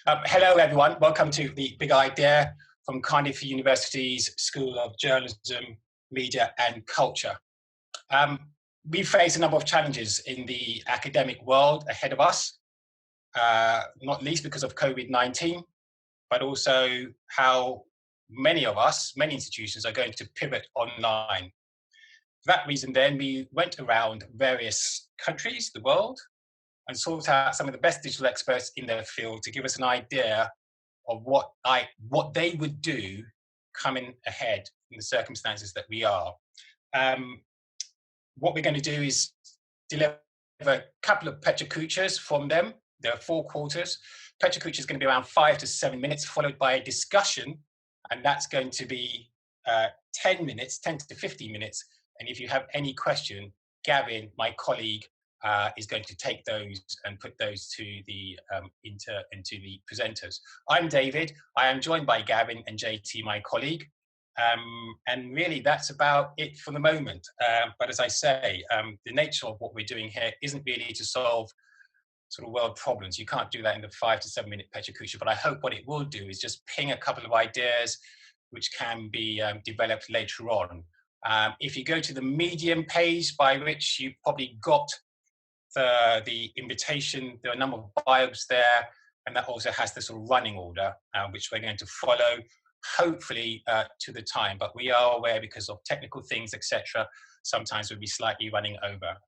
Hello, everyone. Welcome to The Big Idea from Cardiff University's School of Journalism, Media and Culture. We face a number of challenges in the academic world ahead of us, not least because of COVID-19, but also how many of us, many institutions are going to pivot online. For that reason, then, we went around various countries, the world, and sought out some of the best digital experts in their field to give us an idea of what they would do coming ahead in the circumstances that we are. What we're going to do is deliver a couple of Pecha Kuchas from them. There are 4 quarters. Pecha Kucha is going to be around 5 to 7 minutes, followed by a discussion, and that's going to be 10 to 15 minutes. And if you have any question, Gavin, my colleague, is going to take those and put those to the into the presenters. I'm David. I am joined by Gavin and JT, my colleague, and really that's about it for the moment. But as I say, the nature of what we're doing here isn't really to solve sort of world problems. You can't do that in the 5 to 7 minute Pecha Kucha. But I hope what it will do is just ping a couple of ideas which can be developed later on. If you go to the Medium page, by which you probably got the invitation, there are a number of bios there, and that also has the sort of running order, which we're going to follow, hopefully to the time. But we are aware, because of technical things, etc., sometimes we'll be slightly running over.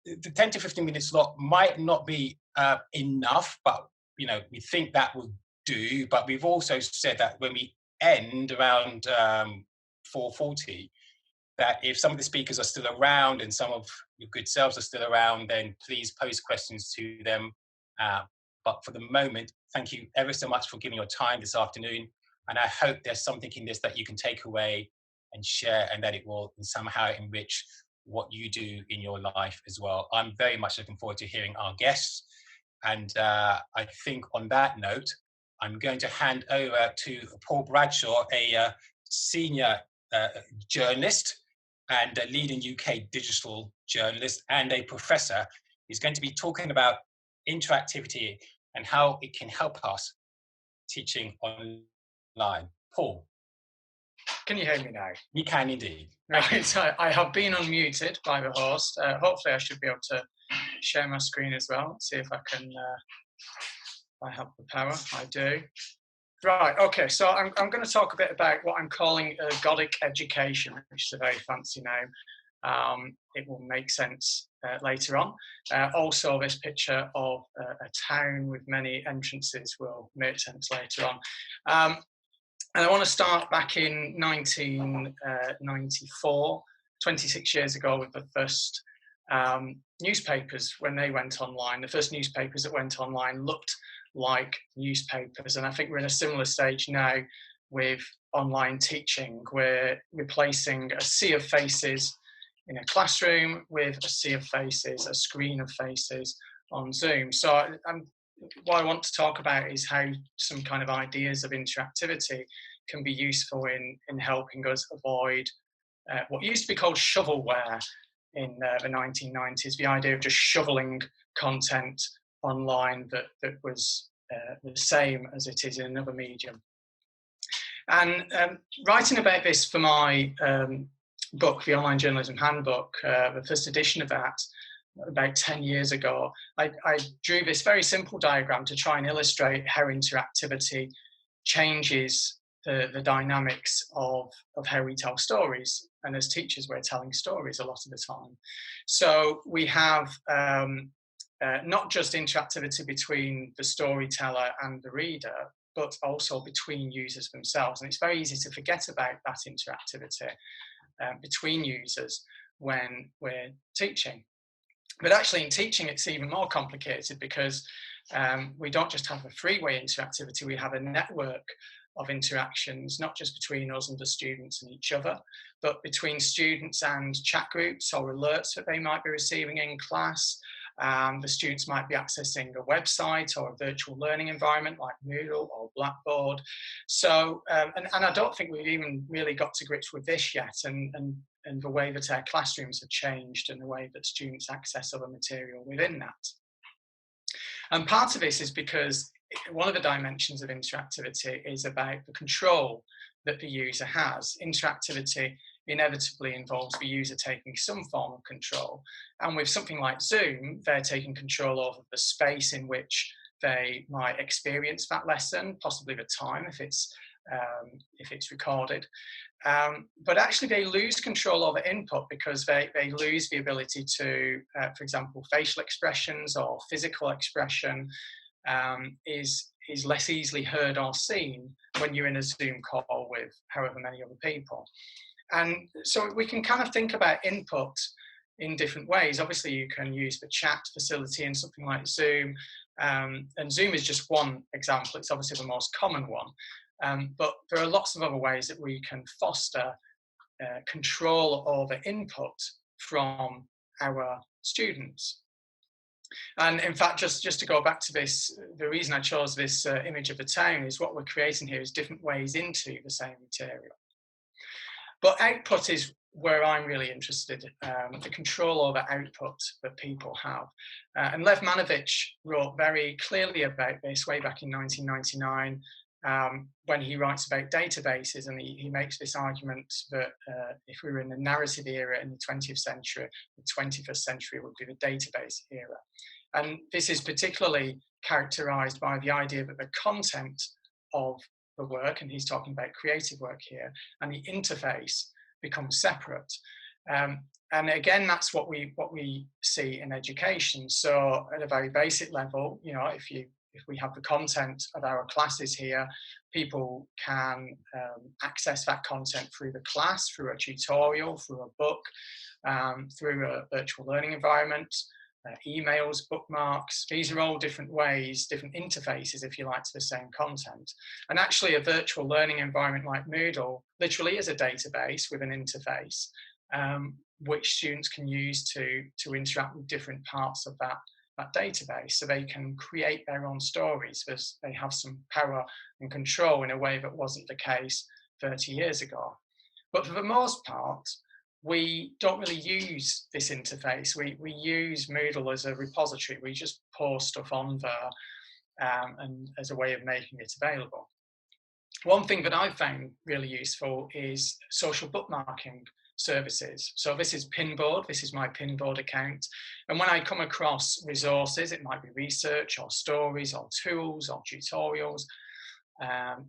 The 10 to 15 minute slot might not be enough, but we think that will do. But we've also said that when we end around 4:40, that if some of the speakers are still around and some of your good selves are still around, then please pose questions to them. But for the moment, thank you ever so much for giving your time this afternoon. And I hope there's something in this that you can take away and share, and that it will somehow enrich what you do in your life as well. I'm very much looking forward to hearing our guests. And I think on that note, I'm going to hand over to Paul Bradshaw, a senior journalist and a leading UK digital journalist and a professor. He's going to be talking about interactivity and how it can help us teaching online. Paul. Can you hear me now? You can indeed. Right, so I have been unmuted by the host. Hopefully I should be able to share my screen as well. See if I can, I have the power, I do. Right, okay, so I'm going to talk a bit about what I'm calling ergodic education, which is a very fancy name. It will make sense later on. Also, this picture of a town with many entrances will make sense later on. And I want to start back in 1994, 26 years ago, with the first newspapers when they went online. The first newspapers that went online looked like newspapers, and I think we're in a similar stage now with online teaching. We're replacing a sea of faces in a classroom with a sea of faces, a screen of faces on Zoom. So what I want to talk about is how some kind of ideas of interactivity can be useful in helping us avoid what used to be called shovelware in the 1990s, the idea of just shoveling content online that was the same as it is in another medium. And writing about this for my book, the Online Journalism Handbook, the first edition of that, about 10 years ago, I drew this very simple diagram to try and illustrate how interactivity changes the dynamics of how we tell stories. And as teachers, we're telling stories a lot of the time. So we have not just interactivity between the storyteller and the reader, but also between users themselves. And it's very easy to forget about that interactivity between users when we're teaching. But actually in teaching, it's even more complicated, because we don't just have a three-way interactivity, we have a network of interactions, not just between us and the students and each other, but between students and chat groups or alerts that they might be receiving in class. The students might be accessing a website or a virtual learning environment like Moodle or Blackboard. So, and I don't think we've even really got to grips with this yet, and the way that our classrooms have changed and the way that students access other material within that. And part of this is because one of the dimensions of interactivity is about the control that the user has. Interactivity inevitably involves the user taking some form of control. And with something like Zoom, they're taking control over the space in which they might experience that lesson, possibly the time if it's recorded. But actually they lose control over input because they lose the ability to, for example, facial expressions or physical expression is less easily heard or seen when you're in a Zoom call with however many other people. And so we can kind of think about input in different ways. Obviously, you can use the chat facility in something like Zoom. And Zoom is just one example. It's obviously the most common one. But there are lots of other ways that we can foster control over input from our students. And in fact, just to go back to this, the reason I chose this image of the town is what we're creating here is different ways into the same material. But output is where I'm really interested, the control over output that people have. And Lev Manovich wrote very clearly about this way back in 1999 when he writes about databases, and he makes this argument that if we were in the narrative era in the 20th century, the 21st century would be the database era. And this is particularly characterized by the idea that the content of the work, and he's talking about creative work here, and the interface becomes separate. And again, that's what we see in education. So at a very basic level, you know, if we have the content of our classes here, people can access that content through the class, through a tutorial, through a book, through a virtual learning environment, emails, bookmarks. These are all different ways, different interfaces, if you like, to the same content. And actually a virtual learning environment like Moodle literally is a database with an interface, which students can use to interact with different parts of that database, so they can create their own stories because they have some power and control in a way that wasn't the case 30 years ago. But for the most part, we don't really use this interface. We use Moodle as a repository. We just post stuff on there and as a way of making it available. One thing that I've found really useful is social bookmarking services. So this is Pinboard. This is my Pinboard account. And when I come across resources, it might be research or stories or tools or tutorials,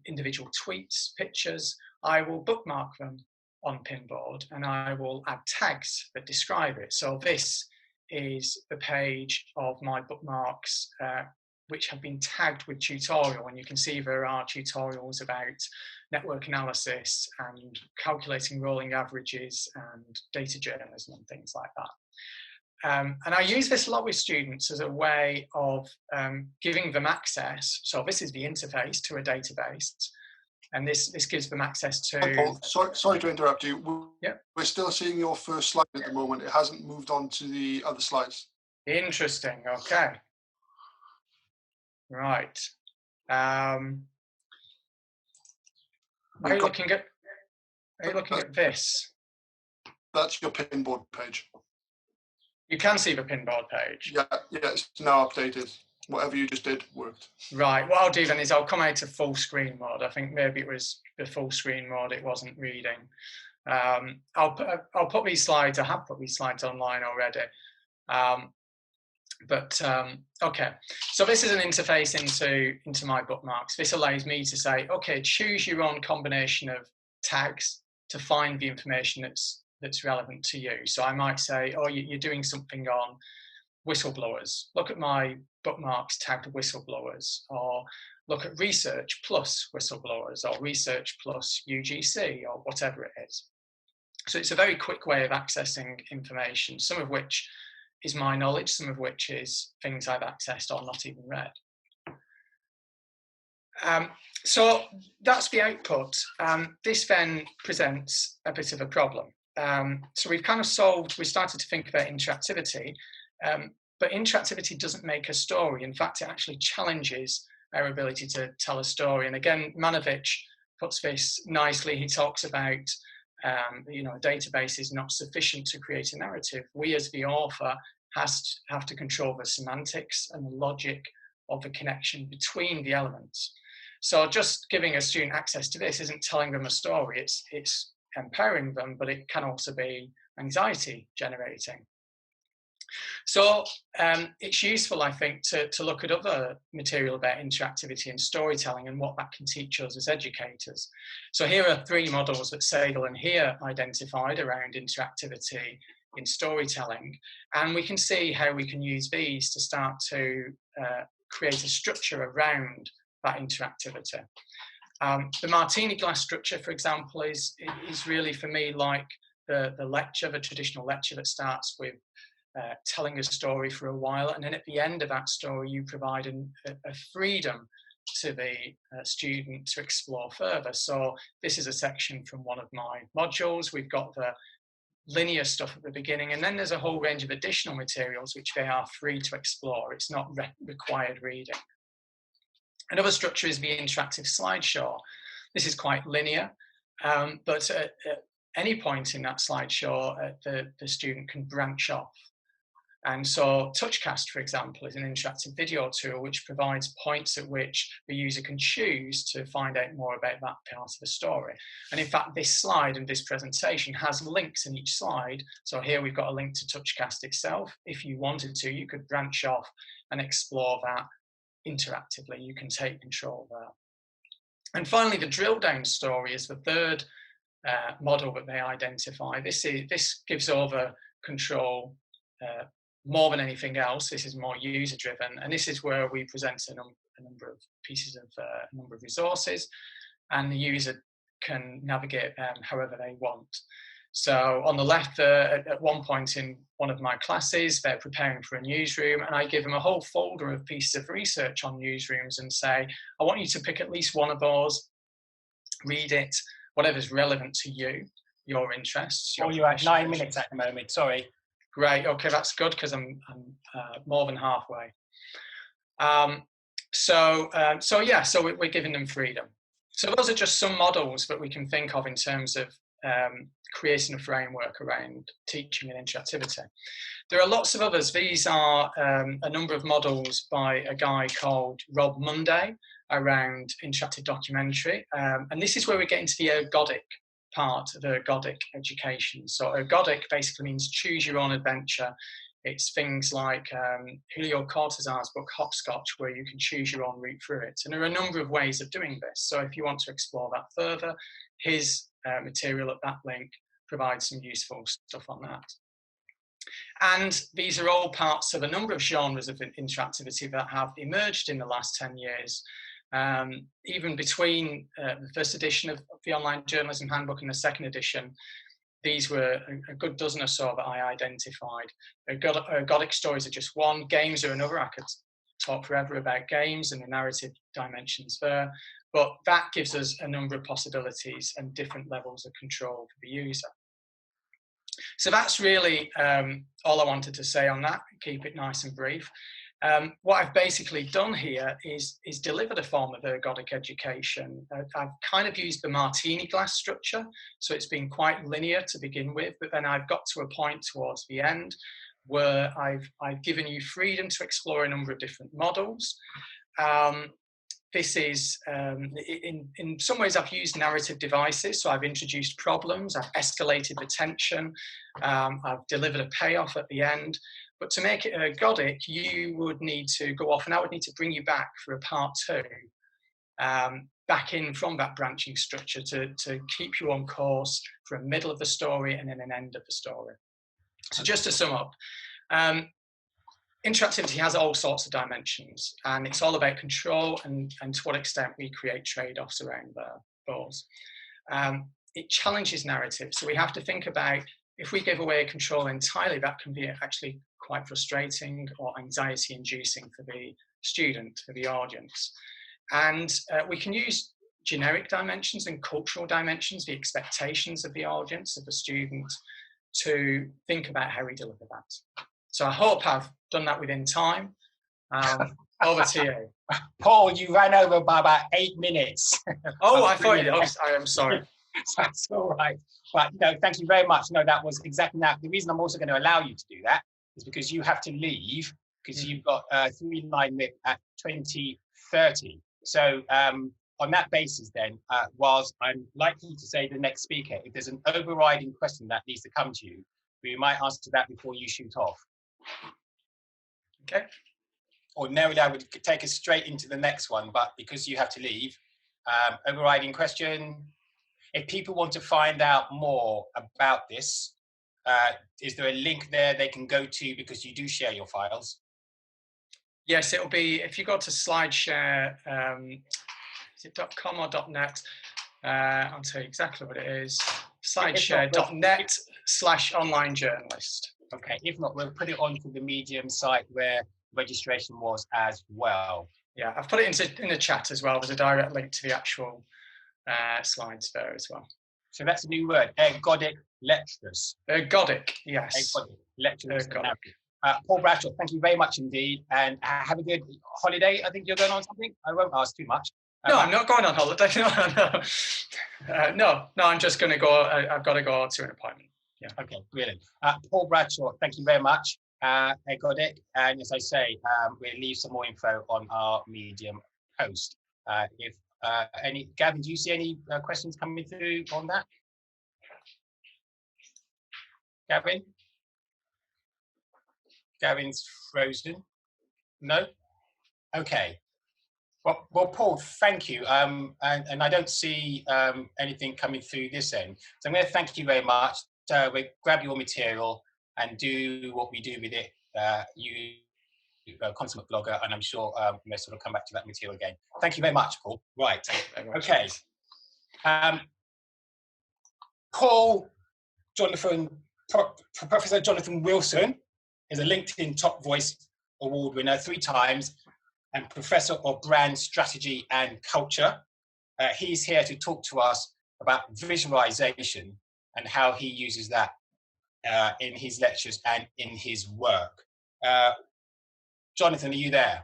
individual tweets, pictures, I will bookmark them on Pinboard and I will add tags that describe it. So this is the page of my bookmarks which have been tagged with tutorial, and you can see there are tutorials about network analysis and calculating rolling averages and data journalism and things like that. And I use this a lot with students as a way of giving them access. So this is the interface to a database, and this gives them access to... Paul, sorry to interrupt you. Yeah. We're still seeing your first slide at the moment. It hasn't moved on to the other slides. Interesting, okay. Right. Are you looking at this? That's your Pinboard page. You can see the Pinboard page. Yeah, it's now updated. Whatever you just did worked. Right. What I'll do then is I'll come out to full screen mode. I think maybe it was the full screen mode it wasn't reading. I'll put these slides. I have put these slides online already. Okay, so this is an interface into my bookmarks. This allows me to say, okay, choose your own combination of tags to find the information that's relevant to you. So I might say, oh, you're doing something on whistleblowers. Look at my bookmarks tagged whistleblowers, or look at research plus whistleblowers, or research plus UGC, or whatever it is. So it's a very quick way of accessing information, some of which is my knowledge, some of which is things I've accessed or not even read. So that's the output. This then presents a bit of a problem. So we've kind of we started to think about interactivity, but interactivity doesn't make a story. In fact, it actually challenges our ability to tell a story. And again, Manovich puts this nicely. He talks about a database is not sufficient to create a narrative. We as the author have to control the semantics and the logic of the connection between the elements. So just giving a student access to this isn't telling them a story, it's empowering them, but it can also be anxiety generating. So it's useful, I think, to look at other material about interactivity and storytelling and what that can teach us as educators. So here are 3 models that Segal and Heer identified around interactivity in storytelling. And we can see how we can use these to start to create a structure around that interactivity. The Martini glass structure, for example, is really, for me, like the lecture, the traditional lecture that starts with telling a story for a while, and then at the end of that story you provide a freedom to the student to explore further. So this is a section from one of my modules. We've got the linear stuff at the beginning, and then there's a whole range of additional materials which they are free to explore. It's not required reading. Another structure is the interactive slideshow. This is quite linear, but at any point in that slideshow, the student can branch off. And so TouchCast, for example, is an interactive video tool which provides points at which the user can choose to find out more about that part of the story. And in fact, this slide and this presentation has links in each slide. So here we've got a link to TouchCast itself. If you wanted to, you could branch off and explore that interactively. You can take control of that. And finally, the drill down story is the third model that they identify. This gives over control more than anything else. This is more user driven, and this is where we present a number of pieces of a number of resources, and the user can navigate however they want. So on the left, at one point in one of my classes, they're preparing for a newsroom, and I give them a whole folder of pieces of research on newsrooms and say, I want you to pick at least one of those, read it, whatever's relevant to you, your interests. You're at 9 minutes at the moment, sorry. Great, okay, that's good, because I'm more than halfway. So we're giving them freedom. So those are just some models that we can think of in terms of creating a framework around teaching and interactivity. There are lots of others. These are a number of models by a guy called Rob Munday around interactive documentary. And this is where we get into the ergodic part of ergodic education. So ergodic basically means choose your own adventure. It's things like Julio Cortázar's book Hopscotch, where you can choose your own route through it. And there are a number of ways of doing this. So if you want to explore that further, his material at that link provides some useful stuff on that. And these are all parts of a number of genres of interactivity that have emerged in the last 10 years. Even between the first edition of the Online Journalism Handbook and the second edition, these were a good dozen or so that I identified. Ergodic stories are just one, games are another. I could talk forever about games and the narrative dimensions there, but that gives us a number of possibilities and different levels of control for the user. So that's really all I wanted to say on that. Keep it nice and brief. What I've basically done here is delivered a form of ergodic education. I've kind of used the Martini glass structure, so it's been quite linear to begin with, but then I've got to a point towards the end where I've given you freedom to explore a number of different models. This is, in some ways, I've used narrative devices. So I've introduced problems, I've escalated the tension, I've delivered a payoff at the end. But to make it ergodic, you would need to go off, and I would need to bring you back for a part 2, back in from that branching structure to keep you on course for a middle of the story and then an end of the story. So just to sum up, interactivity has all sorts of dimensions, and it's all about control and to what extent we create trade-offs around those. It challenges narrative, so we have to think about, if we give away control entirely, that can be actually quite frustrating or anxiety-inducing for the student, for the audience. And we can use generic dimensions and cultural dimensions, the expectations of the audience, of the student, to think about how we deliver that. So I hope I've done that within time. Over to you. Paul, you ran over by about 8 minutes. Oh, I thought you did. I am sorry. That's all right. But no, thank you very much. No, that was exactly that. The reason I'm also going to allow you to do that is because you have to leave because you've got 3-line MIP at 2030. So on that basis then, whilst I'm likely to say the next speaker, if there's an overriding question that needs to come to you, we might answer that before you shoot off. Okay. Ordinarily, I would take us straight into the next one, but because you have to leave, overriding question. If people want to find out more about this, is there a link there they can go to because you do share your files? Yes, it'll be, if you go to SlideShare, is it .com or .net? I'll tell you exactly what it is. SlideShare.net/online journalist. Okay, if not, we'll put it onto the Medium site where registration was as well. Yeah, I've put it in the chat as well. There's a direct link to the actual slides there as well. So that's a new word, ergodic lectures. Ergodic, yes. Ergodic lectures. Ergodic. Paul Bradshaw, thank you very much indeed, and have a good holiday. I think you're going on something. I won't ask too much. No, I'm not going on holiday. No, I'm just going to go. I've got to go to an appointment. Yeah. Okay, brilliant. Paul Bradshaw, thank you very much. Ergodic, and as I say, we'll leave some more info on our Medium post. If Gavin, do you see any questions coming through on that? Gavin? Gavin's frozen. No? Okay. Well, Paul, thank you. And I don't see anything coming through this end. So I'm going to thank you very much. We'll grab your material and do what we do with it. You consummate blogger, and I'm sure we'll sort of come back to that material again. Thank you very much, Paul. Right. Okay. Paul Professor Jonathan Wilson is a LinkedIn Top Voice Award winner 3 times and Professor of Brand Strategy and Culture. He's here to talk to us about visualization and how he uses that in his lectures and in his work. Jonathan, are you there?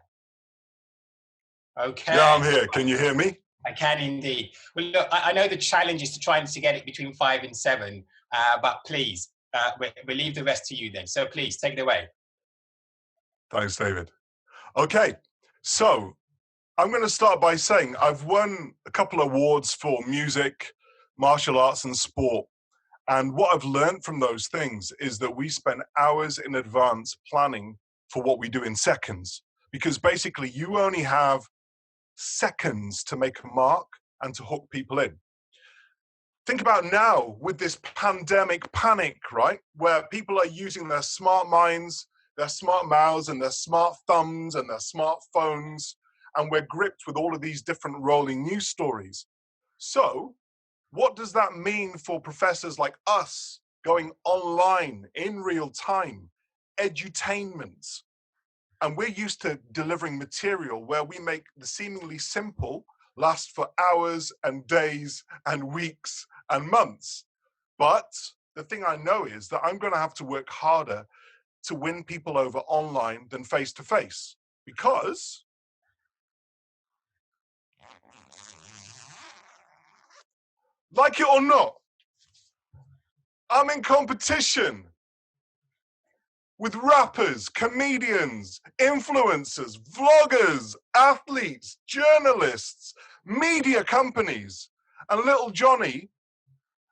Okay. Yeah, I'm here. Can you hear me? I can indeed. Well, look, I know the challenge is to try and to get it between 5 and 7, but please, we'll leave the rest to you then. So please, take it away. Thanks, David. Okay, so I'm going to start by saying I've won a couple of awards for music, martial arts, and sport. And what I've learned from those things is that we spend hours in advance planning for what we do in seconds. Because basically, you only have seconds to make a mark and to hook people in. Think about now with this pandemic panic, right? Where people are using their smart minds, their smart mouths, and their smart thumbs, and their smartphones, and we're gripped with all of these different rolling news stories. So, what does that mean for professors like us going online in real time, edutainment? And we're used to delivering material where we make the seemingly simple last for hours and days and weeks and months. But the thing I know is that I'm going to have to work harder to win people over online than face to face, because like it or not, I'm in competition with rappers, comedians, influencers, vloggers, athletes, journalists, media companies, and little Johnny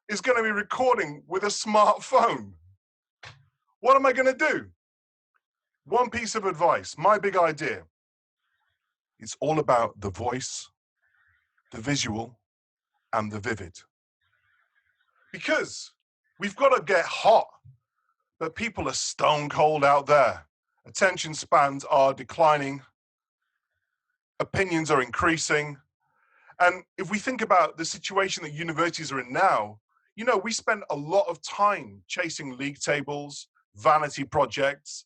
is going to be recording with a smartphone. What am I going to do? One piece of advice, my big idea. It's all about the voice, the visual, and the vivid. Because we've got to get hot, but people are stone cold out there. Attention spans are declining. Opinions are increasing. And if we think about the situation that universities are in now, you know, we spend a lot of time chasing league tables, vanity projects.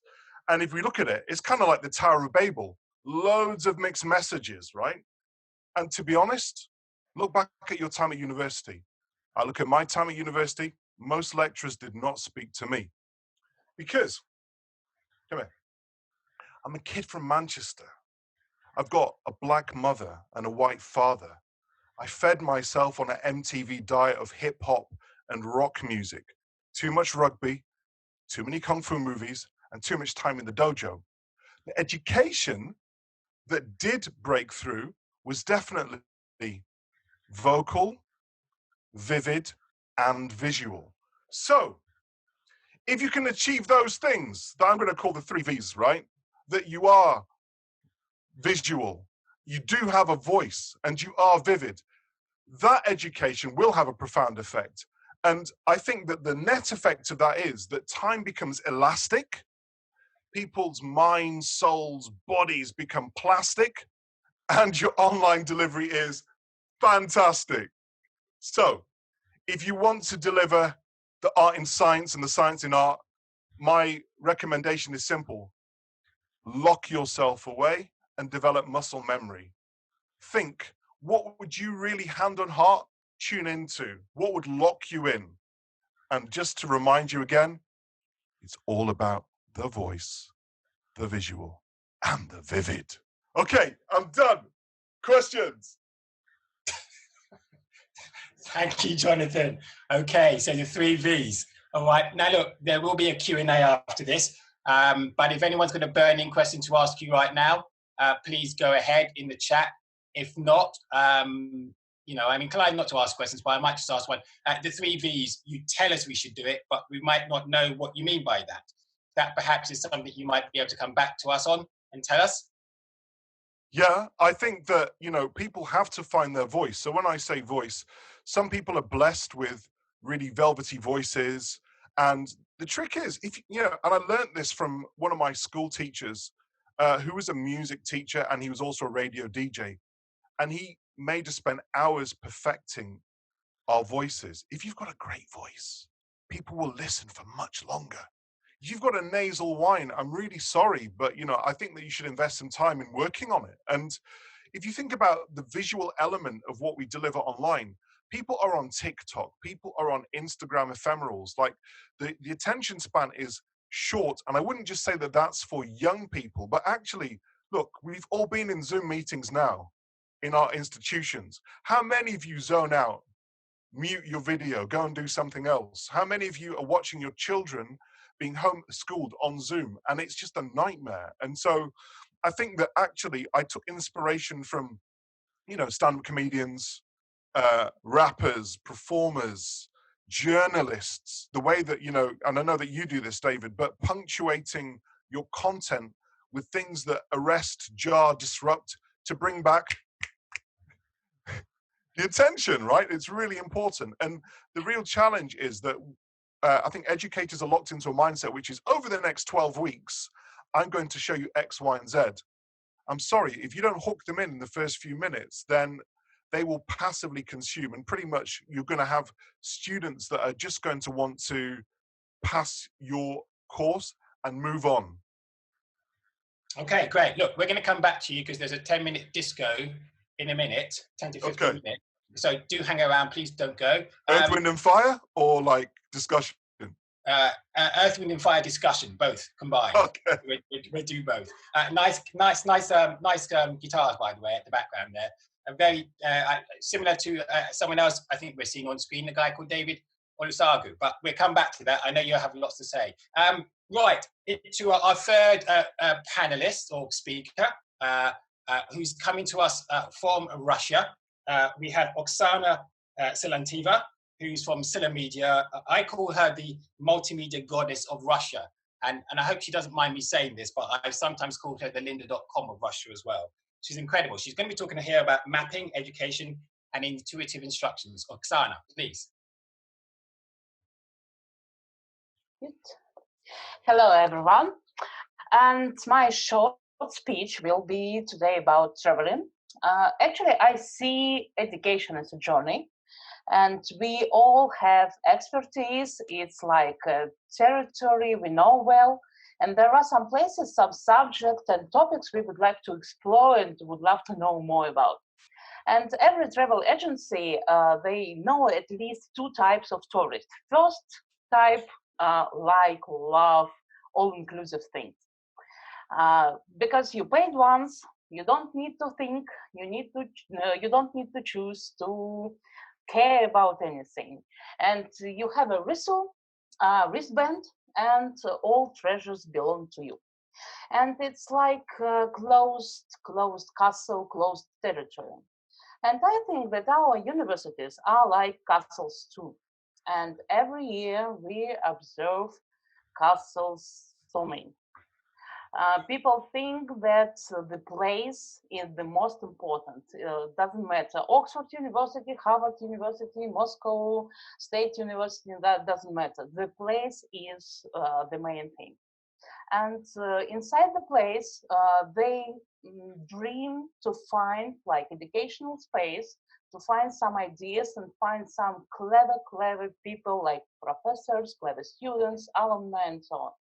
And if we look at it, it's kind of like the Tower of Babel. Loads of mixed messages, right? And to be honest, look back at your time at university. I look at my time at university, most lecturers did not speak to me. Because, come here, I'm a kid from Manchester. I've got a black mother and a white father. I fed myself on an MTV diet of hip hop and rock music. Too much rugby, too many kung fu movies, and too much time in the dojo. The education that did break through was definitely vocal, vivid, and visual. So if you can achieve those things that I'm going to call the 3 V's, right? That you are visual, you do have a voice, and you are vivid, that education will have a profound effect. And I think that the net effect of that is that time becomes elastic, people's minds, souls, bodies become plastic, and your online delivery is fantastic. So if you want to deliver the art in science and the science in art, my recommendation is simple. Lock yourself away and develop muscle memory. Think, what would you really hand on heart tune into? What would lock you in? And just to remind you again, it's all about the voice, the visual, and the vivid. Okay, I'm done. Questions? Thank you, Jonathan. Okay, so the 3 V's. All right, now look, there will be a Q&A after this, but if anyone's got a burning question to ask you right now, please go ahead in the chat. If not, you know, I'm inclined not to ask questions, but I might just ask one. The 3 V's, you tell us we should do it, but we might not know what you mean by that. That perhaps is something you might be able to come back to us on and tell us. Yeah, I think that, you know, people have to find their voice. So when I say voice, some people are blessed with really velvety voices. And the trick is, if you know, and I learned this from one of my school teachers, who was a music teacher, and he was also a radio DJ. And he made us spend hours perfecting our voices. If you've got a great voice, people will listen for much longer. You've got a nasal whine, I'm really sorry, but you know, I think that you should invest some time in working on it. And if you think about the visual element of what we deliver online, people are on TikTok, people are on Instagram ephemerals, like the attention span is short. And I wouldn't just say that that's for young people, but actually, look, we've all been in Zoom meetings now in our institutions. How many of you zone out, mute your video, go and do something else? How many of you are watching your children being homeschooled on Zoom? And it's just a nightmare. And so I think that actually I took inspiration from, you know, stand-up comedians, rappers, performers, journalists, the way that, you know, and I know that you do this, David, but punctuating your content with things that arrest, jar, disrupt, to bring back the attention, right? It's really important. And the real challenge is that I think educators are locked into a mindset, which is over the next 12 weeks, I'm going to show you X, Y, and Z. I'm sorry, if you don't hook them in the first few minutes, then they will passively consume. And pretty much you're going to have students that are just going to want to pass your course and move on. Okay, great. Look, we're going to come back to you because there's a 10-minute disco in a minute, 10 to 15 minutes. So do hang around, please don't go. Earth, Wind and Fire or like discussion? Earth, Wind and Fire discussion, both combined. Okay. We'll do both. Nice guitars, by the way, at the background there. Very similar to someone else I think we're seeing on screen, a guy called David Olusagu, but we'll come back to that. I know you have lots to say. Right, to our third panelist or speaker, who's coming to us from Russia. We have Oksana Silantiva, who's from Sila Media. I call her the multimedia goddess of Russia. And I hope she doesn't mind me saying this, but I've sometimes called her the lynda.com of Russia as well. She's incredible. She's going to be talking here about mapping, education, and intuitive instructions. Oksana, please. Good. Hello, everyone. And my short speech will be today about traveling. Actually, I see education as a journey, and we all have expertise. It's like a territory we know well, and there are some places, some subjects and topics we would like to explore and would love to know more about. And every travel agency, they know at least 2 types of tourists. First type, like, love, all-inclusive things. Because you paid once, you don't need to think, you don't need to choose to care about anything. And you have a wristband, and all treasures belong to you. And it's like closed castle, closed territory. And I think that our universities are like castles too. And every year we observe castles storming. People think that the place is the most important. Doesn't matter. Oxford University, Harvard University, Moscow State University, that doesn't matter. The place is the main thing. And inside the place, they dream to find like educational space, to find some ideas and find some clever people like professors, clever students, alumni, and so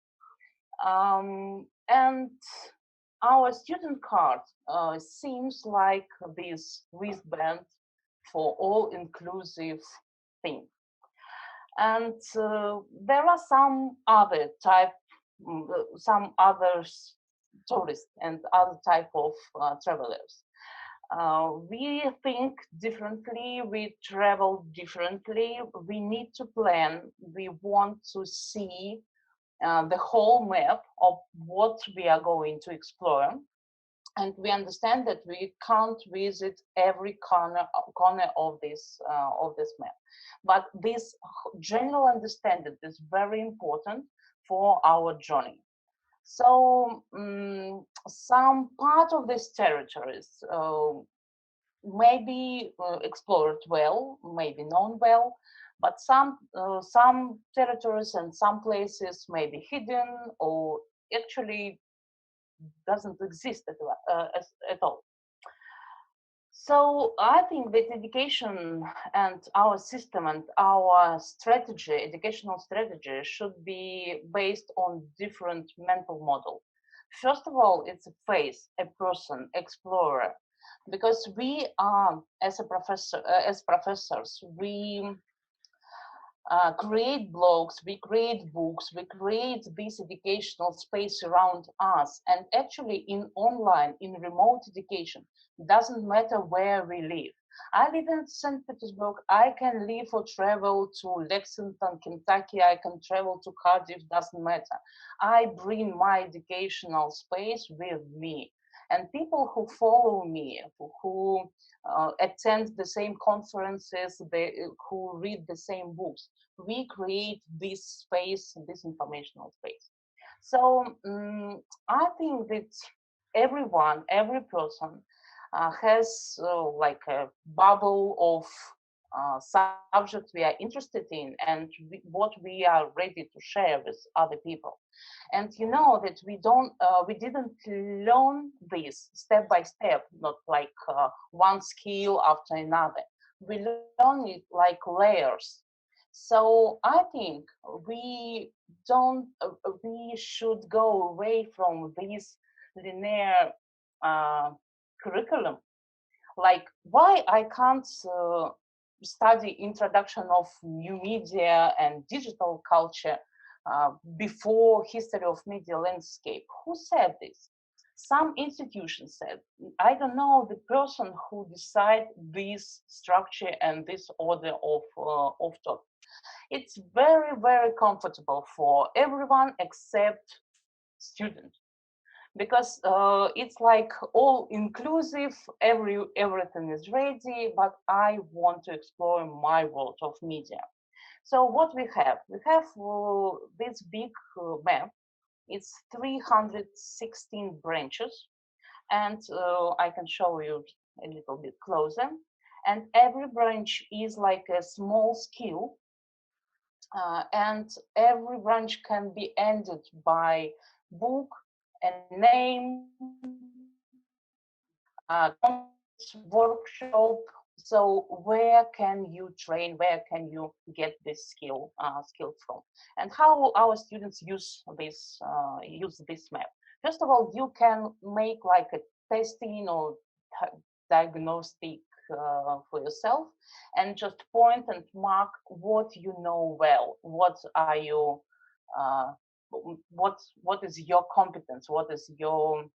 on. And our student card seems like this wristband for all inclusive thing. And there are some other type, some others tourists and other type of travelers. We think differently, we travel differently, we need to plan, we want to see the whole map of what we are going to explore. And we understand that we can't visit every corner of this map. But this general understanding is very important for our journey. So some part of these territories maybe explored well, maybe known well, but some territories and some places may be hidden or actually doesn't exist at all. So I think that education and our system and our strategy, educational strategy, should be based on different mental model. First of all, it's a face, a person, explorer, because we are as professors, we create blogs, we create books, we create this educational space around us. And actually in online, in remote education, doesn't matter where we live. I live in St. Petersburg, I can leave or travel to Lexington, Kentucky, I can travel to Cardiff, doesn't matter. I bring my educational space with me. And people who follow me, who attend the same conferences, who read the same books, we create this space, this informational space. So I think that everyone, every person has like a bubble of subjects we are interested in and what we are ready to share with other people. And you know that we didn't learn this step by step, not like one skill after another. We learn it like layers. So I think we should go away from this linear curriculum. Like, why I can't study introduction of new media and digital culture before history of media landscape? Who said this? Some institutions said. I don't know the person who decide this structure and this order of thought. It's very comfortable for everyone except students, because it's like all inclusive, everything is ready, but I want to explore my world of media. So what we have this big map. It's 316 branches, and I can show you a little bit closer. And every branch is like a small skill, and every branch can be ended by book, a name, workshop. So where can you train? Where can you get this skill from? And how our students use this map? First of all, you can make like a testing or diagnostic for yourself, and just point and mark what you know well. What are you? What is your competence? What is your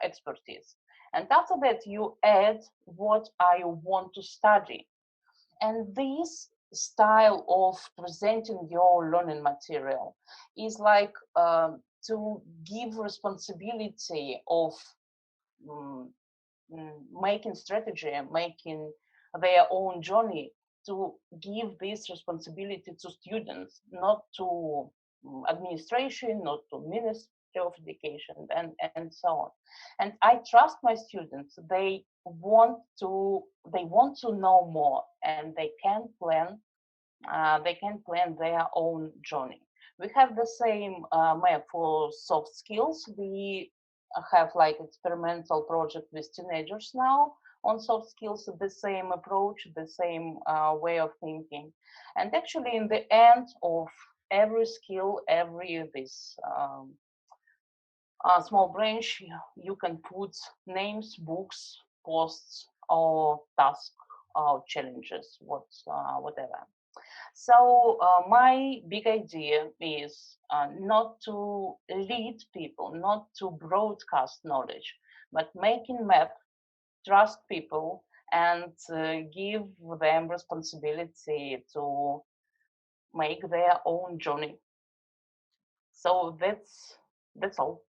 expertise? And after that, you add what I want to study. And this style of presenting your learning material is like to give responsibility of making strategy, making their own journey, to give this responsibility to students, not to administration, not to Ministry of Education, and so on. And I trust my students. They want to know more, and they can plan their own journey. We have the same map for soft skills. We have like experimental project with teenagers now on soft skills, the same approach, the same way of thinking. And actually in the end of every skill, every this small branch, you can put names, books, posts, or tasks, or challenges, whatever. So my big idea is not to lead people, not to broadcast knowledge, but making map, trust people, and give them responsibility to make their own journey. So that's all.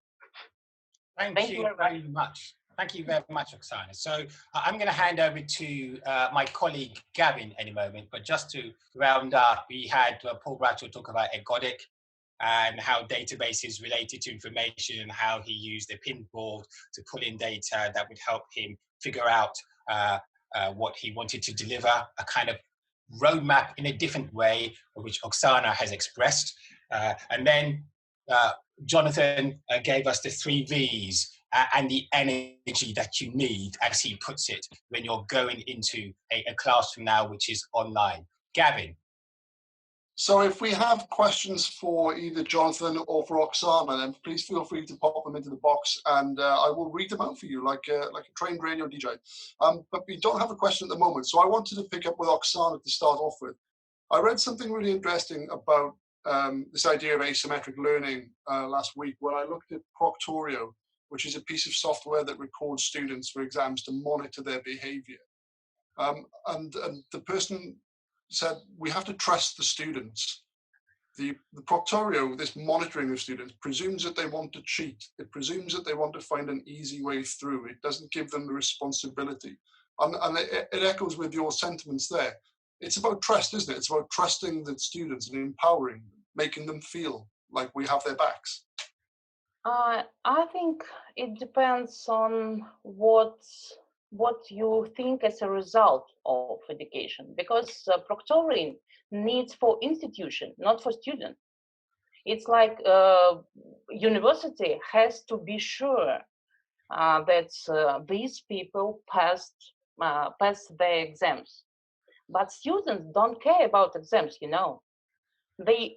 Thank you very much. Thank you very much, Oksana. So I'm going to hand over to my colleague Gavin in a moment, but just to round up, we had Paul Bradshaw talk about Ergodic and how databases related to information and how he used a pinboard to pull in data that would help him figure out what he wanted to deliver, a kind of roadmap in a different way, which Oksana has expressed. And then Jonathan gave us the 3 V's and the energy that you need, as he puts it, when you're going into a classroom now, which is online. Gavin. So if we have questions for either Jonathan or for Oksana, then please feel free to pop them into the box, and I will read them out for you like a trained radio DJ. But we don't have a question at the moment, so I wanted to pick up with Oksana to start off with. I read something really interesting about this idea of asymmetric learning last week when I looked at Proctorio, which is a piece of software that records students for exams to monitor their behavior. And the person said, we have to trust the students. The Proctorio, this monitoring of students, presumes that they want to cheat. It presumes that they want to find an easy way through. It doesn't give them the responsibility. And it echoes with your sentiments there. It's about trust, isn't it? It's about trusting the students and empowering them, making them feel like we have their backs. I think it depends on what you think as a result of education, because proctoring needs for institution, not for student. It's like university has to be sure that these people pass their exams, but students don't care about exams, you know.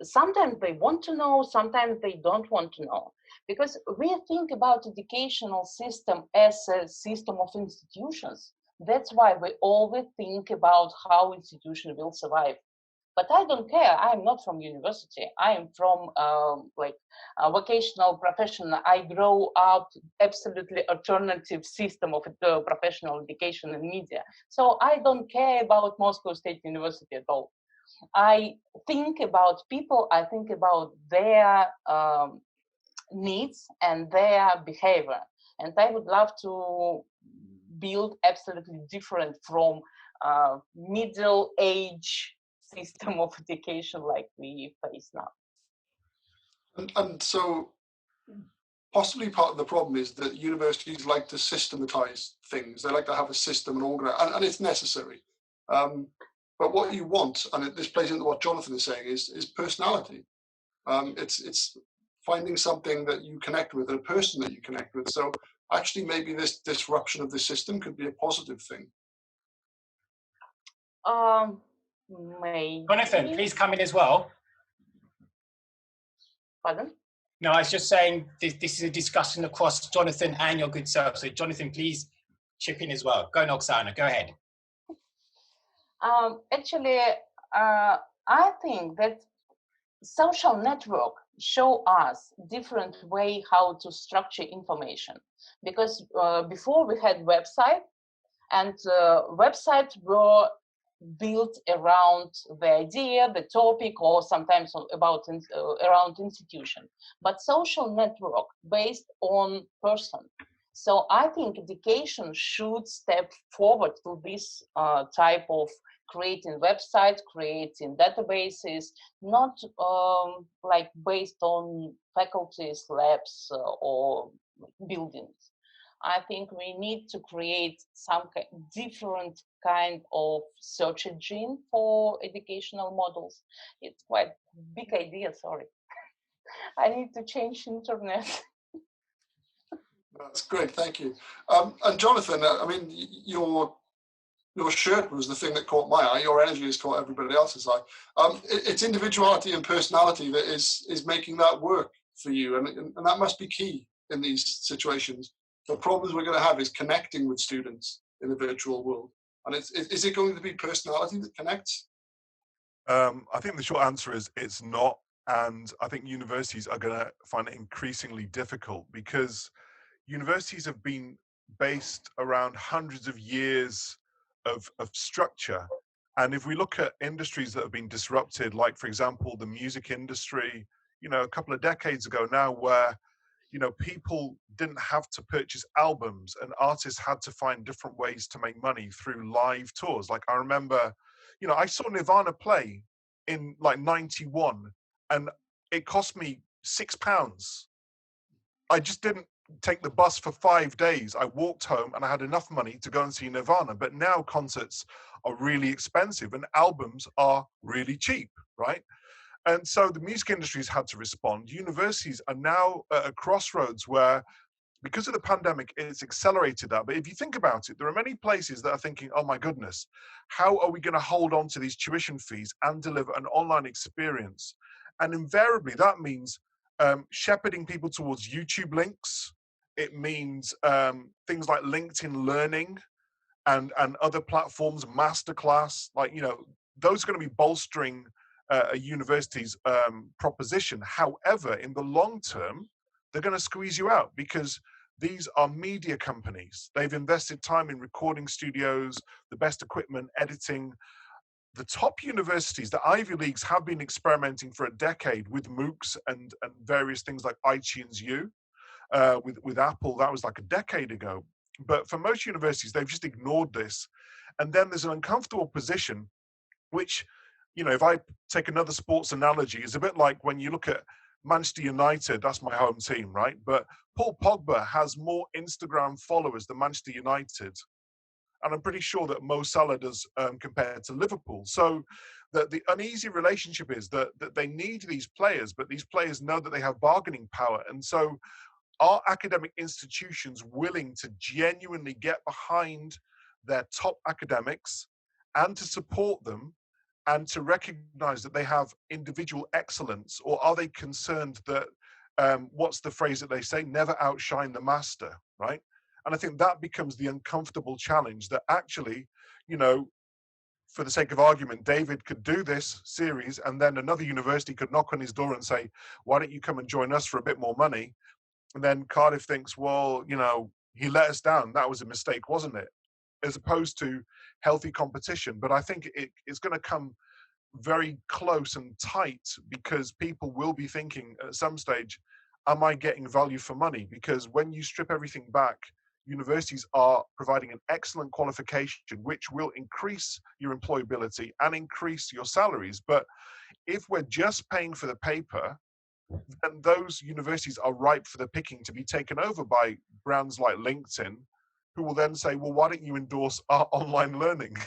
Sometimes they want to know, sometimes they don't want to know, because we think about educational system as a system of institutions. That's why we always think about how institution will survive. But I don't care. I'm not from university. I am from a vocational profession. I grow up absolutely alternative system of professional education and media. So I don't care about Moscow State University at all. I think about people, I think about their needs and their behavior. And I would love to build absolutely different from middle age system of education like we face now. And so possibly part of the problem is that universities like to systematize things. They like to have a system and organize, and it's necessary. But what you want, and this plays into what Jonathan is saying, is personality. It's finding something that you connect with, and a person that you connect with. So actually, maybe this disruption of the system could be a positive thing. Maybe. Jonathan, please come in as well. Pardon? No, I was just saying this is a discussion across Jonathan and your good self. So Jonathan, please chip in as well. Go on, Oksana, go ahead. Actually, I think that social network show us different way how to structure information, because before we had website, and websites were built around the idea, the topic, or sometimes around institution, but social network based on person. So I think education should step forward to this type of creating websites, creating databases, not like based on faculties, labs, or buildings. I think we need to create some different kind of search engine for educational models. It's quite big idea, sorry. I need to change internet. That's great, thank you. And Jonathan, I mean, your shirt was the thing that caught my eye. Your energy has caught everybody else's eye. It's individuality and personality that is making that work for you, and that must be key in these situations. The problems we're going to have is connecting with students in the virtual world. And is it going to be personality that connects? I think the short answer is it's not. And I think universities are going to find it increasingly difficult because universities have been based around hundreds of years of structure. And if we look at industries that have been disrupted, like, for example, the music industry, a couple of decades ago now, where people didn't have to purchase albums and artists had to find different ways to make money through live tours. Like, I remember, I saw Nirvana play in like 91 and it cost me £6. I just didn't take the bus for 5 days. I walked home and I had enough money to go and see Nirvana. But now concerts are really expensive and albums are really cheap, right? And so the music industry has had to respond. Universities are now at a crossroads where, because of the pandemic, it's accelerated that. But if you think about it, there are many places that are thinking, oh my goodness, how are we going to hold on to these tuition fees and deliver an online experience? And invariably, that means shepherding people towards YouTube links. It means things like LinkedIn Learning and other platforms, Masterclass, those are going to be bolstering a university's proposition. However, in the long term, they're going to squeeze you out because these are media companies. They've invested time in recording studios, the best equipment, editing. The top universities, the Ivy Leagues, have been experimenting for a decade with MOOCs and various things like iTunes U. With Apple, that was like a decade ago. But for most universities, they've just ignored this. And then there's an uncomfortable position, which, if I take another sports analogy, is a bit like when you look at Manchester United, that's my home team, right? But Paul Pogba has more Instagram followers than Manchester United. And I'm pretty sure that Mo Salah does compared to Liverpool. So the uneasy relationship is that they need these players, but these players know that they have bargaining power. And so are academic institutions willing to genuinely get behind their top academics and to support them and to recognize that they have individual excellence? Or are they concerned that, what's the phrase that they say, never outshine the master, right? And I think that becomes the uncomfortable challenge that actually, for the sake of argument, David could do this series and then another university could knock on his door and say, why don't you come and join us for a bit more money? And then Cardiff thinks, well, he let us down. That was a mistake, wasn't it? As opposed to healthy competition. But I think it's going to come very close and tight because people will be thinking at some stage, am I getting value for money? Because when you strip everything back, universities are providing an excellent qualification, which will increase your employability and increase your salaries. But if we're just paying for the paper, then those universities are ripe for the picking to be taken over by brands like LinkedIn, who will then say, well, why don't you endorse our online learning?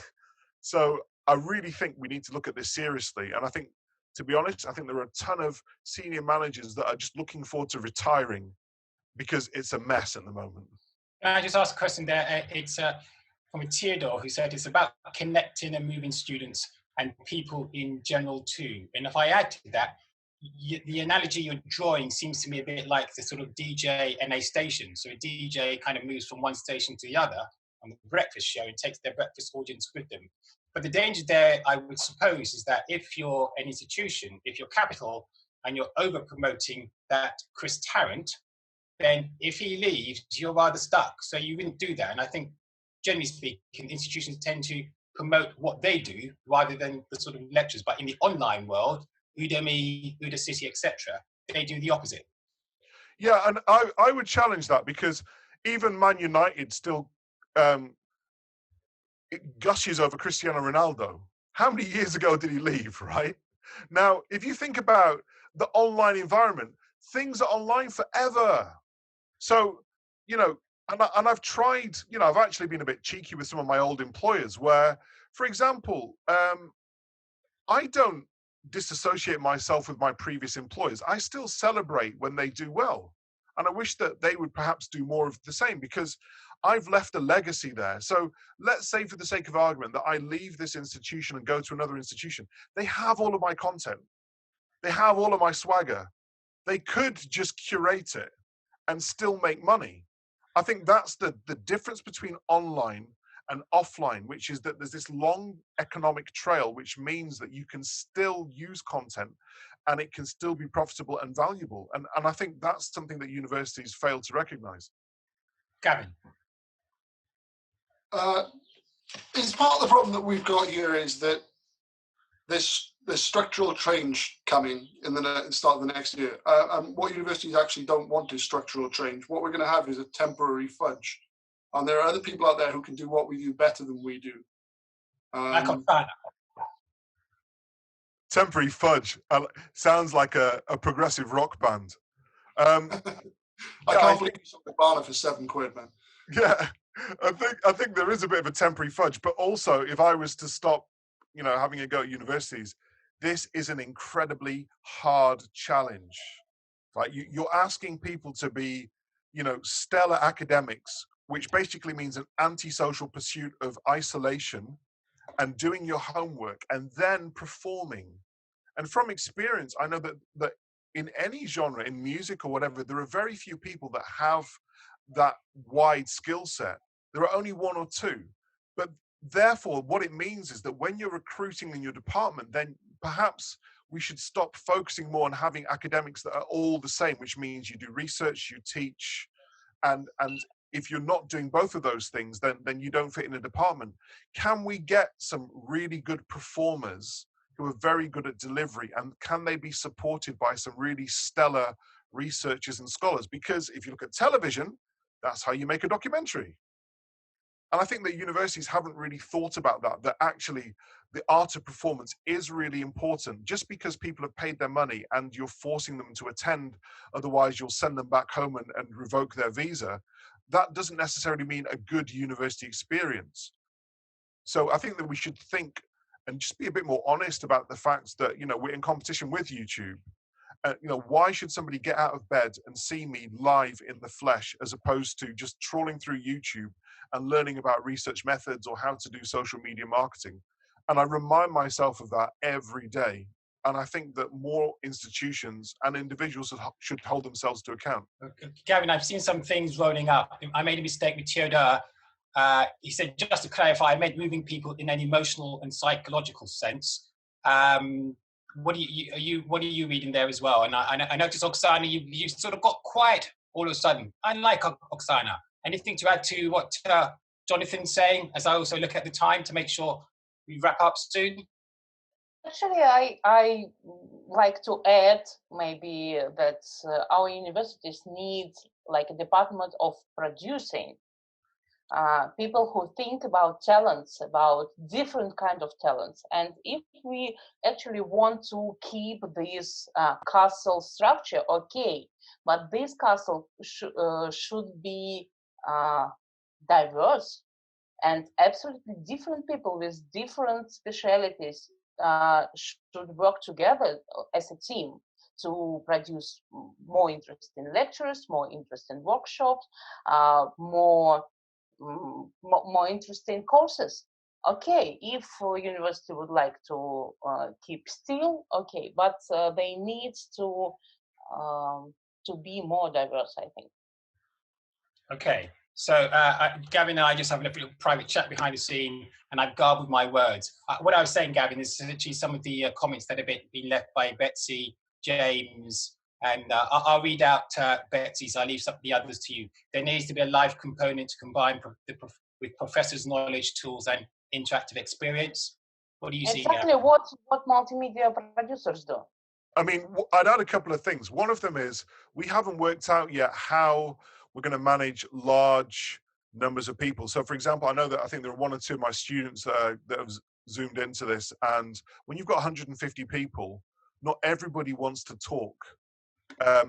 So I really think we need to look at this seriously. And I think, to be honest, I think there are a ton of senior managers that are just looking forward to retiring because it's a mess at the moment. Can I just ask a question there? It's from a Theodore who said it's about connecting and moving students and people in general too. And if I add to that, the analogy you're drawing seems to me a bit like the sort of DJ and a station. So a DJ kind of moves from one station to the other on the breakfast show and takes their breakfast audience with them. But the danger there, I would suppose, is that if you're an institution, if you're capital, and you're over promoting that Chris Tarrant, then if he leaves, you're rather stuck. So you wouldn't do that. And I think, generally speaking, institutions tend to promote what they do rather than the sort of lectures. But in the online world, Udemy, Udacity, etc., they do the opposite. Yeah, and I would challenge that, because even Man United still it gushes over Cristiano Ronaldo. How many years ago did he leave, right? Now, if you think about the online environment, things are online forever. So, you know, and I've tried, you know, I've actually been a bit cheeky with some of my old employers where, for example, I don't disassociate myself with my previous employers. I still celebrate when they do well. And I wish that they would perhaps do more of the same, because I've left a legacy there. So let's say, for the sake of argument, that I leave this institution and go to another institution. They have all of my content. They have all of my swagger. They could just curate it and still make money. I think that's the difference between online and offline, which is that there's this long economic trail, which means that you can still use content and it can still be profitable and valuable. And I think that's something that universities fail to recognize. Gavin. It's part of the problem that we've got here is that there's structural change coming in the start of the next year. And what universities actually don't want is structural change. What we're going to have is a temporary fudge. And there are other people out there who can do what we do better than we do. Temporary fudge sounds like a progressive rock band. I can't believe you sold the banner for £7, man. Yeah, I think there is a bit of a temporary fudge, but also if I was to stop, you know, having a go at universities, this is an incredibly hard challenge. Right, you're asking people to be, you know, stellar academics, which basically means an antisocial pursuit of isolation and doing your homework and then performing. And from experience, I know that in any genre, in music or whatever, there are very few people that have that wide skill set. There are only one or two. But therefore, what it means is that when you're recruiting in your department, then perhaps we should stop focusing more on having academics that are all the same, which means you do research, you teach, and if you're not doing both of those things, then you don't fit in a department. Can we get some really good performers who are very good at delivery, and can they be supported by some really stellar researchers and scholars? Because if you look at television, that's how you make a documentary. And I think that universities haven't really thought about that actually the art of performance is really important. Just because people have paid their money and you're forcing them to attend, otherwise you'll send them back home and revoke their visa, that doesn't necessarily mean a good university experience. So I think that we should think and just be a bit more honest about the fact that, you know, we're in competition with YouTube. You know, why should somebody get out of bed and see me live in the flesh, as opposed to just trawling through YouTube and learning about research methods or how to do social media marketing? And I remind myself of that every day. And I think that more institutions and individuals should hold themselves to account. Gavin, I've seen some things rolling up. I made a mistake with Theodore. He said, just to clarify, I meant moving people in an emotional and psychological sense. What are you reading there as well? And I noticed, Oksana, you sort of got quiet all of a sudden. Unlike Oksana. Anything to add to what Jonathan's saying, as I also look at the time to make sure we wrap up soon? Actually, I like to add maybe that our universities need like a department of producing. People who think about talents, about different kind of talents. And if we actually want to keep this castle structure, okay, but this castle should be diverse, and absolutely different people with different specialities should work together as a team to produce more interesting lectures, more interesting workshops, more interesting courses. Okay, if university would like to keep still, okay, but they need to be more diverse, I think. Okay, so Gavin and I just having a little private chat behind the scene, and I've garbled my words. What I was saying, Gavin, is literally some of the comments that have been left by Betsy, James, and I'll read out Betsy's. I'll leave some of the others to you. There needs to be a live component to combine with professors' knowledge, tools, and interactive experience. What do you see Exactly what multimedia producers do. I mean, I'd add a couple of things. One of them is we haven't worked out yet how we're going to manage large numbers of people. So, for example, I think there are one or two of my students that have zoomed into this, and when you've got 150 people, not everybody wants to talk.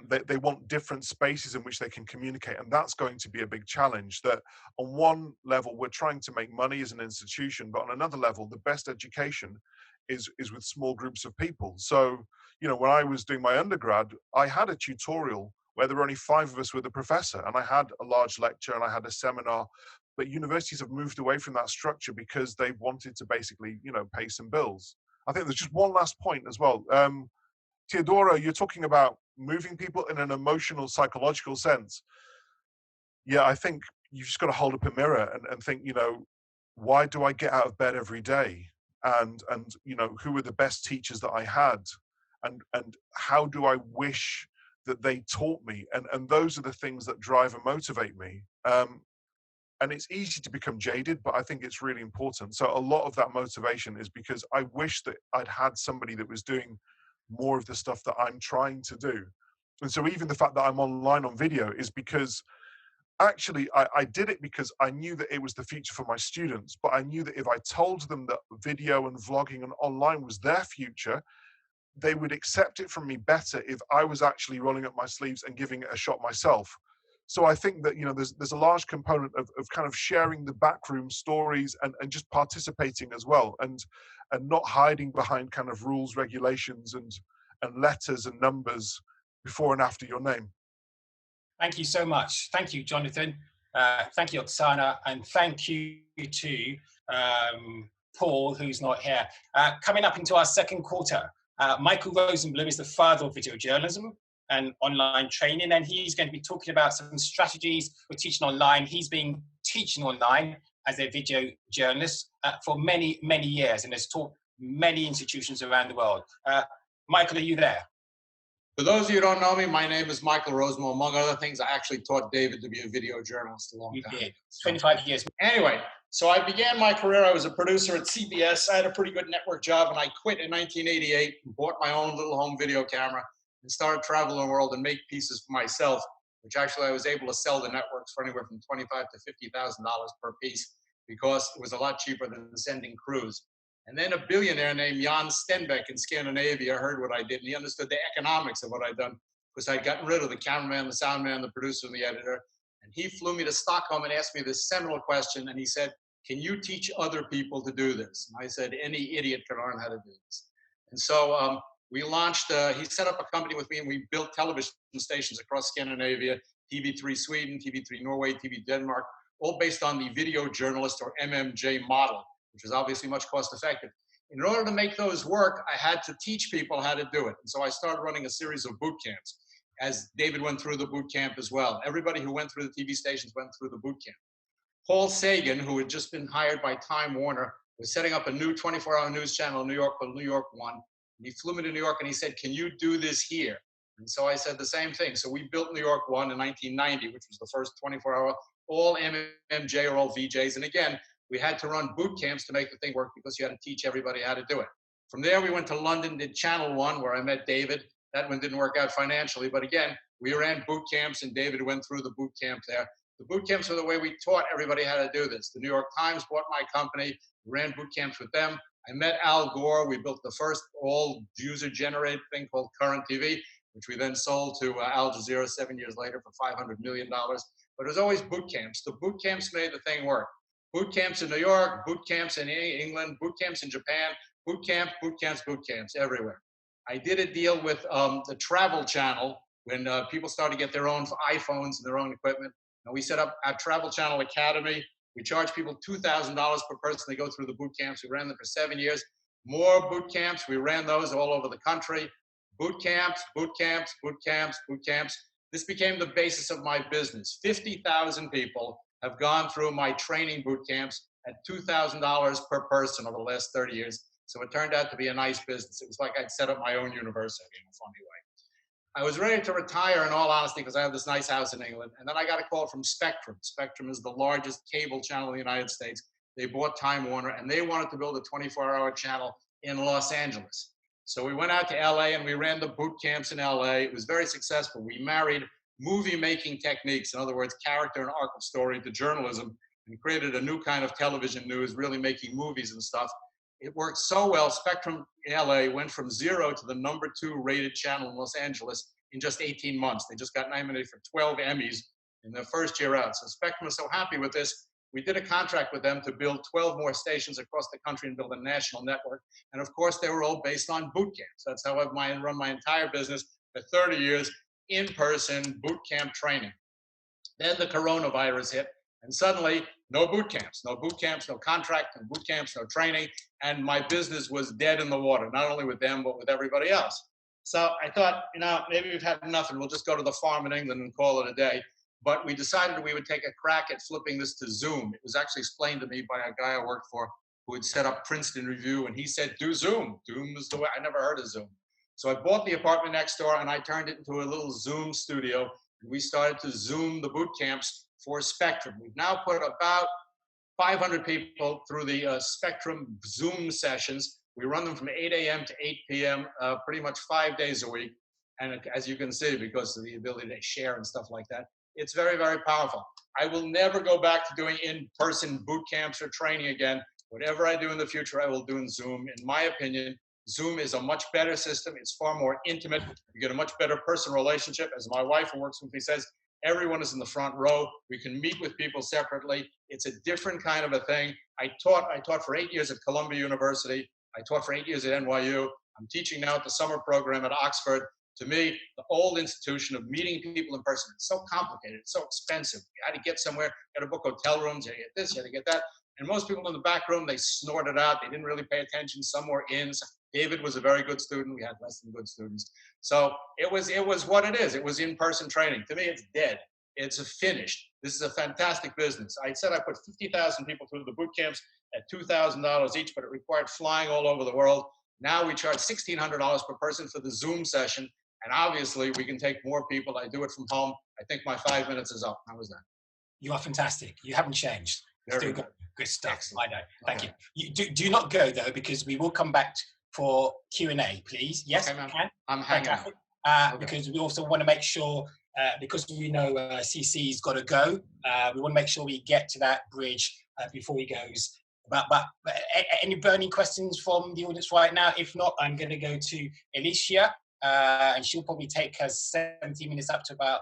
They want different spaces in which they can communicate, and that's going to be a big challenge. That on one level we're trying to make money as an institution, but on another level the best education is with small groups of people. So, you know, when I was doing my undergrad, I had a tutorial where there were only 5 of us with a professor, and I had a large lecture and I had a seminar. But universities have moved away from that structure because they wanted to basically, you know, pay some bills. I think there's just one last point as well. Teodora, you're talking about moving people in an emotional, psychological sense. Yeah, I think you've just got to hold up a mirror and think, you know, why do I get out of bed every day? And you know, who were the best teachers that I had? And how do I wish that they taught me? And those are the things that drive and motivate me. And it's easy to become jaded, but I think it's really important. So a lot of that motivation is because I wish that I'd had somebody that was doing more of the stuff that I'm trying to do. And so even the fact that I'm online on video is because actually I did it because I knew that it was the future for my students, but I knew that if I told them that video and vlogging and online was their future, they would accept it from me better if I was actually rolling up my sleeves and giving it a shot myself. So I think that, you know, there's a large component of kind of sharing the backroom stories and just participating as well, and not hiding behind kind of rules, regulations, and letters and numbers before and after your name. Thank you so much. Thank you, Jonathan. Thank you, Oksana, and thank you to Paul, who's not here. Coming up into our second quarter, Michael Rosenblum is the father of video journalism and online training, and he's going to be talking about some strategies for teaching online. He's been teaching online as a video journalist for many, many years, and has taught many institutions around the world. Michael, are you there? For those of you who don't know me, my name is Michael Rosenblum. Among other things, I actually taught David to be a video journalist a long time. You did. 25 years. Anyway, so I began my career, I was a producer at CBS. I had a pretty good network job, and I quit in 1988 and bought my own little home video camera and started traveling the world and make pieces for myself, which actually I was able to sell to networks for anywhere from $25,000 to $50,000 per piece because it was a lot cheaper than sending crews. And then a billionaire named Jan Stenbeck in Scandinavia heard what I did, and he understood the economics of what I'd done because I'd gotten rid of the cameraman, the sound man, the producer, and the editor. And he flew me to Stockholm and asked me this seminal question, and he said, "Can you teach other people to do this?" And I said, "Any idiot can learn how to do this." And so we launched, he set up a company with me, and we built television stations across Scandinavia, TV3 Sweden, TV3 Norway, TV Denmark, all based on the video journalist or MMJ model, which was obviously much cost effective. In order to make those work, I had to teach people how to do it. And so I started running a series of boot camps, as David went through the boot camp as well. Everybody who went through the TV stations went through the boot camp. Paul Sagan, who had just been hired by Time Warner, was setting up a new 24-hour news channel in New York called New York One. And he flew me to New York and he said, "Can you do this here?" And so I said the same thing. So we built New York One in 1990, which was the first 24-hour, all MMJ or all VJs. And again, we had to run boot camps to make the thing work because you had to teach everybody how to do it. From there, we went to London, did Channel One, where I met David. That one didn't work out financially, but again, we ran boot camps and David went through the boot camp there. The boot camps were the way we taught everybody how to do this. The New York Times bought my company, ran boot camps with them. I met Al Gore. We built the first all user-generated thing called Current TV, which we then sold to Al Jazeera 7 years later for $500 million. But it was always boot camps. The boot camps made the thing work. Boot camps in New York, boot camps in England, boot camps in Japan, boot camps everywhere. I did a deal with the Travel Channel when people started to get their own iPhones and their own equipment. And we set up our Travel Channel Academy. We charge people $2,000 per person to go through the boot camps. We ran them for 7 years. More boot camps. We ran those all over the country. Boot camps, boot camps, boot camps, boot camps. This became the basis of my business. 50,000 people have gone through my training boot camps at $2,000 per person over the last 30 years. So it turned out to be a nice business. It was like I'd set up my own university in a funny way. I was ready to retire in all honesty because I have this nice house in England. And then I got a call from Spectrum. Spectrum is the largest cable channel in the United States. they bought Time Warner, and they wanted to build a 24-hour channel in Los Angeles. So we went out to LA and we ran the boot camps in LA. It was very successful. We married movie making techniques, in other words, character and arc of story, to journalism, and created a new kind of television news, really making movies and stuff. It worked so well. Spectrum LA went from 0 to the #2 rated channel in Los Angeles in just 18 months. They just got nominated for 12 Emmys in their first year out. So Spectrum was so happy with this. We did a contract with them to build 12 more stations across the country and build a national network. And of course, they were all based on boot camps. That's how I've run my entire business for 30 years, in-person boot camp training. Then the coronavirus hit, and suddenly no boot camps, no contract, no boot camps, no training. And my business was dead in the water, not only with them, but with everybody else. So I thought, maybe we've had enough and we'll just go to the farm in England and call it a day. But we decided we would take a crack at flipping this to Zoom. It was actually explained to me by a guy I worked for who had set up Princeton Review, and he said, do Zoom. Zoom is the way. I never heard of Zoom. So I bought the apartment next door and I turned it into a little Zoom studio. And we started to Zoom the boot camps for Spectrum. We've now put about 500 people through the Spectrum Zoom sessions. We run them from 8 a.m. to 8 p.m., pretty much 5 days a week. And as you can see, because of the ability to share and stuff like that, it's very, very powerful. I will never go back to doing in-person boot camps or training again. Whatever I do in the future, I will do in Zoom. In my opinion, Zoom is a much better system. It's far more intimate. You get a much better personal relationship. As my wife who works with me says, everyone is in the front row. We can meet with people separately. It's a different kind of a thing. I taught for 8 years at Columbia University. I taught for 8 years at NYU. I'm teaching now at the summer program at Oxford. To me, the old institution of meeting people in person, it's so complicated, it's so expensive. You had to get somewhere, you had to book hotel rooms, you had to get this, you had to get that. And most people in the back room, they snorted out. They didn't really pay attention. Some were in. David was a very good student. We had less than good students. So it was what it is. It was in-person training. To me, it's dead. It's finished. This is a fantastic business. I said I put 50,000 people through the boot camps at $2,000 each, but it required flying all over the world. Now we charge $1,600 per person for the Zoom session. And obviously, we can take more people. I do it from home. I think my 5 minutes is up. How was that? You are fantastic. You haven't changed. Still good stuff. Excellent. I know. Thank you. You do not go, though, because we will come back for Q&A, please. Yes, okay, we can. I'm hanging out. Okay. Because we also want to make sure, because we know CC's got to go, we want to make sure we get to that bridge before he goes. But any burning questions from the audience right now? If not, I'm going to go to Alicia. And she'll probably take us 17 minutes up to about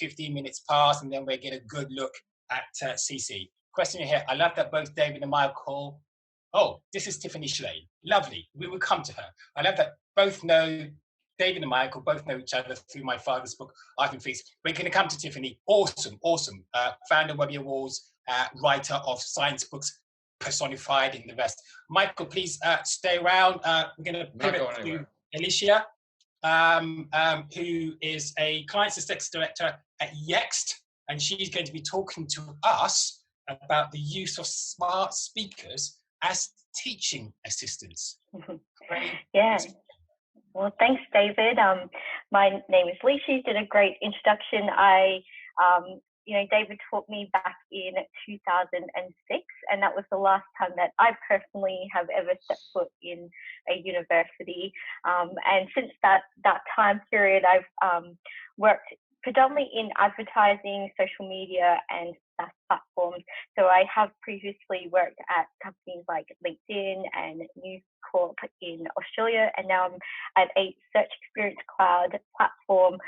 15 minutes past, and then we'll get a good look at CC. Question here. I love that both David and Michael. Oh, this is Tiffany Schley. Lovely. We will come to her. I love that both know, David and Michael both know each other through my father's book, Art and Feast. We're going to come to Tiffany. Awesome. Founder of Webby Awards, writer of science books, personified in the rest. Michael, please stay around. We're going to pivot to Alicia, who is a client success director at Yext, and she's going to be talking to us about the use of smart speakers as teaching assistants. Yeah. Well, thanks, David. My name is Alicia. You did a great introduction. David taught me back in 2006, and that was the last time that I personally have ever set foot in a university. And since that time period, I've worked predominantly in advertising, social media, and SaaS platforms. So I have previously worked at companies like LinkedIn and News Corp in Australia, and now I'm at a Search Experience Cloud platform.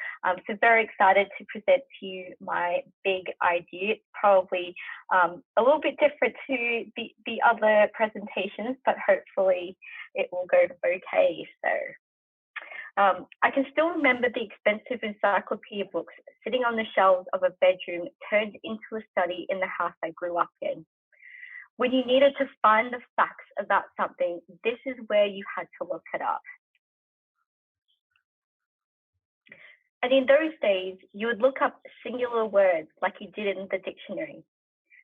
So very excited to present to you my big idea. It's probably a little bit different to the other presentations, but hopefully it will go okay. So I can still remember the expensive encyclopedia books sitting on the shelves of a bedroom turned into a study in the house I grew up in. When you needed to find the facts about something, this is where you had to look it up. And in those days, you would look up singular words like you did in the dictionary.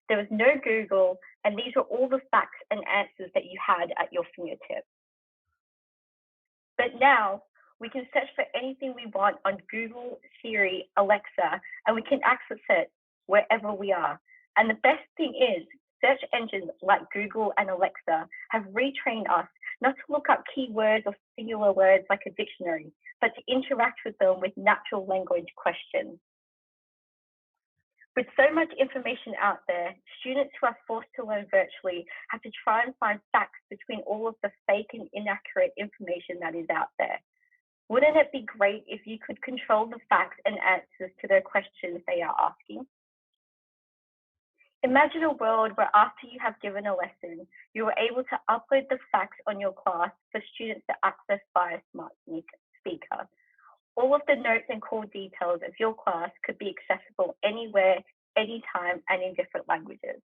There was no Google, and these were all the facts and answers that you had at your fingertips. But now, we can search for anything we want on Google, Siri, Alexa, and we can access it wherever we are. And the best thing is, search engines like Google and Alexa have retrained us not to look up keywords or singular words like a dictionary, but to interact with them with natural language questions. With so much information out there, students who are forced to learn virtually have to try and find facts between all of the fake and inaccurate information that is out there. Wouldn't it be great if you could control the facts and answers to the questions they are asking? Imagine a world where after you have given a lesson, you are able to upload the facts on your class for students to access via smart speaker. All of the notes and core details of your class could be accessible anywhere, anytime, and in different languages.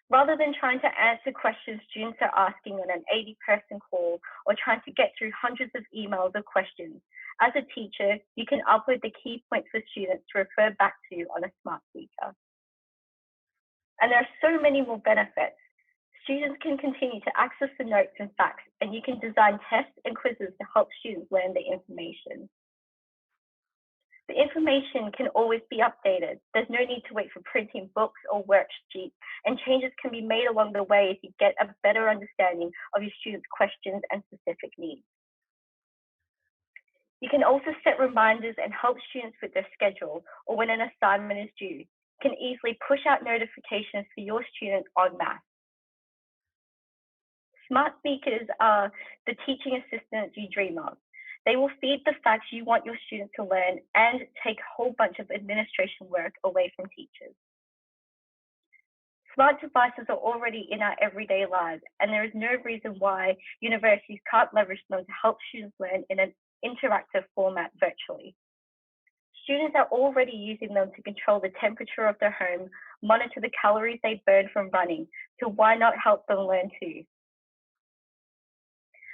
Rather than trying to answer questions students are asking on an 80-person call or trying to get through hundreds of emails or questions, as a teacher, you can upload the key points for students to refer back to on a smart speaker. And there are so many more benefits. Students can continue to access the notes and facts, and you can design tests and quizzes to help students learn the information. The information can always be updated. There's no need to wait for printing books or worksheets, and changes can be made along the way as you get a better understanding of your students' questions and specific needs. You can also set reminders and help students with their schedule or when an assignment is due. You can easily push out notifications for your students en masse. Smart speakers are the teaching assistants you dream of. They will feed the facts you want your students to learn and take a whole bunch of administration work away from teachers. Smart devices are already in our everyday lives, and there is no reason why universities can't leverage them to help students learn in an interactive format virtually. Students are already using them to control the temperature of their home, monitor the calories they burn from running, so why not help them learn too?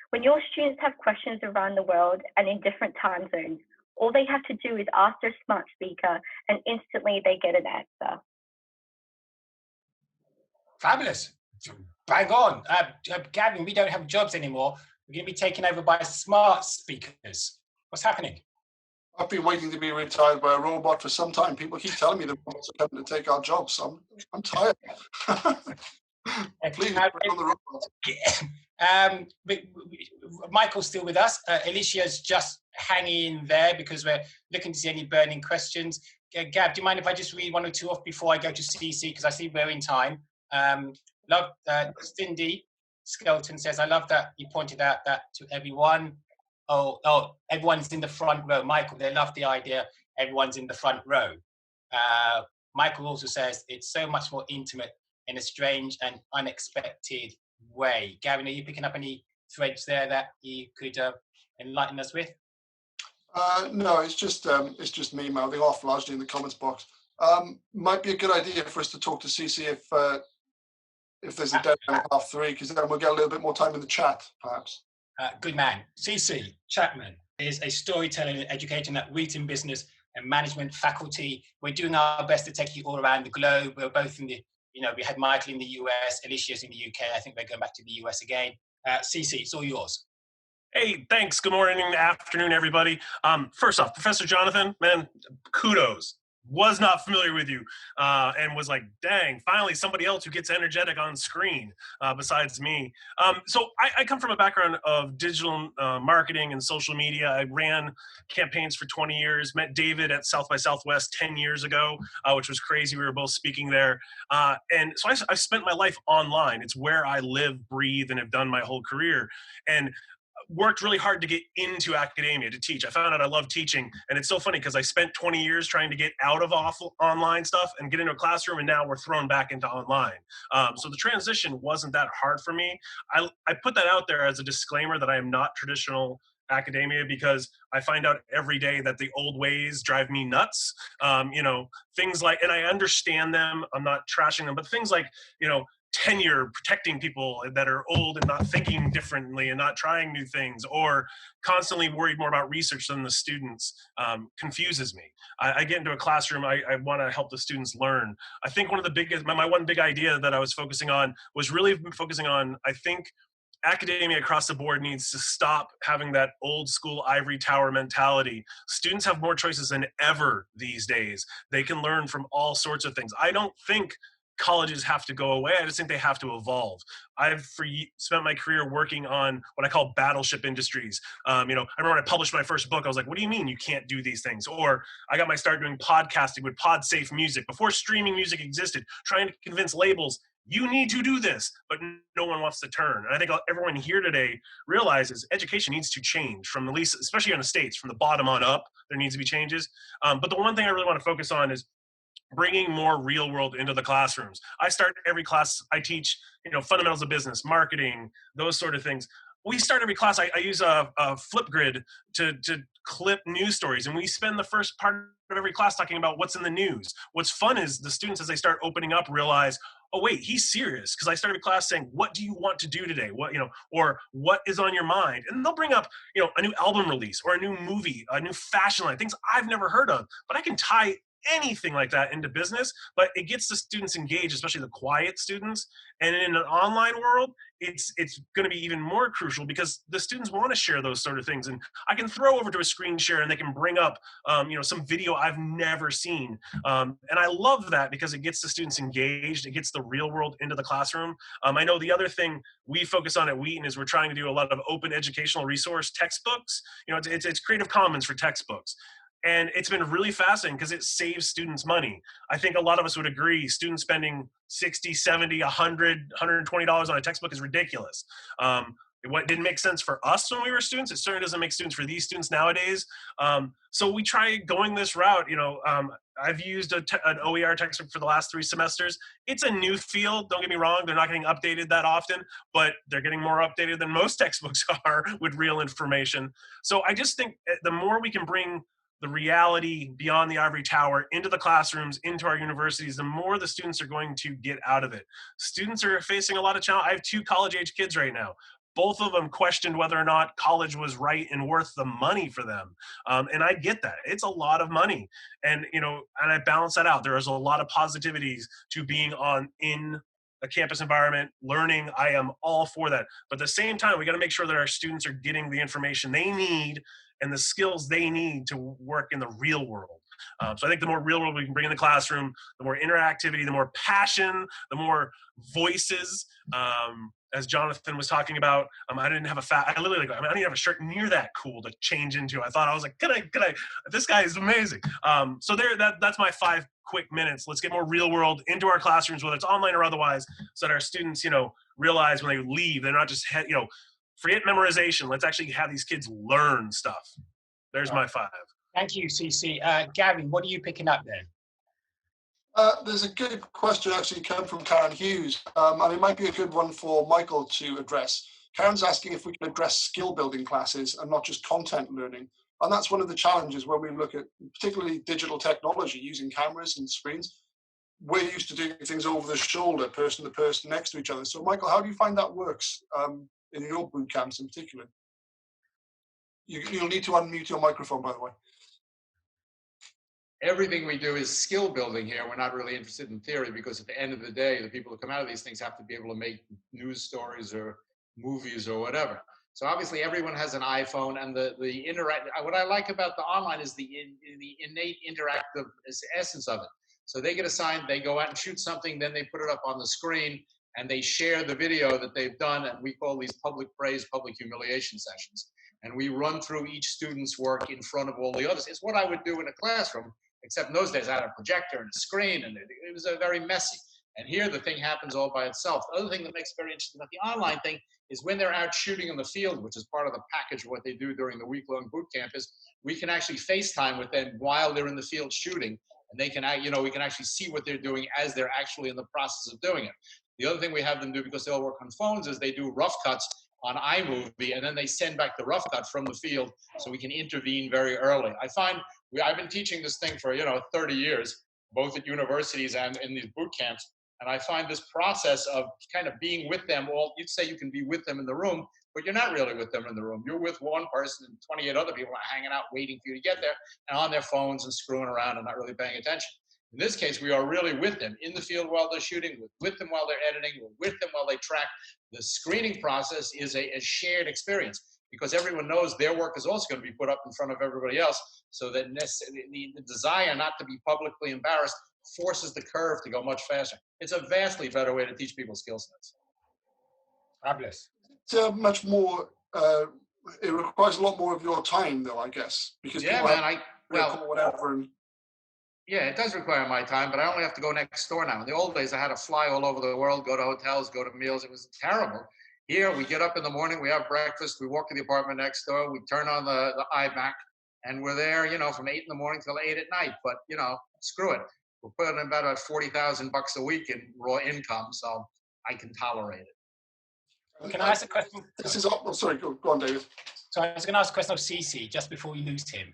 When your students have questions around the world and in different time zones, all they have to do is ask their smart speaker and instantly they get an answer. Fabulous. Bang on. Gavin, we don't have jobs anymore. We're going to be taken over by smart speakers. What's happening? I've been waiting to be retired by a robot for some time. People keep telling me the robots are coming to take our jobs. So I'm tired. Please bring on the robots. Michael's still with us. Alicia's just hanging in there because we're looking to see any burning questions. Gab, do you mind if I just read one or two off before I go to CC? Because I see we're in time. Cindy Skelton says, I love that you pointed out that to everyone. Oh, everyone's in the front row. Michael, they love the idea everyone's in the front row. Michael also says it's so much more intimate in a strange and unexpected way. Gavin, are you picking up any threads there that you could enlighten us with? No, it's just me mouthing off largely in the comments box. Might be a good idea for us to talk to CC if there's a deadline at 3:30, because then we'll get a little bit more time in the chat, perhaps. Good man. CC Chapman is a storyteller and educator at Wheaton Business and Management faculty. We're doing our best to take you all around the globe. We're both in the, we had Michael in the US, Alicia's in the UK. I think they're going back to the US again. CC, it's all yours. Hey, thanks. Good morning, afternoon, everybody. First off, Professor Jonathan, man, kudos. Was not familiar with you and was like, dang, finally somebody else who gets energetic on screen besides me. So I come from a background of digital marketing and social media. I ran campaigns for 20 years, met David at South by Southwest 10 years ago, which was crazy. We were both speaking there. And so I spent my life online. It's where I live, breathe, and have done my whole career. And worked really hard to get into academia to teach. I found out I love teaching, and it's so funny because I spent 20 years trying to get out of online stuff and get into a classroom, and now we're thrown back into online. So the transition wasn't that hard for me. I put that out there as a disclaimer that I am not traditional academia because I find out every day that the old ways drive me nuts. Things like, and I understand them, I'm not trashing them, but things like, tenure, protecting people that are old and not thinking differently and not trying new things, or constantly worried more about research than the students, confuses me. I get into a classroom, I want to help the students learn. I think one of the biggest, my one big idea that I was focusing on was really focusing on, I think academia across the board needs to stop having that old school ivory tower mentality. Students have more choices than ever these days. They can learn from all sorts of things. I don't think colleges have to go away. I just think they have to evolve. I've spent my career working on what I call battleship industries. I remember when I published my first book, I was like, what do you mean you can't do these things? Or I got my start doing podcasting with PodSafe Music before streaming music existed, trying to convince labels, you need to do this, but no one wants to turn. And I think everyone here today realizes education needs to change from the least, especially in the States, from the bottom on up, there needs to be changes. But the one thing I really want to focus on is bringing more real world into the classrooms. I start every class I teach, fundamentals of business, marketing, those sort of things. We start every class, I use a Flipgrid to clip news stories, and we spend the first part of every class talking about what's in the news. What's fun is the students, as they start opening up, realize, oh wait, he's serious. Because I started a class saying, what do you want to do today? What, or what is on your mind? And they'll bring up, a new album release or a new movie, a new fashion line, things I've never heard of, but I can tie anything like that into business, but it gets the students engaged, especially the quiet students. And in an online world, it's going to be even more crucial because the students want to share those sort of things. And I can throw over to a screen share and they can bring up, some video I've never seen. And I love that because it gets the students engaged. It gets the real world into the classroom. I know the other thing we focus on at Wheaton is we're trying to do a lot of open educational resource textbooks. It's Creative Commons for textbooks. And it's been really fascinating because it saves students money. I think a lot of us would agree students spending $60, $70, $100, $120 on a textbook is ridiculous. What didn't make sense for us when we were students, it certainly doesn't make sense for these students nowadays. So we try going this route. I've used an OER textbook for the last 3 semesters. It's a new field, don't get me wrong. They're not getting updated that often, but they're getting more updated than most textbooks are with real information. So I just think the more we can bring the reality beyond the ivory tower into the classrooms, into our universities, the more the students are going to get out of it. Students are facing a lot of challenge. I have 2 college-age kids right now. Both of them questioned whether or not college was right and worth the money for them. And I get that. It's a lot of money. And, and I balance that out. There is a lot of positivities to being in a campus environment, learning. I am all for that. But at the same time, we got to make sure that our students are getting the information they need and the skills they need to work in the real world. So I think the more real world we can bring in the classroom, the more interactivity, the more passion, the more voices. As Jonathan was talking about, I didn't have I literally, I didn't have a shirt near that cool to change into. I thought, I was like, could I, this guy is amazing. So that's my 5 quick minutes. Let's get more real world into our classrooms, whether it's online or otherwise, so that our students, realize when they leave, they're not just, forget memorization. Let's actually have these kids learn stuff. There's my 5. Thank you, CC. Gary, what are you picking up there? There's a good question actually come from Karen Hughes, and it might be a good one for Michael to address. Karen's asking if we can address skill building classes and not just content learning. And that's one of the challenges when we look at particularly digital technology using cameras and screens. We're used to doing things over the shoulder, person to person next to each other. So Michael, how do you find that works in your boot camps in particular? You'll need to unmute your microphone, by the way. Everything we do is skill building here. We're not really interested in theory because at the end of the day, the people who come out of these things have to be able to make news stories or movies or whatever. So obviously everyone has an iPhone, and the interact. What I like about the online is the innate interactive essence of it. So they get assigned, they go out and shoot something, then they put it up on the screen and they share the video that they've done, and we call these public praise, public humiliation sessions. And we run through each student's work in front of all the others. It's what I would do in a classroom, except in those days I had a projector and a screen, and it was very messy. And here the thing happens all by itself. The other thing that makes it very interesting about the online thing is when they're out shooting in the field, which is part of the package of what they do during the week-long boot camp, is we can actually FaceTime with them while they're in the field shooting, and they can, we can actually see what they're doing as they're actually in the process of doing it. The other thing we have them do, because they all work on phones, is they do rough cuts on iMovie, and then they send back the rough cut from the field so we can intervene very early. I find I've been teaching this thing for 30 years, both at universities and in these boot camps, and I find this process of kind of being with them all. You'd say you can be with them in the room, but you're not really with them in the room. You're with one person, and 28 other people are hanging out waiting for you to get there, and on their phones and screwing around and not really paying attention. In this case, we are really with them in the field while they're shooting, with them while they're editing, we're with them while they track. The screening process is a shared experience, because everyone knows their work is also going to be put up in front of everybody else, so that the desire not to be publicly embarrassed forces the curve to go much faster. It's a vastly better way to teach people skill sets. Fabulous. It's much more. It requires a lot more of your time, though, I guess, because Yeah, people man. whatever. And Yeah, it does require my time, but I only have to go next door now. In the old days, I had to fly all over the world, go to hotels, go to meals. It was terrible. Here, we get up in the morning, we have breakfast, we walk to the apartment next door, we turn on the iMac, and we're there, from 8 in the morning till 8 at night. But, screw it. We're putting in about $40,000 a week in raw income, so I can tolerate it. Can I ask a question? This is sorry, go on, David. So I was going to ask a question of Cece just before we lose him.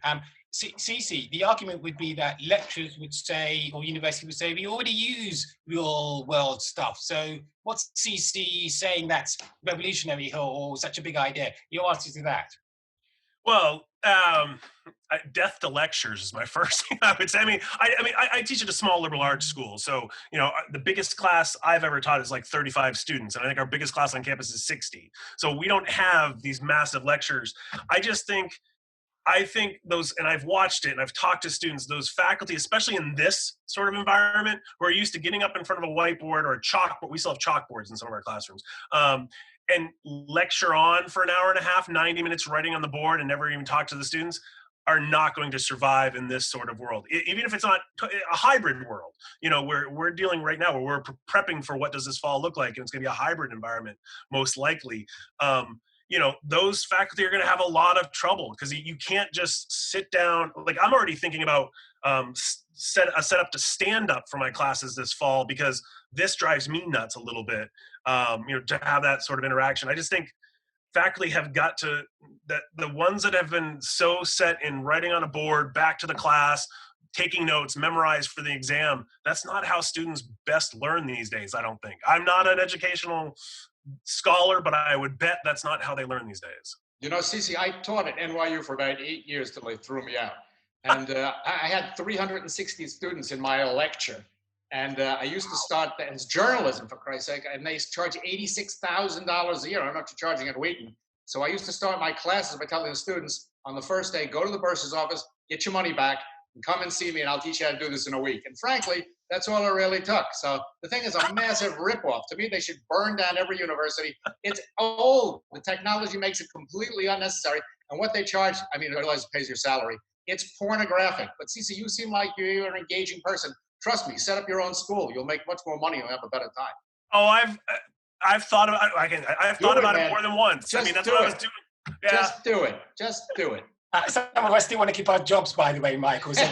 Cece, the argument would be that lecturers would say, or university would say, we already use real world stuff. So what's Cece saying that's revolutionary or such a big idea? Your answer to that? Well, death to lectures is my first thing I would say. I teach at a small liberal arts school. So, the biggest class I've ever taught is like 35 students. And I think our biggest class on campus is 60. So we don't have these massive lectures. I think those, and I've watched it and I've talked to students, those faculty, especially in this sort of environment, who are used to getting up in front of a whiteboard or a chalkboard. We still have chalkboards in some of our classrooms. And lecture on for an hour and a half, 90 minutes writing on the board and never even talk to the students, are not going to survive in this sort of world. Even if it's not a hybrid world, we're dealing right now where we're prepping for what does this fall look like, and it's going to be a hybrid environment, most likely. Those faculty are going to have a lot of trouble because you can't just sit down. Like, I'm already thinking about set up to stand up for my classes this fall because this drives me nuts a little bit. To have that sort of interaction. I just think faculty have got to, that the ones that have been so set in writing on a board, back to the class, taking notes, memorize for the exam, that's not how students best learn these days, I don't think. I'm not an educational scholar, but I would bet that's not how they learn these days. Cece, I taught at NYU for about 8 years till they threw me out. And I had 360 students in my lecture. And I used to start, it's journalism, for Christ's sake, and they charge $86,000 a year. I don't know what you're charging at Wheaton. So I used to start my classes by telling the students on the first day, go to the bursar's office, get your money back, and come and see me, and I'll teach you how to do this in a week. And frankly, that's all it really took. So the thing is a massive ripoff. To me, they should burn down every university. It's old. The technology makes it completely unnecessary. And what they charge, I realize it pays your salary. It's pornographic. But Cece, you seem like you're an engaging person. Trust me, set up your own school. You'll make much more money. You'll have a better time. Oh, I've thought about it. I've thought about it more than once. That's what I was doing. Yeah. Just do it. Just do it. Some of us still want to keep our jobs, by the way, Michael. So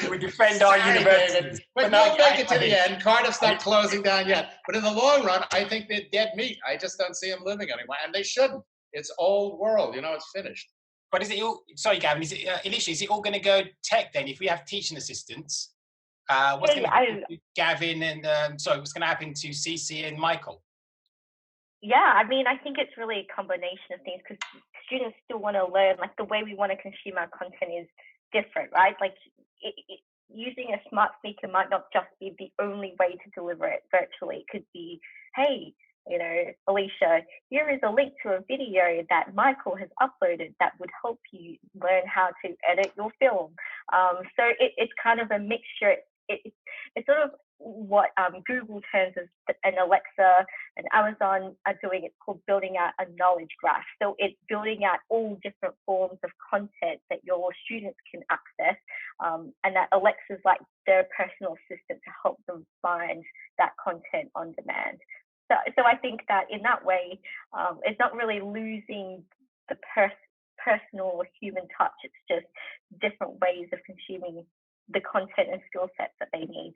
we defend our university. But we'll make it to the end. Cardiff's not closing down yet. But in the long run, I think they're dead meat. I just don't see them living anymore. And they shouldn't. It's old world. It's finished. But is it all, sorry, Gavin, Alicia, is it all going to go tech then? If we have teaching assistants, what's going to happen to Gavin and, what's going to happen to Cece and Michael? Yeah, I think it's really a combination of things because students still want to learn, like the way we want to consume our content is different, right? Like using a smart speaker might not just be the only way to deliver it virtually. It could be, hey, Alicia, here is a link to a video that Michael has uploaded that would help you learn how to edit your film. So it's kind of a mixture. It's sort of what Google terms as and Alexa and Amazon are doing. It's called building out a knowledge graph. So it's building out all different forms of content that your students can access, and that Alexa's like their personal assistant to help them find that content on demand. So I think that in that way, it's not really losing the personal or human touch. It's just different ways of consuming the content and skill sets that they need.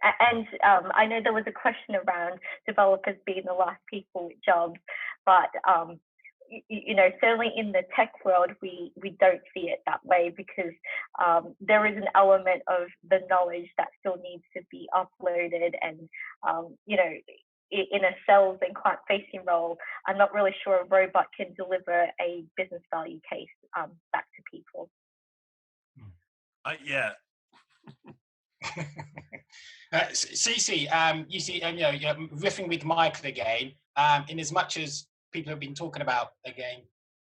And I know there was a question around developers being the last people with jobs, but certainly in the tech world, we don't see it that way because there is an element of the knowledge that still needs to be uploaded. And, in a sales and client-facing role, I'm not really sure a robot can deliver a business value case back to people. Yeah. Cece, you see, you're riffing with Michael again. In as much as people have been talking about again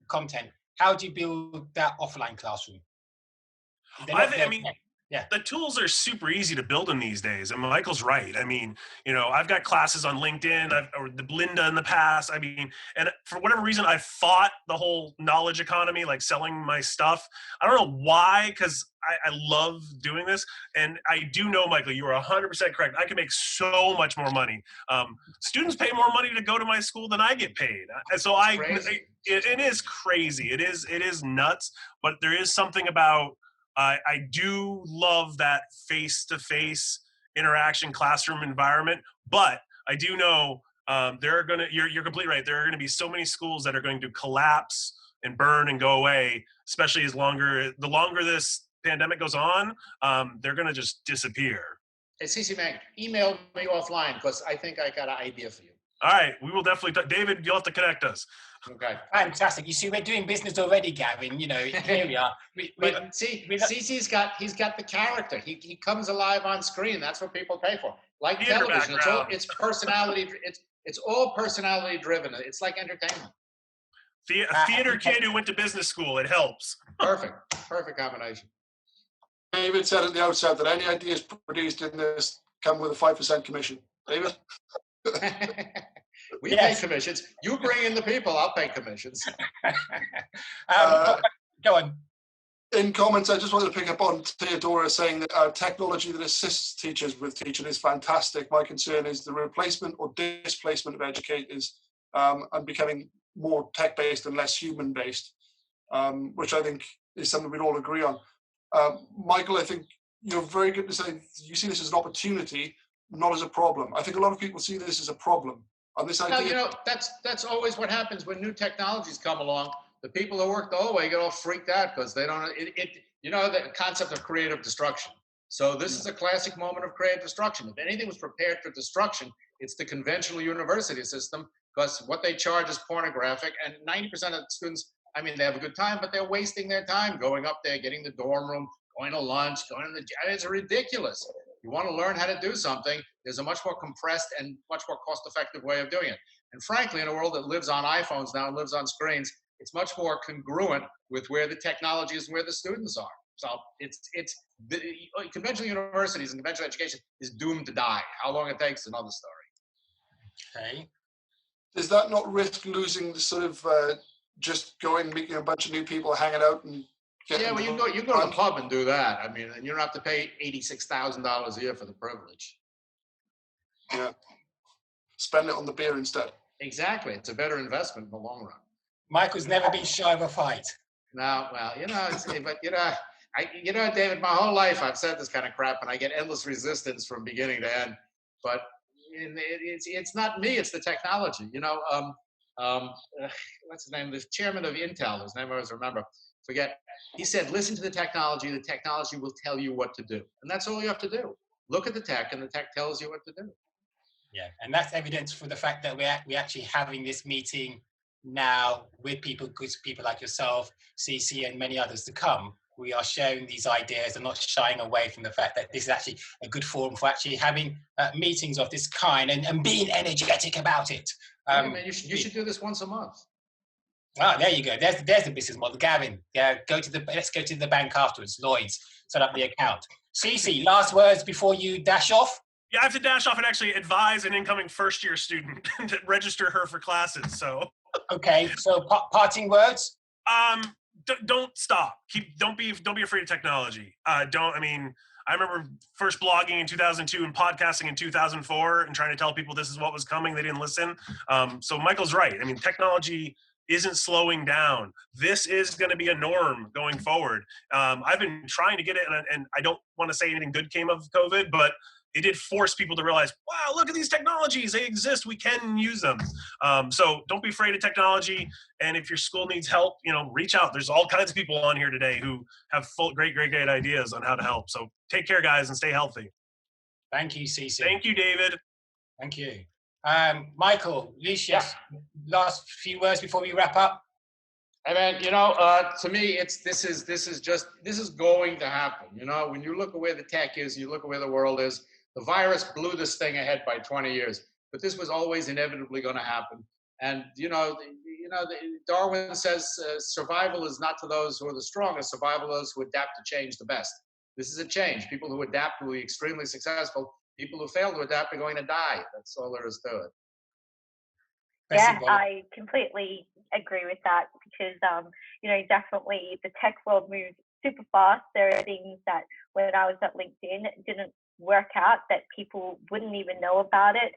content, how do you build that offline classroom? The tools are super easy to build in these days, and Michael's right. I mean, I've got classes on LinkedIn, or the Linda in the past. I mean, and for whatever reason, I fought the whole knowledge economy, like selling my stuff. I don't know why, because I love doing this, and I do know, Michael, you are 100% correct. I can make so much more money. Students pay more money to go to my school than I get paid, and so it is crazy. It is nuts, but there is something about. I do love that face-to-face interaction classroom environment, but I do know you're completely right. There are going to be so many schools that are going to collapse and burn and go away, especially the longer this pandemic goes on, they're going to just disappear. Hey, CC man, email me offline because I think I got an idea for you. All right, we will definitely. David, you'll have to connect us. Okay. Fantastic. You see, we're doing business already, Gavin. Here we are. CC's got the character. He comes alive on screen. That's what people pay for. Like television, it's personality. It's all personality driven. It's like entertainment. A theater kid who went to business school. It helps. Perfect combination. David said at the outset that any ideas produced in this come with a 5% commission. David. We pay commissions. You bring in the people, I'll pay commissions. Go on. In comments, I just wanted to pick up on Theodora saying that technology that assists teachers with teaching is fantastic. My concern is the replacement or displacement of educators and becoming more tech-based and less human-based, which I think is something we'd all agree on. Michael, I think you're very good to say you see this as an opportunity, not as a problem. I think a lot of people see this as a problem. And this idea, that's always what happens when new technologies come along. The people who work the whole way get all freaked out because they don't. The concept of creative destruction. So this is a classic moment of creative destruction. If anything was prepared for destruction, it's the conventional university system because what they charge is pornographic, and 90% of the students, I mean, they have a good time, but they're wasting their time going up there, getting the dorm room, going to lunch, going to the. It's ridiculous. You want to learn how to do something, there's a much more compressed and much more cost-effective way of doing it. And frankly, in a world that lives on iPhones now and lives on screens, it's much more congruent with where the technology is and where the students are. So conventional universities and conventional education is doomed to die. How long it takes is another story. Okay. Does that not risk losing the sort of just going, meeting a bunch of new people, hanging out and you can go to the pub and do that. I mean, and you don't have to pay $86,000 a year for the privilege. Yeah. Spend it on the beer instead. Exactly. It's a better investment in the long run. Michael's never been shy of a fight. No, well, David, my whole life I've said this kind of crap and I get endless resistance from beginning to end. But it's not me, it's the technology. What's his name? The chairman of Intel, his name I always remember. Forget. He said, listen to the technology will tell you what to do. And that's all you have to do. Look at the tech and the tech tells you what to do. Yeah, and that's evidence for the fact that we're actually having this meeting now with people like yourself, CC, and many others to come. We are sharing these ideas and not shying away from the fact that this is actually a good forum for actually having meetings of this kind and being energetic about it. Man, you should do this once a month. Ah, there you go. There's the business model. Gavin, let's go to the bank afterwards. Lloyd's, set up the account. CC, last words before you dash off? Yeah, I have to dash off and actually advise an incoming first-year student to register her for classes. So. Okay. So parting words. Don't stop. Don't be afraid of technology. I remember first blogging in 2002 and podcasting in 2004 and trying to tell people this is what was coming. They didn't listen. So Michael's right. I mean, technology isn't slowing down. This is going to be a norm going forward. I've been trying to get it, and I don't want to say anything good came of COVID, but it did force people to realize, wow, look at these technologies. They exist. We can use them. So don't be afraid of technology. And if your school needs help, reach out. There's all kinds of people on here today who have great ideas on how to help. So take care, guys, and stay healthy. Thank you, CC. Thank you, David. Thank you. Michael, Lucius, last few words before we wrap up. I mean, to me, this is going to happen. When you look at where the tech is, you look at where the world is. The virus blew this thing ahead by 20 years, but this was always inevitably going to happen. And Darwin says survival is not to those who are the strongest. Survival is those who adapt to change the best. This is a change. People who adapt will be extremely successful. People who fail to adapt are going to die. That's all there is to it. Yeah, I completely agree with that because, definitely the tech world moves super fast. There are things that when I was at LinkedIn didn't work out that people wouldn't even know about it.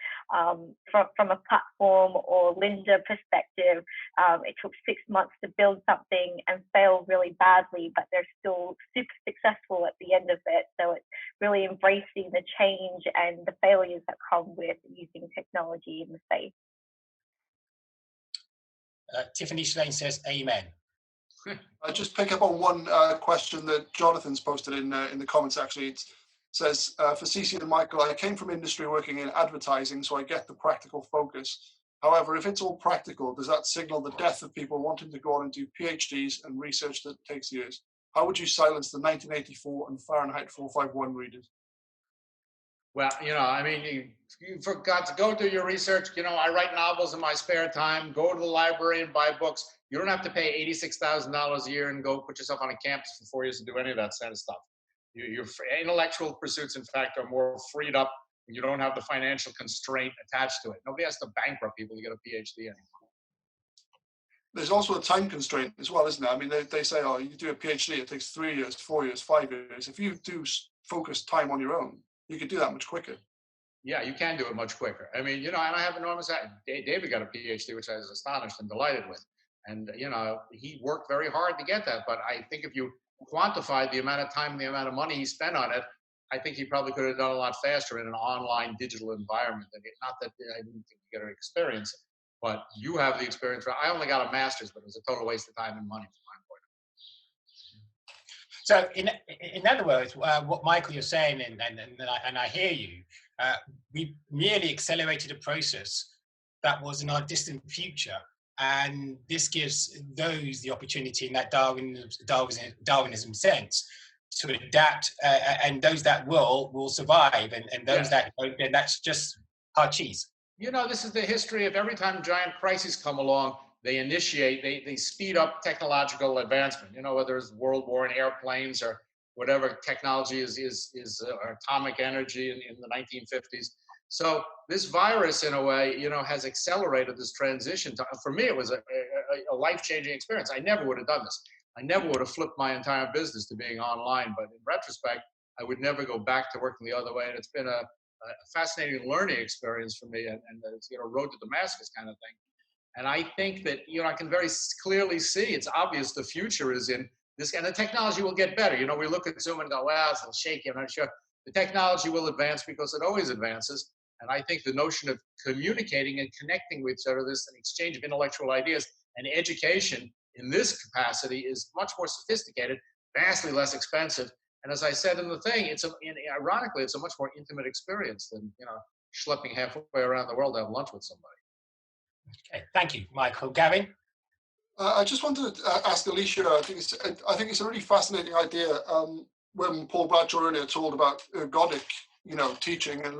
From a platform or Lynda perspective, it took 6 months to build something and failed really badly, but they're still super successful at the end of it. So it's really embracing the change and the failures that come with using technology in the space. Tiffany Shlane says, "Amen." I just pick up on one question that Jonathan's posted in the comments. Actually, it says for CC and Michael, I came from industry working in advertising, so I get the practical focus. However, if it's all practical, does that signal the death of people wanting to go on and do PhDs and research that takes years? How would you silence the 1984 and Fahrenheit 451 readers? Well, you forgot to go do your research. I write novels in my spare time. Go to the library and buy books. You don't have to pay $86,000 a year and go put yourself on a campus for 4 years to do any of that kind of stuff. Your intellectual pursuits, in fact, are more freed up. You don't have the financial constraint attached to it. Nobody has to bankrupt people to get a PhD anymore. There's also a time constraint as well, isn't there? I mean, they say, oh, you do a PhD, it takes 3 years, 4 years, 5 years. If you do focus time on your own, you could do that much quicker. Yeah, you can do it much quicker. I mean, and I have enormous. David got a PhD, which I was astonished and delighted with. And, he worked very hard to get that. But I think if you quantified the amount of time and the amount of money he spent on it, I think he probably could have done a lot faster in an online digital environment. Not that I didn't think you get an experience, but you have the experience. I only got a master's, but it was a total waste of time and money from my point of So, view. in other words, what Michael you're saying, and I hear you, we merely accelerated a process that was in our distant future, and this gives those the opportunity in that Darwinism sense to adapt, and those that will survive, and those that don't, then that's just hard cheese. This is the history of every time giant crises come along. They initiate, they speed up technological advancement. Whether it's World War and airplanes or whatever technology is atomic energy in the 1950s. So this virus, in a way, has accelerated this transition. For me, it was a life-changing experience. I never would have done this. I never would have flipped my entire business to being online. But in retrospect, I would never go back to working the other way. And it's been a fascinating learning experience for me, and it's road to Damascus kind of thing. And I think that I can very clearly see, it's obvious the future is in this, and the technology will get better. We look at Zoom and go, well, it's a little shaky, I'm not sure. The technology will advance because it always advances. And I think the notion of communicating and connecting with each other, this an exchange of intellectual ideas and education in this capacity is much more sophisticated, vastly less expensive. And as I said in the thing, ironically, it's a much more intimate experience than schlepping halfway around the world to have lunch with somebody. Okay, thank you, Michael. Gavin? I just wanted to ask Alicia. I think it's a really fascinating idea. When Paul Bradshaw earlier told about ergodic, teaching and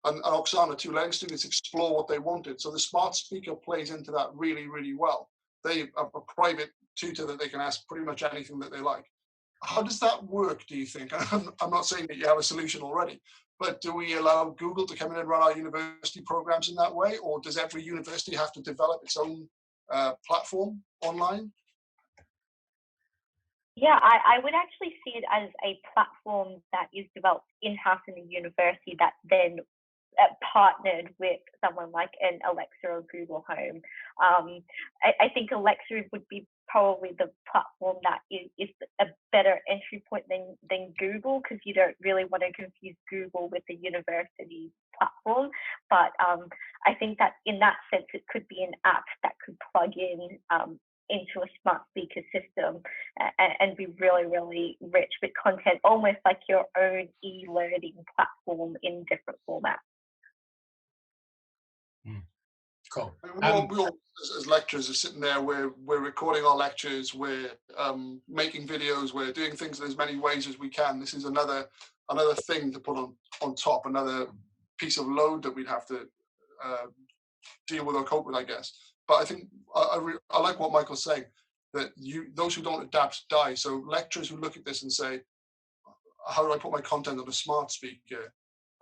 and Oksana too, letting students explore what they wanted. So the smart speaker plays into that really, really well. They have a private tutor that they can ask pretty much anything that they like. How does that work, do you think? I'm not saying that you have a solution already, but do we allow Google to come in and run our university programs in that way? Or does every university have to develop its own platform online? Yeah, I would actually see it as a platform that is developed in-house in the university that then partnered with someone like an Alexa or Google Home. I think Alexa would be probably the platform that is a better entry point than Google, because you don't really want to confuse Google with the university platform. But I think that in that sense, it could be an app that could plug in into a smart speaker system and be really, really rich with content, almost like your own e-learning platform in different formats. Cool. We all, as lecturers, are sitting there. We're recording our lectures. We're making videos. We're doing things in as many ways as we can. This is another thing to put on top. Another piece of load that we'd have to deal with or cope with, I guess. But I think I like what Michael's saying, that those who don't adapt die. So lecturers who look at this and say, how do I put my content on a smart speaker,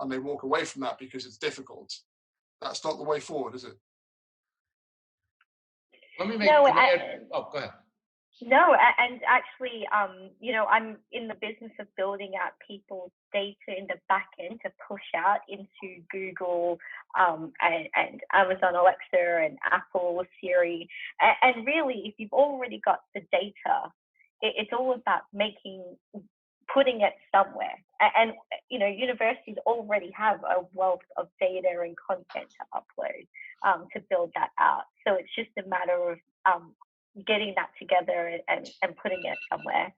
and they walk away from that because it's difficult. That's not the way forward, is it? Let me make. No, Oh, go ahead. No, and actually, you know, I'm in the business of building out people's data in the back end to push out into Google and Amazon Alexa and Apple Siri. And really, if you've already got the data, it's all about putting it somewhere. And you know, universities already have a wealth of data and content to upload to build that out. So it's just a matter of getting that together and putting it somewhere.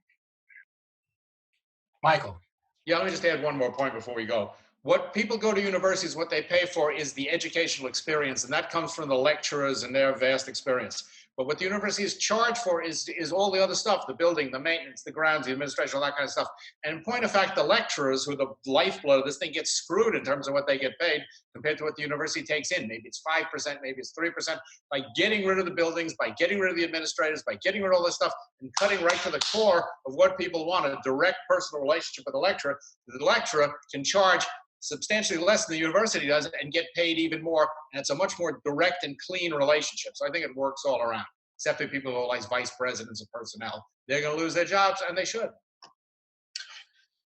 Michael. Yeah, let me just add one more point before we go. What people go to universities, what they pay for is the educational experience, and that comes from the lecturers and their vast experience. But what the universities charge for is all the other stuff, the building, the maintenance, the grounds, the administration, all that kind of stuff. And in point of fact, the lecturers, who are the lifeblood of this thing, get screwed in terms of what they get paid compared to what the university takes in. Maybe it's 5%, maybe it's 3%. By getting rid of the buildings, by getting rid of the administrators, by getting rid of all this stuff, and cutting right to the core of what people want, a direct personal relationship with the lecturer can charge substantially less than the university does and get paid even more. And it's a much more direct and clean relationship. So I think it works all around, except for people who are like vice presidents of personnel. They're going to lose their jobs, and they should.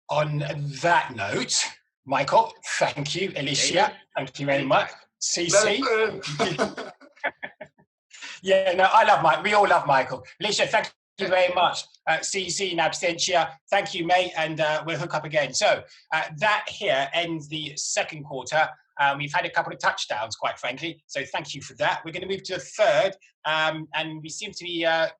On that note, Michael, thank you. Alicia, thank you very much. CC. Yeah, no, I love Mike. We all love Michael. Alicia, thank you very much. CC in absentia. Thank you, mate, and we'll hook up again. So that here ends the second quarter. We've had a couple of touchdowns, quite frankly, so thank you for that. We're going to move to the third, and we seem to be a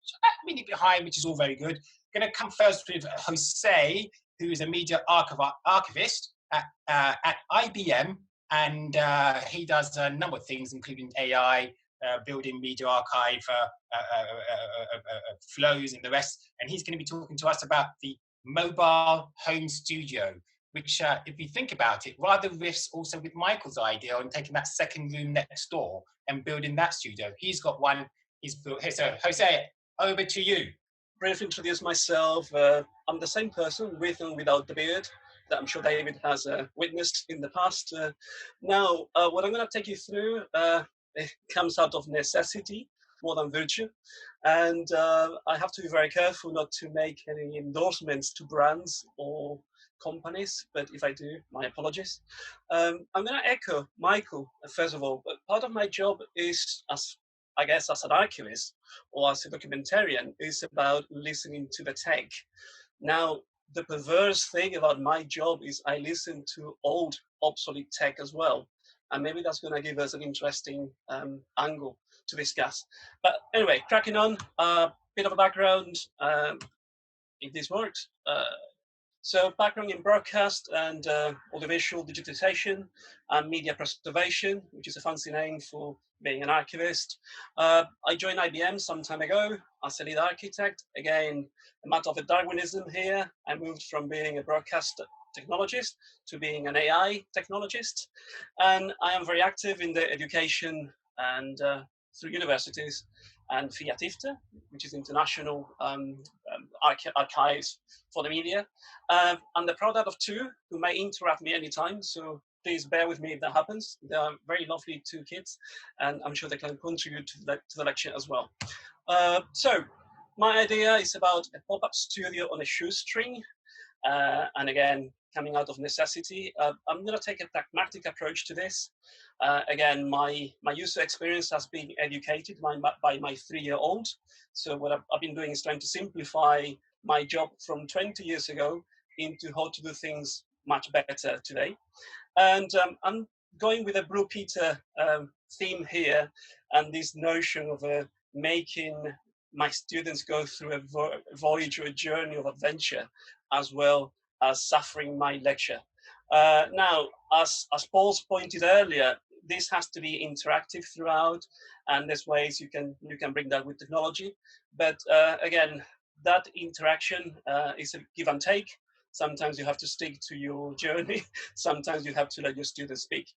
minute behind, which is all very good. Going to come first with Jose, who is a media archivist at IBM, and he does a number of things, including AI, building media archive flows and the rest. And he's going to be talking to us about the mobile home studio, which, if you think about it, rather riffs also with Michael's idea on taking that second room next door and building that studio. He's got one he's built here. So, Jose, over to you. Briefly introduce myself. I'm the same person with and without the beard that I'm sure David has witnessed in the past. Now, what I'm going to take you through it comes out of necessity more than virtue. And I have to be very careful not to make any endorsements to brands or companies, but if I do, my apologies. I'm going to echo Michael, first of all, but part of my job is, as an archivist or as a documentarian, is about listening to the tech. Now, the perverse thing about my job is I listen to old, obsolete tech as well. And maybe that's going to give us an interesting angle to discuss. But anyway, cracking on, a bit of a background, if this works. So background in broadcast and audiovisual digitization and media preservation, which is a fancy name for being an archivist. I joined IBM some time ago as a lead architect. Again, a matter of a Darwinism here. I moved from being a broadcast technologist to being an AI technologist. And I am very active in the education and through universities and via TIFTA, which is International Archives for the Media. I'm the product of two who may interrupt me anytime, so please bear with me if that happens. They are very lovely two kids, and I'm sure they can contribute to the lecture as well. So my idea is about a pop-up studio on a shoestring. And again, coming out of necessity, I'm going to take a pragmatic approach to this. Again, my user experience has been educated by my 3-year-old. So what I've been doing is trying to simplify my job from 20 years ago into how to do things much better today. And I'm going with a Blue Peter theme here, and this notion of making my students go through a voyage or a journey of adventure, as well as suffering my lecture. Now, as Paul's pointed earlier, this has to be interactive throughout, and there's ways you can bring that with technology. But again, that interaction is a give and take. Sometimes you have to stick to your journey. Sometimes you have to let your students speak.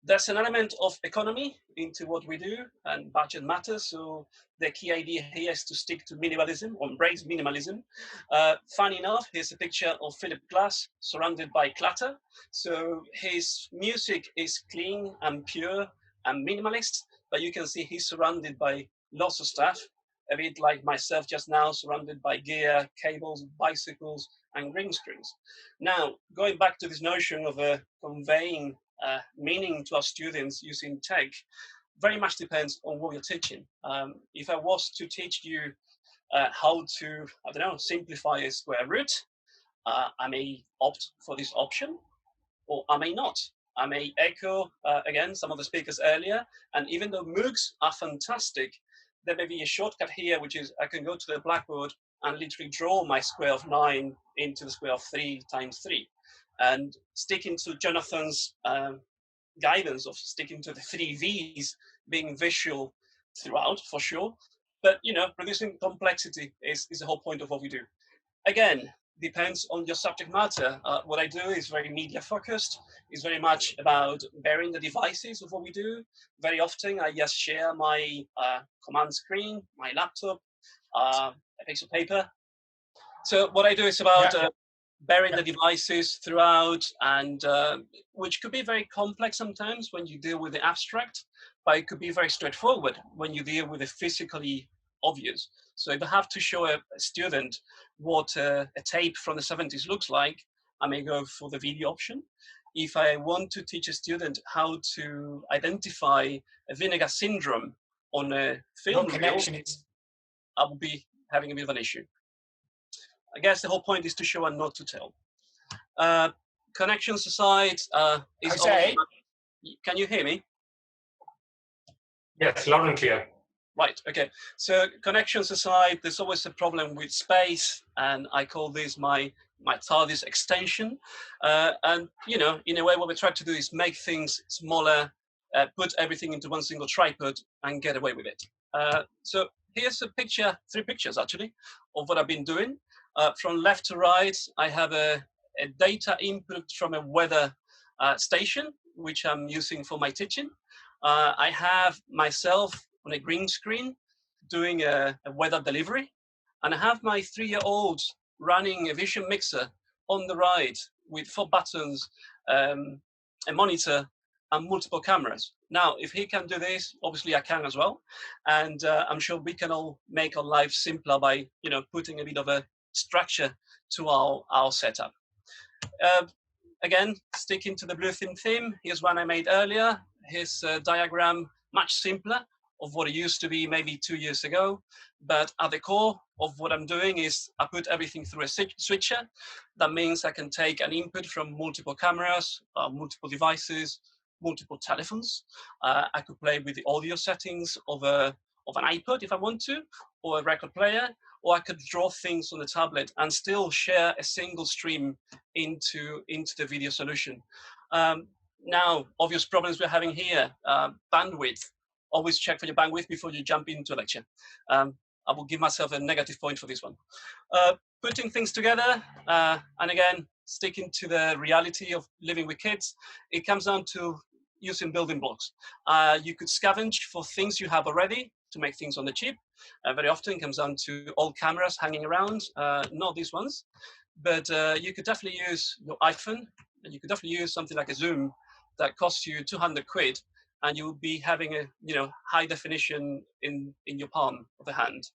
There's an element of economy into what we do, and budget matters. So the key idea here is to stick to minimalism or embrace minimalism. Funny enough, here's a picture of Philip Glass surrounded by clutter. So his music is clean and pure and minimalist, but you can see he's surrounded by lots of stuff, a bit like myself just now, surrounded by gear, cables, bicycles, and green screens. Now, going back to this notion of conveying meaning to our students using tech, very much depends on what you're teaching. If I was to teach you how to, I don't know, simplify a square root, I may opt for this option, or I may not. I may echo, again, some of the speakers earlier, and even though MOOCs are fantastic, there may be a shortcut here, which is I can go to the blackboard and literally draw my square of 9 into the square of 3 times 3. And sticking to Jonathan's guidance of sticking to the 3 V's, being visual throughout, for sure. But, you know, reducing complexity is the whole point of what we do. Again, depends on your subject matter. What I do is very media focused. It's very much about bearing the devices of what we do. Very often I just share my command screen, my laptop, a piece of paper. So what I do is about bearing the devices throughout, and which could be very complex sometimes when you deal with the abstract, but it could be very straightforward when you deal with the physically obvious. So if I have to show a student what a tape from the 70s looks like, I may go for the video option. If I want to teach a student how to identify a vinegar syndrome on a film reel, I will be having a bit of an issue. I guess the whole point is to show and not to tell. Connections aside, can you hear me? Yes, loud and clear. Right, okay. So connections aside, there's always a problem with space, and I call this my TARDIS extension. And, you know, in a way, what we try to do is make things smaller, put everything into one single tripod, and get away with it. So here's a picture, 3 pictures actually, of what I've been doing. From left to right, I have a data input from a weather station, which I'm using for my teaching. I have myself on a green screen doing a weather delivery, and I have my 3-year-old running a vision mixer on the right with 4 buttons, a monitor, and multiple cameras. Now, if he can do this, obviously I can as well, and I'm sure we can all make our lives simpler by, you know, putting a bit of a structure to our setup. Again, sticking to the blue theme, here's one I made earlier. Here's a diagram, much simpler, of what it used to be maybe 2 years ago. But at the core of what I'm doing is I put everything through a switcher. That means I can take an input from multiple cameras, multiple devices, multiple telephones. I could play with the audio settings of an iPod if I want to, or a record player, or I could draw things on the tablet and still share a single stream into the video solution. Now, obvious problems we're having here, bandwidth. Always check for your bandwidth before you jump into a lecture. I will give myself a negative point for this one. Putting things together, and again, sticking to the reality of living with kids, it comes down to using building blocks. You could scavenge for things you have already to make things on the cheap. Very often it comes down to old cameras hanging around, not these ones, but you could definitely use your iPhone, and you could definitely use something like a Zoom that costs you 200 quid, and you'll be having a, you know, high definition in your palm of the hand.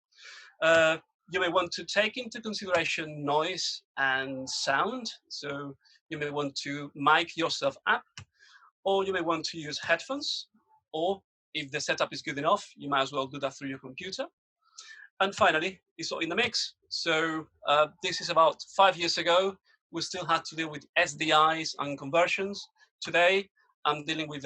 You may want to take into consideration noise and sound. So you may want to mic yourself up, or you may want to use headphones, or if the setup is good enough, you might as well do that through your computer. And finally, it's all in the mix. So this is about 5 years ago. We still had to deal with SDIs and conversions. Today, I'm dealing with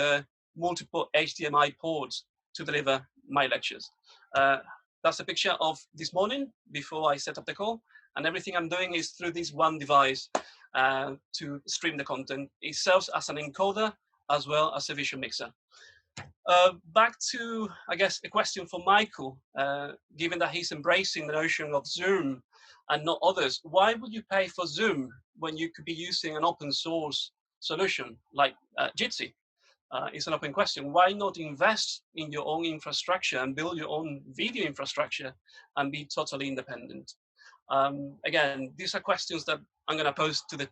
multiple HDMI ports to deliver my lectures. That's a picture of this morning before I set up the call, and everything I'm doing is through this one device to stream the content. It serves as an encoder as well as a vision mixer. Back to, I guess, a question for Michael, given that he's embracing the notion of Zoom and not others, why would you pay for Zoom when you could be using an open source solution like Jitsi? it's an open question. Why not invest in your own infrastructure and build your own video infrastructure and be totally independent? Again, these are questions that I'm going to pose to the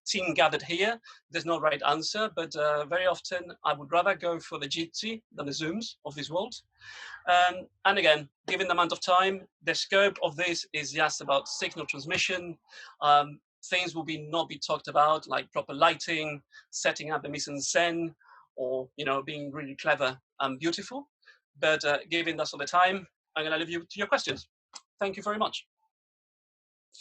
team gathered here. There's no right answer, but very often I would rather go for the Jitsi than the Zooms of this world. And again, given the amount of time, the scope of this is just about signal transmission. Things will not be talked about, like proper lighting, setting up the mise-en-scène, or being really clever and beautiful. But given that's all the time, I'm going to leave you to your questions. Thank you very much.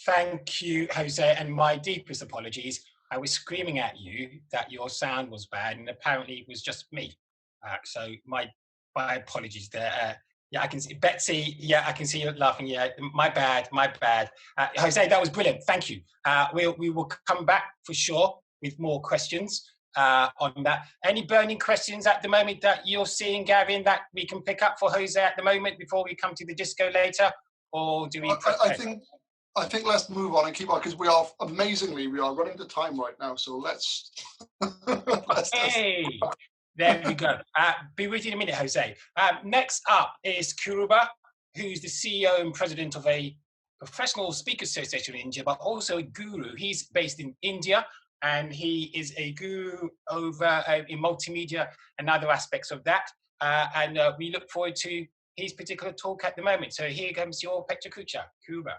Thank you, Jose, and my deepest apologies. I was screaming at you that your sound was bad, and apparently it was just me. So my apologies there. Yeah, I can see Betsy. Yeah, I can see you laughing. Yeah, my bad. Jose, that was brilliant. Thank you. We will come back for sure with more questions on that. Any burning questions at the moment that you're seeing, Gavin, that we can pick up for Jose at the moment before we come to the disco later, or do we? I think let's move on and keep on, because we are running to time right now. So let's. Hey, there we go. Be with you in a minute, Jose. Next up is Kuruba, who's the CEO and president of a professional speaker association in India, but also a guru. He's based in India, and he is a guru over in multimedia and other aspects of that. And we look forward to his particular talk at the moment. So here comes your Petra Kucha, Kuruba.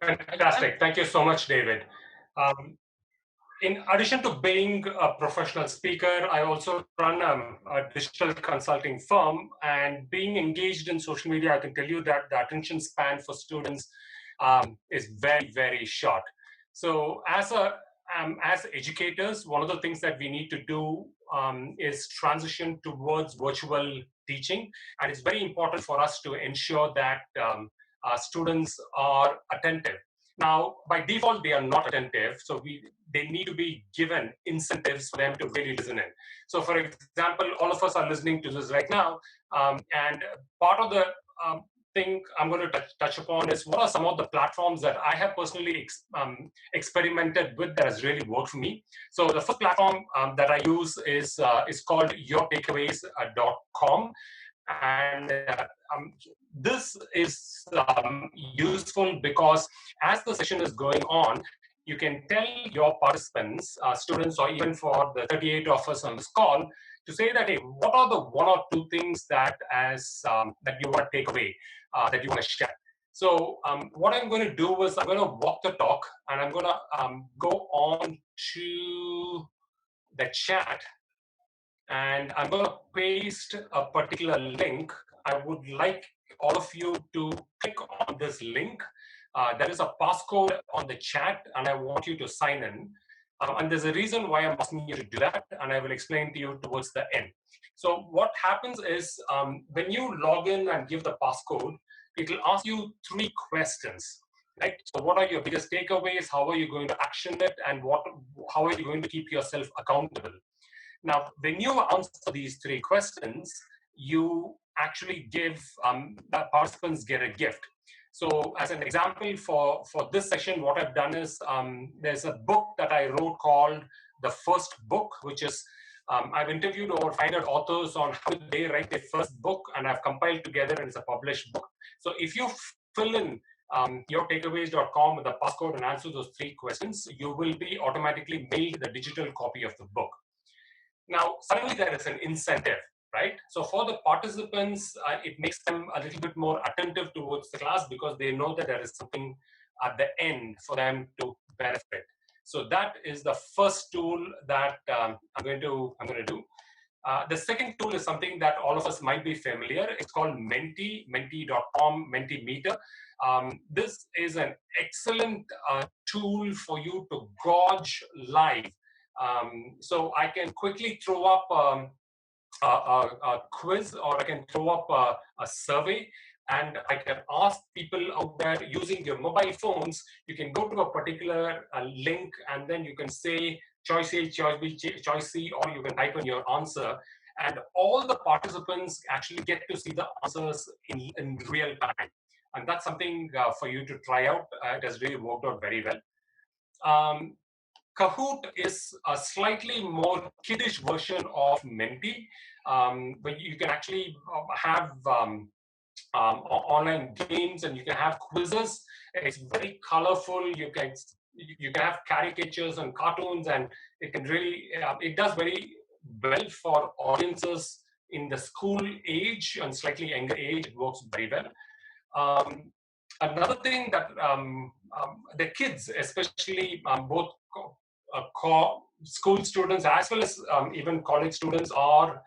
Fantastic. Thank you so much, David. In addition to being a professional speaker, I also run a digital consulting firm, and being engaged in social media, I can tell you that the attention span for students is very, very short. So as educators, one of the things that we need to do is transition towards virtual teaching. And it's very important for us to ensure that students are attentive. Now, by default, they are not attentive, so they need to be given incentives for them to really listen in. So, for example, all of us are listening to this right now, and part of the thing I'm going to touch upon is what are some of the platforms that I have personally experimented with that has really worked for me. So, the first platform that I use is called yourtakeaways.com. And this is useful because as the session is going on, you can tell your participants, students, or even for the 38 of us on this call, to say that, hey, what are the one or two things that that you want to take away, that you want to share. So what I'm going to do is I'm going to walk the talk, and I'm going to go on to the chat. And I'm going to paste a particular link. I would like all of you to click on this link. There is a passcode on the chat, and I want you to sign in. And there's a reason why I'm asking you to do that, and I will explain to you towards the end. So what happens is when you log in and give the passcode, it will ask you 3 questions. Right? So what are your biggest takeaways? How are you going to action it? And how are you going to keep yourself accountable? Now, when you answer these 3 questions, you actually give, the participants get a gift. So as an example for this session, what I've done is there's a book that I wrote called The First Book, which is, I've interviewed over 500 authors on how they write their first book, and I've compiled together, and it's a published book. So if you fill in yourtakeaways.com with the passcode and answer those 3 questions, you will be automatically mailed the digital copy of the book. Now, suddenly there is an incentive, right? So for the participants, it makes them a little bit more attentive towards the class because they know that there is something at the end for them to benefit. So that is the first tool that I'm going to do. The second tool is something that all of us might be familiar. It's called Menti, menti.com, Mentimeter. This is an excellent tool for you to gauge live. So I can quickly throw up a quiz, or I can throw up a survey, and I can ask people out there using your mobile phones. You can go to a particular link, and then you can say choice A, choice B, choice C, or you can type in your answer. And all the participants actually get to see the answers in real time. And that's something for you to try out. It has really worked out very well. Kahoot is a slightly more kiddish version of Menti, but you can actually have online games and you can have quizzes. It's very colorful. You can have caricatures and cartoons, and it can really it does very well for audiences in the school age and slightly younger age. It works very well. Another thing that the kids, especially both school students as well as even college students, are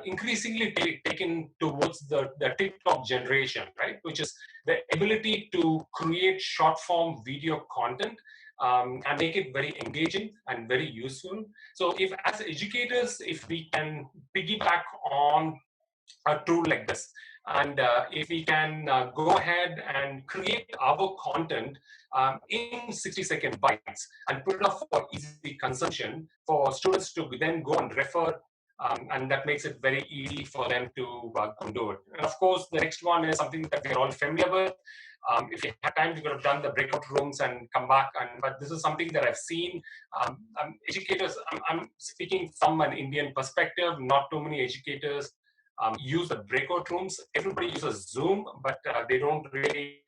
increasingly taken towards the TikTok generation, right? Which is the ability to create short form video content and make it very engaging and very useful. So if as educators, if we can piggyback on a tool like this, and if we can go ahead and create our content in 60-second bites and put it up for easy consumption for students to then go and refer, and that makes it very easy for them to do it. And of course, the next one is something that we're all familiar with. If you have time, we could have done the breakout rooms and come back. But this is something that I've seen. Educators, I'm speaking from an Indian perspective, not too many educators use the breakout rooms. Everybody uses Zoom, but they don't really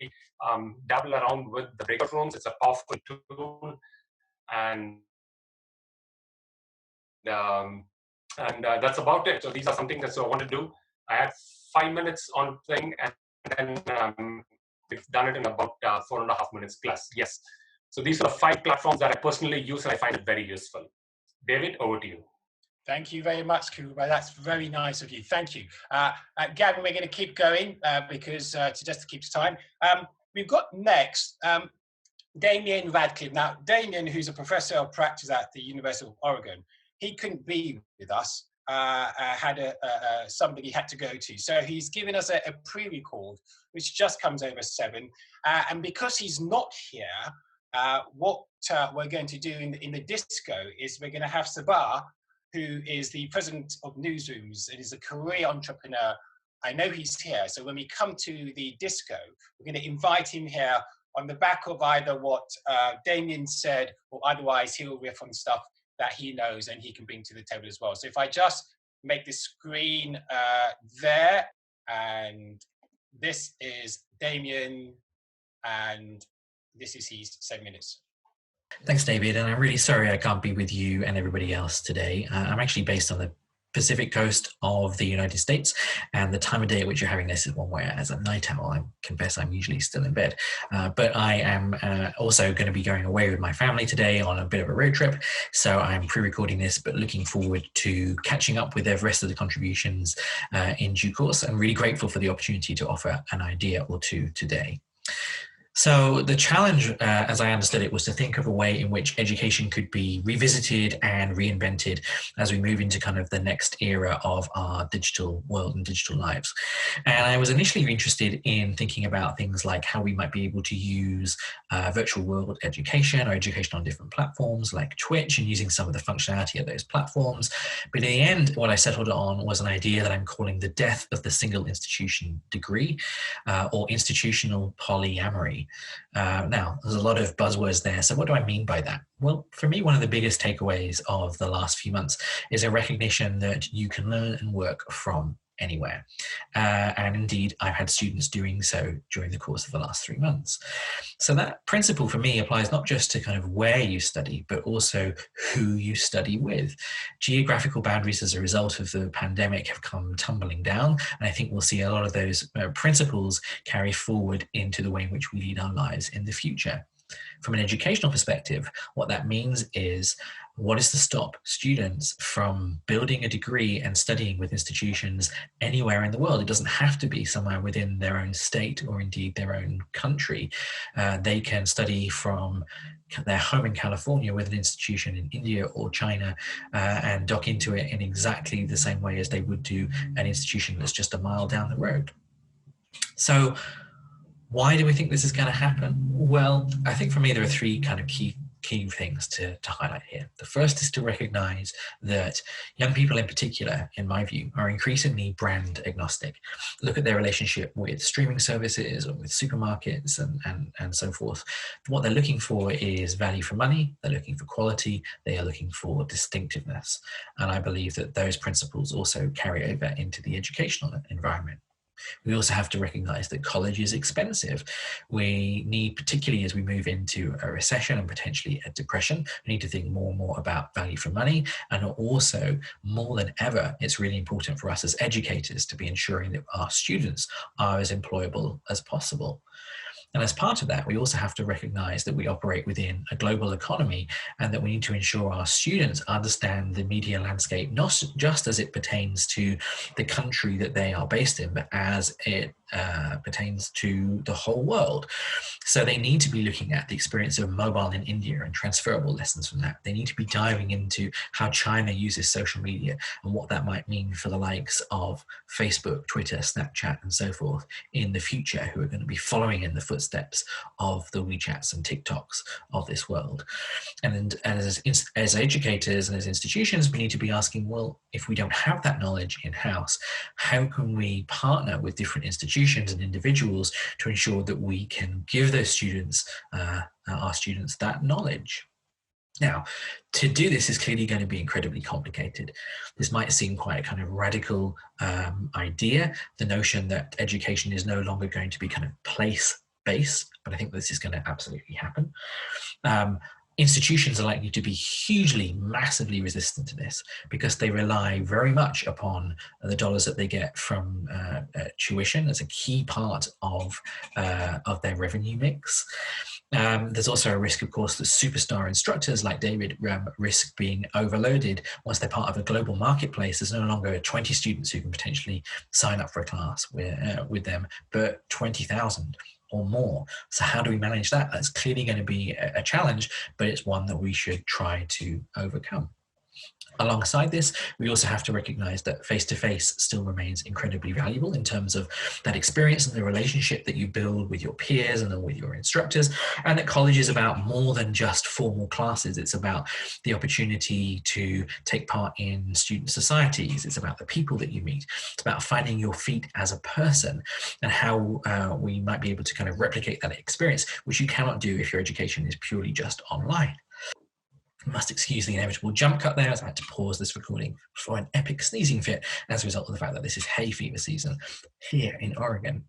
dabble around with the breakout rooms. It's a powerful tool, and that's about it. So these are something that I want to do. I had 5 minutes on thing, and then we've done it in about 4.5 minutes plus. Yes. So these are the 5 platforms that I personally use, and I find it very useful. David, over to you. Thank you very much, Kuba. That's very nice of you. Thank you. Gavin, we're going to keep going because just to keep time. We've got next Damien Radcliffe. Now, Damien, who's a professor of practice at the University of Oregon, he couldn't be with us. Had somebody he had to go to. So he's given us a pre-record, which just comes over 7. And because he's not here, what we're going to do in the disco is we're going to have Sabah, who is the president of Newsrooms and is a career entrepreneur. I know he's here. So when we come to the disco, we're going to invite him here on the back of either what Damien said, or otherwise he'll riff on stuff that he knows and he can bring to the table as well. So if I just make the screen there, and this is Damien, and this is his 7 minutes. Thanks, David, and I'm really sorry I can't be with you and everybody else today. I'm actually based on the Pacific coast of the United States, and the time of day at which you're having this is one where, as a night owl, I confess I'm usually still in bed. But I am also going to be going away with my family today on a bit of a road trip, so I'm pre-recording this, but looking forward to catching up with the rest of the contributions in due course. I'm really grateful for the opportunity to offer an idea or two today. So the challenge, as I understood it, was to think of a way in which education could be revisited and reinvented as we move into kind of the next era of our digital world and digital lives. And I was initially interested in thinking about things like how we might be able to use virtual world education or education on different platforms like Twitch, and using some of the functionality of those platforms. But in the end, what I settled on was an idea that I'm calling the death of the single institution degree, or institutional polyamory. Now, there's a lot of buzzwords there. So what do I mean by that? Well, for me, one of the biggest takeaways of the last few months is a recognition that you can learn and work from anywhere. And indeed, I've had students doing so during the course of the last 3 months. So that principle for me applies not just to kind of where you study, but also who you study with. Geographical boundaries as a result of the pandemic have come tumbling down. And I think we'll see a lot of those principles carry forward into the way in which we lead our lives in the future. From an educational perspective, what that means is, what is to stop students from building a degree and studying with institutions anywhere in the world? It doesn't have to be somewhere within their own state or indeed their own country. They can study from their home in California with an institution in India or China and dock into it in exactly the same way as they would do an institution that's just a mile down the road. So why do we think this is going to happen? Well, I think for me there are 3 kind of key key things to highlight here. The first is to recognize that young people in particular, in my view, are increasingly brand agnostic. Look at their relationship with streaming services or with supermarkets and so forth. What they're looking for is value for money, they're looking for quality, they are looking for distinctiveness. And I believe that those principles also carry over into the educational environment. We also have to recognize that college is expensive. We need, particularly as we move into a recession and potentially a depression, we need to think more and more about value for money. And also, more than ever, it's really important for us as educators to be ensuring that our students are as employable as possible. And as part of that, we also have to recognize that we operate within a global economy and that we need to ensure our students understand the media landscape, not just as it pertains to the country that they are based in, but as it pertains to the whole world. So they need to be looking at the experience of mobile in India and transferable lessons from that. They need to be diving into how China uses social media and what that might mean for the likes of Facebook, Twitter, Snapchat, and so forth in the future, who are going to be following in the footsteps of the WeChats and TikToks of this world. And as educators and as institutions, we need to be asking, well, if we don't have that knowledge in-house, how can we partner with different institutions and individuals to ensure that we can give those students, our students, that knowledge? Now, to do this is clearly going to be incredibly complicated. This might seem quite a kind of radical idea, the notion that education is no longer going to be kind of place-based, but I think this is going to absolutely happen. Institutions are likely to be hugely, massively resistant to this because they rely very much upon the dollars that they get from tuition as a key part of their revenue mix. There's also a risk, of course, that superstar instructors like David risk being overloaded. Once they're part of a global marketplace, there's no longer 20 students who can potentially sign up for a class with them, but 20,000. Or more. So how do we manage that? That's clearly going to be a challenge, but it's one that we should try to overcome. Alongside this, we also have to recognize that face-to-face still remains incredibly valuable in terms of that experience and the relationship that you build with your peers and then with your instructors, and that college is about more than just formal classes. It's about the opportunity to take part in student societies. It's about the people that you meet. It's about finding your feet as a person and how we might be able to kind of replicate that experience, which you cannot do if your education is purely just online. Must excuse the inevitable jump cut there, as I had to pause this recording for an epic sneezing fit as a result of the fact that this is hay fever season here in Oregon.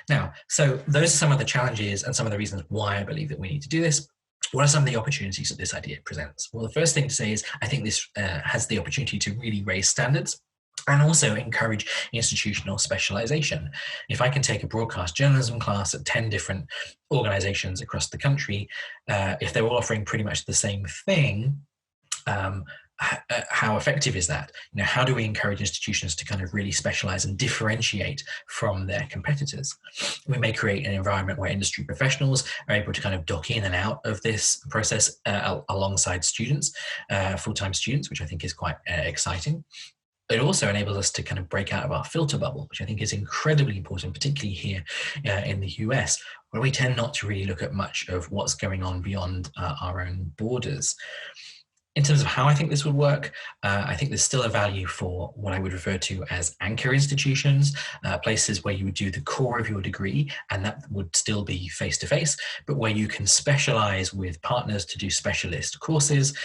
Now, so those are some of the challenges and some of the reasons why I believe that we need to do this. What are some of the opportunities that this idea presents? Well, the first thing to say is I think this has the opportunity to really raise standards and also encourage institutional specialization. If I can take a broadcast journalism class at 10 different organizations across the country, if they're all offering pretty much the same thing, how effective is that? You know, how do we encourage institutions to kind of really specialize and differentiate from their competitors? We may create an environment where industry professionals are able to kind of dock in and out of this process alongside students, full-time students, which I think is quite exciting. It also enables us to kind of break out of our filter bubble, which I think is incredibly important, particularly here in the US, where we tend not to really look at much of what's going on beyond our own borders. In terms of how I think this would work, I think there's still a value for what I would refer to as anchor institutions, places where you would do the core of your degree, and that would still be face-to-face, but where you can specialize with partners to do specialist courses.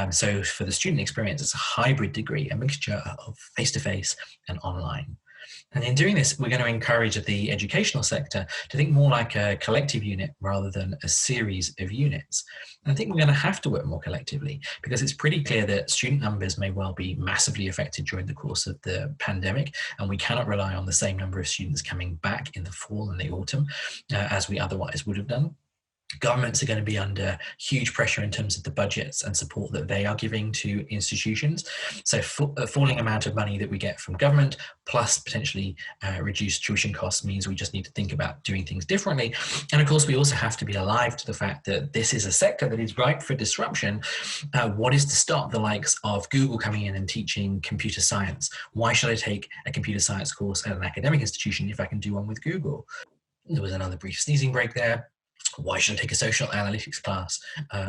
So for the student experience, it's a hybrid degree, a mixture of face-to-face and online. And in doing this, we're going to encourage the educational sector to think more like a collective unit rather than a series of units. And I think we're going to have to work more collectively because it's pretty clear that student numbers may well be massively affected during the course of the pandemic, and we cannot rely on the same number of students coming back in the fall and the autumn as we otherwise would have done. Governments are going to be under huge pressure in terms of the budgets and support that they are giving to institutions. So a falling amount of money that we get from government plus potentially reduced tuition costs means we just need to think about doing things differently. And of course, we also have to be alive to the fact that this is a sector that is ripe for disruption. What is to stop the likes of Google coming in and teaching computer science? Why should I take a computer science course at an academic institution if I can do one with Google? There was another brief sneezing break there. Why should I take a social analytics class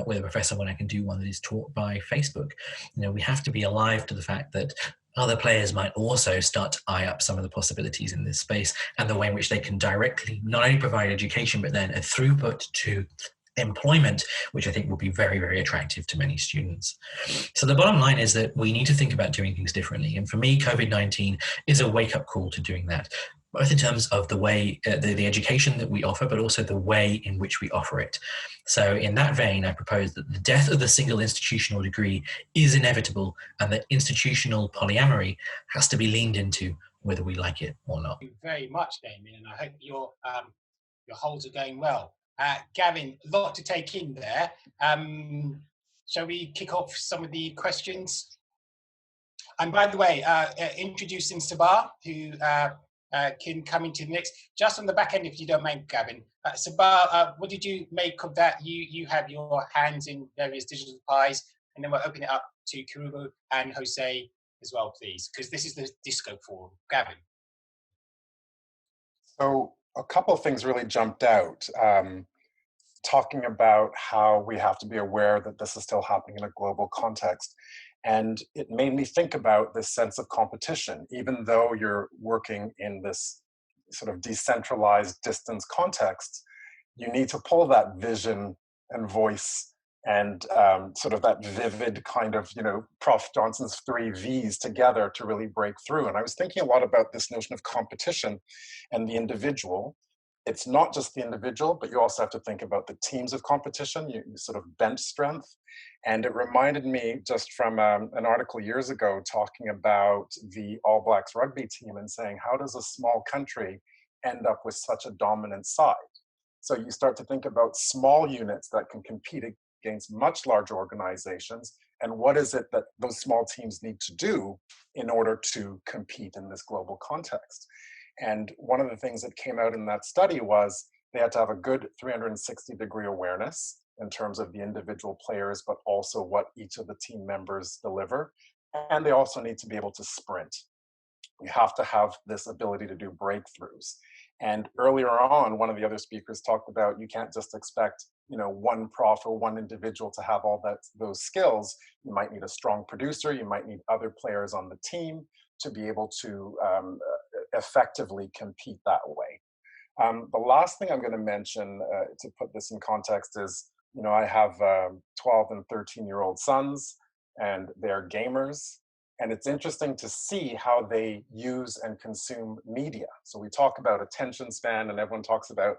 with a professor when I can do one that is taught by Facebook? We have to be alive to the fact that other players might also start to eye up some of the possibilities in this space and the way in which they can directly not only provide education, but then a throughput to employment, which I think will be very, very attractive to many students. So the bottom line is that we need to think about doing things differently. And for me, COVID-19 is a wake-up call to doing that, both in terms of the way, the education that we offer, but also the way in which we offer it. So in that vein, I propose that the death of the single institutional degree is inevitable, and that institutional polyamory has to be leaned into, whether we like it or not. Thank you very much, Damien, and I hope your holds are going well. Gavin, a lot to take in there. Shall we kick off some of the questions? And by the way, introducing Sabah, who can come into the next. Just on the back end, if you don't mind, Gavin. Sabah, what did you make of that? You have your hands in various digital pies, and then we'll open it up to Kirubo and Jose as well, please, because this is the Disco Forum. Gavin. So a couple of things really jumped out. Talking about how we have to be aware that this is still happening in a global context. And it made me think about this sense of competition. Even though you're working in this sort of decentralized distance context, you need to pull that vision and voice and sort of that vivid kind of, Prof. Johnson's 3 V's together to really break through. And I was thinking a lot about this notion of competition and the individual. It's not just the individual, but you also have to think about the teams of competition, you sort of bench strength. And it reminded me just from an article years ago talking about the All Blacks rugby team and saying, how does a small country end up with such a dominant side? So you start to think about small units that can compete against much larger organizations, and what is it that those small teams need to do in order to compete in this global context? And one of the things that came out in that study was they had to have a good 360-degree awareness in terms of the individual players, but also what each of the team members deliver. And they also need to be able to sprint. You have to have this ability to do breakthroughs. And earlier on, one of the other speakers talked about you can't just expect one prof or one individual to have all those skills. You might need a strong producer. You might need other players on the team to be able to effectively compete that way. The last thing I'm going to mention to put this in context is, I have 12 and 13-year-old sons, and they're gamers. And it's interesting to see how they use and consume media. So we talk about attention span, and everyone talks about,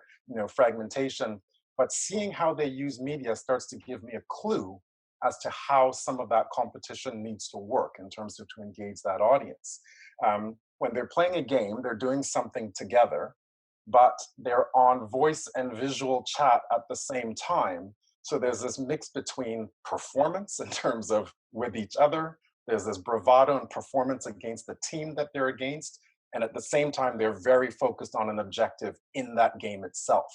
fragmentation. But seeing how they use media starts to give me a clue as to how some of that competition needs to work in terms of to engage that audience. When they're playing a game, they're doing something together, but they're on voice and visual chat at the same time. So there's this mix between performance in terms of with each other, there's this bravado and performance against the team that they're against, and at the same time, they're very focused on an objective in that game itself.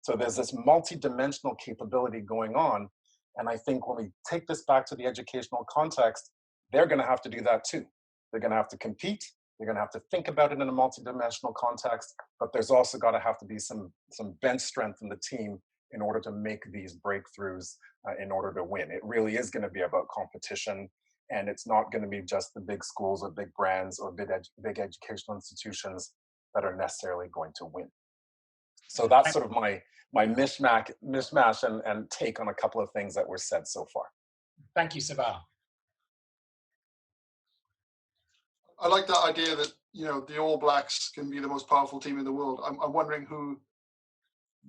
So there's this multi-dimensional capability going on. And I think when we take this back to the educational context, they're going to have to do that too. They're going to have to compete. They're going to have to think about it in a multi-dimensional context, but there's also got to have to be some bench strength in the team in order to make these breakthroughs in order to win. It really is going to be about competition, and it's not going to be just the big schools or big brands or big educational institutions that are necessarily going to win. So that's sort of my mishmash and take on a couple of things that were said so far. Thank you, Sabah. I like that idea that, the All Blacks can be the most powerful team in the world. I'm wondering who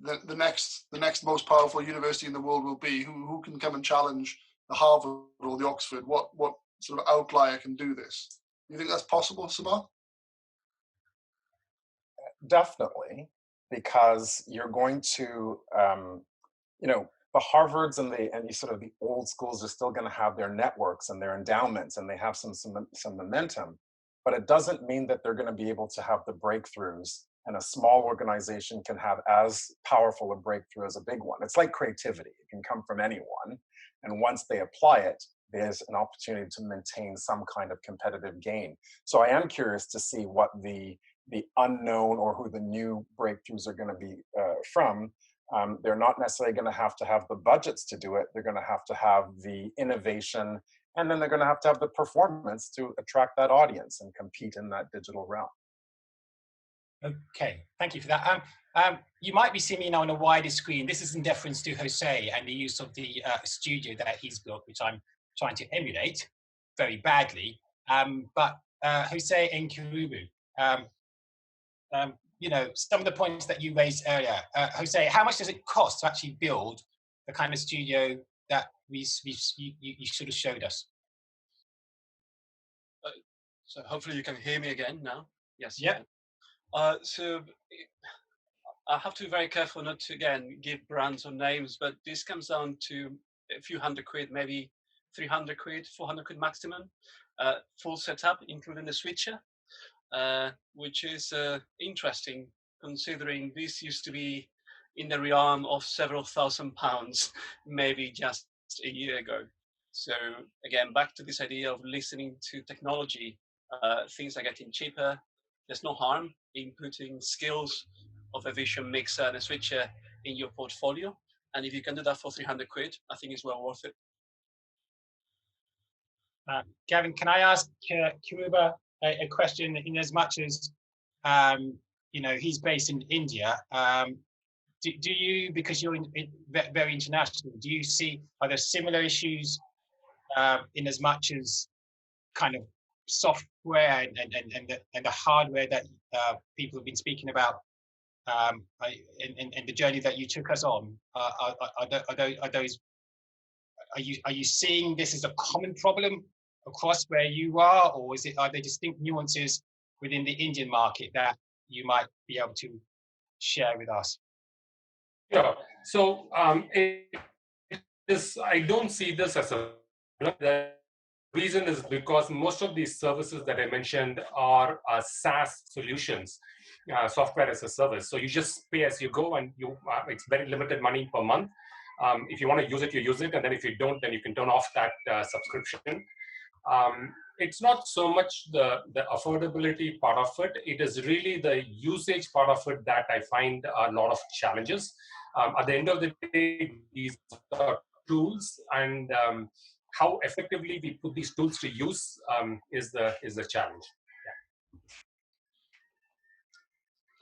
the next most powerful university in the world will be. Who can come and challenge the Harvard or the Oxford? What sort of outlier can do this? Do you think that's possible, Sabah? Definitely, because you're going to, the Harvards and the sort of the old schools are still going to have their networks and their endowments, and they have some momentum. But it doesn't mean that they're going to be able to have the breakthroughs, and a small organization can have as powerful a breakthrough as a big one. It's like creativity. It can come from anyone. And once they apply it, there's an opportunity to maintain some kind of competitive gain. So I am curious to see what the unknown or who the new breakthroughs are going to be from. They're not necessarily going to have the budgets to do it. They're going to have the innovation, and then they're going to have the performance to attract that audience and compete in that digital realm. Okay, thank you for that. You might be seeing me now on a wider screen. This is in deference to Jose and the use of the studio that he's built, which I'm trying to emulate very badly. But Jose and Kirubu, you know, some of the points that you raised earlier. Jose, how much does it cost to actually build the kind of studio that you sort of showed us? So hopefully you can hear me again now. Yes. Yeah. So I have to be very careful not to, again, give brands or names, but this comes down to a few hundred quid, maybe 300 quid, 400 quid maximum, full setup, including the switcher, which is interesting considering this used to be in the realm of several £1,000s, maybe just a year ago. So again, back to this idea of listening to technology, things are getting cheaper. There's no harm in putting skills of a vision mixer and a switcher in your portfolio. And if you can do that for 300 quid, I think it's well worth it. Gavin, can I ask Kiruba a question? In as much as, you know, he's based in India, do you, because you're very international, do you see, are there similar issues in as much as kind of software and the hardware that people have been speaking about in the journey that you took us on? Are you seeing this as a common problem across where you are, or are there distinct nuances within the Indian market that you might be able to share with us? Yeah. So I don't see this as a problem. The reason is because most of these services that I mentioned are SaaS solutions, software as a service. So you just pay as you go, and it's very limited money per month. If you want to use it, you use it, and then if you don't, then you can turn off that subscription. It's not so much the affordability part of it. It is really the usage part of it that I find a lot of challenges. At the end of the day, these are tools, and how effectively we put these tools to use is the challenge.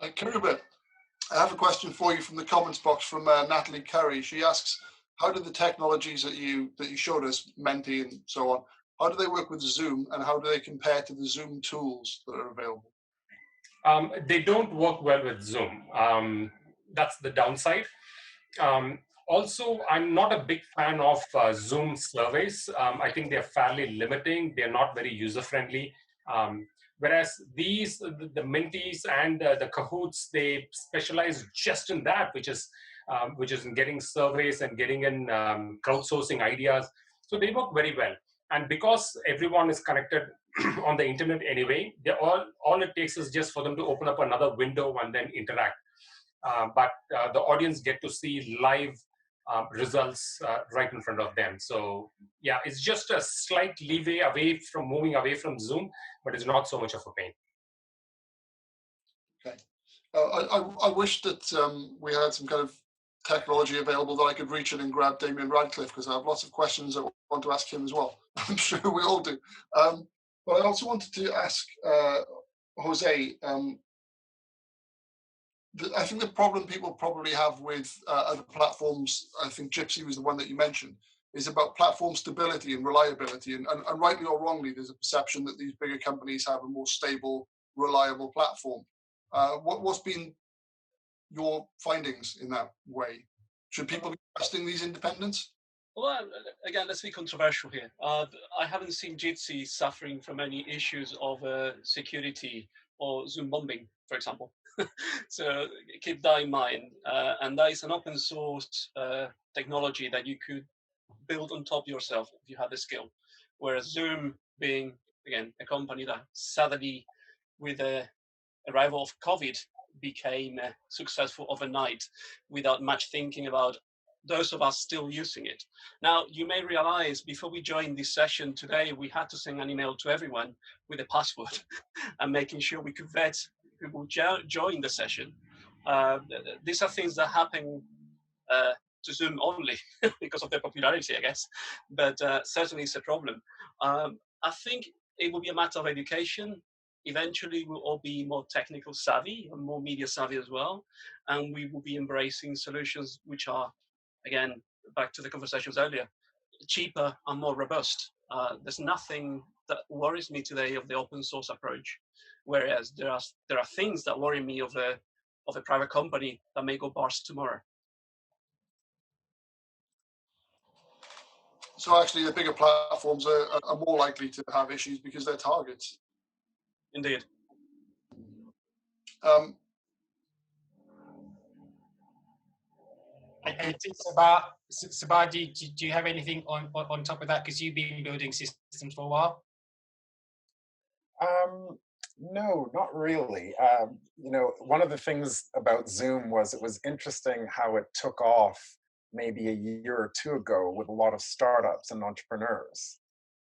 Yeah. Kiruba, I have a question for you from the comments box from Natalie Curry. She asks, how do the technologies that you showed us, Menti and so on, how do they work with Zoom, and how do they compare to the Zoom tools that are available? They don't work well with Zoom. That's the downside. Also, I'm not a big fan of Zoom surveys. I think they're fairly limiting. They're not very user-friendly. Whereas the Mentis and the Kahoots, they specialize just in that, which is in getting surveys and getting in crowdsourcing ideas. So they work very well. And because everyone is connected on the internet anyway, all it takes is just for them to open up another window and then interact. But the audience get to see live results right in front of them. So yeah, it's just a slight leeway moving away from Zoom, but it's not so much of a pain. Okay. I wish that we had some kind of technology available that I could reach in and grab Damien Radcliffe, because I have lots of questions I want to ask him as well. I'm sure we all do. But I also wanted to ask Jose, I think the problem people probably have with other platforms, I think Jitsi was the one that you mentioned, is about platform stability and reliability. And rightly or wrongly, there's a perception that these bigger companies have a more stable, reliable platform. What's been your findings in that way? Should people be trusting these independents? Well, again, let's be controversial here. I haven't seen Jitsi suffering from any issues of security or Zoom bombing, for example. So keep that in mind. And that is an open source technology that you could build on top yourself if you have the skill. Whereas Zoom, being, again, a company that sadly, with the arrival of COVID, became successful overnight without much thinking about those of us still using it. Now, you may realize before we joined this session today, we had to send an email to everyone with a password and making sure we could vet who will join the session. These are things that happen to Zoom only because of their popularity, I guess. But certainly it's a problem. I think it will be a matter of education. Eventually, we'll all be more technical savvy and more media savvy as well. And we will be embracing solutions which are, again, back to the conversations earlier, cheaper and more robust. There's nothing that worries me today of the open source approach, whereas there are things that worry me of a private company that may go bust tomorrow. So actually, the bigger platforms are more likely to have issues because they're targets. Indeed. And Sabah, do you have anything on top of that? Because you've been building systems for a while. No, not really. You know, one of the things about Zoom was it was interesting how it took off maybe a year or two ago with a lot of startups and entrepreneurs.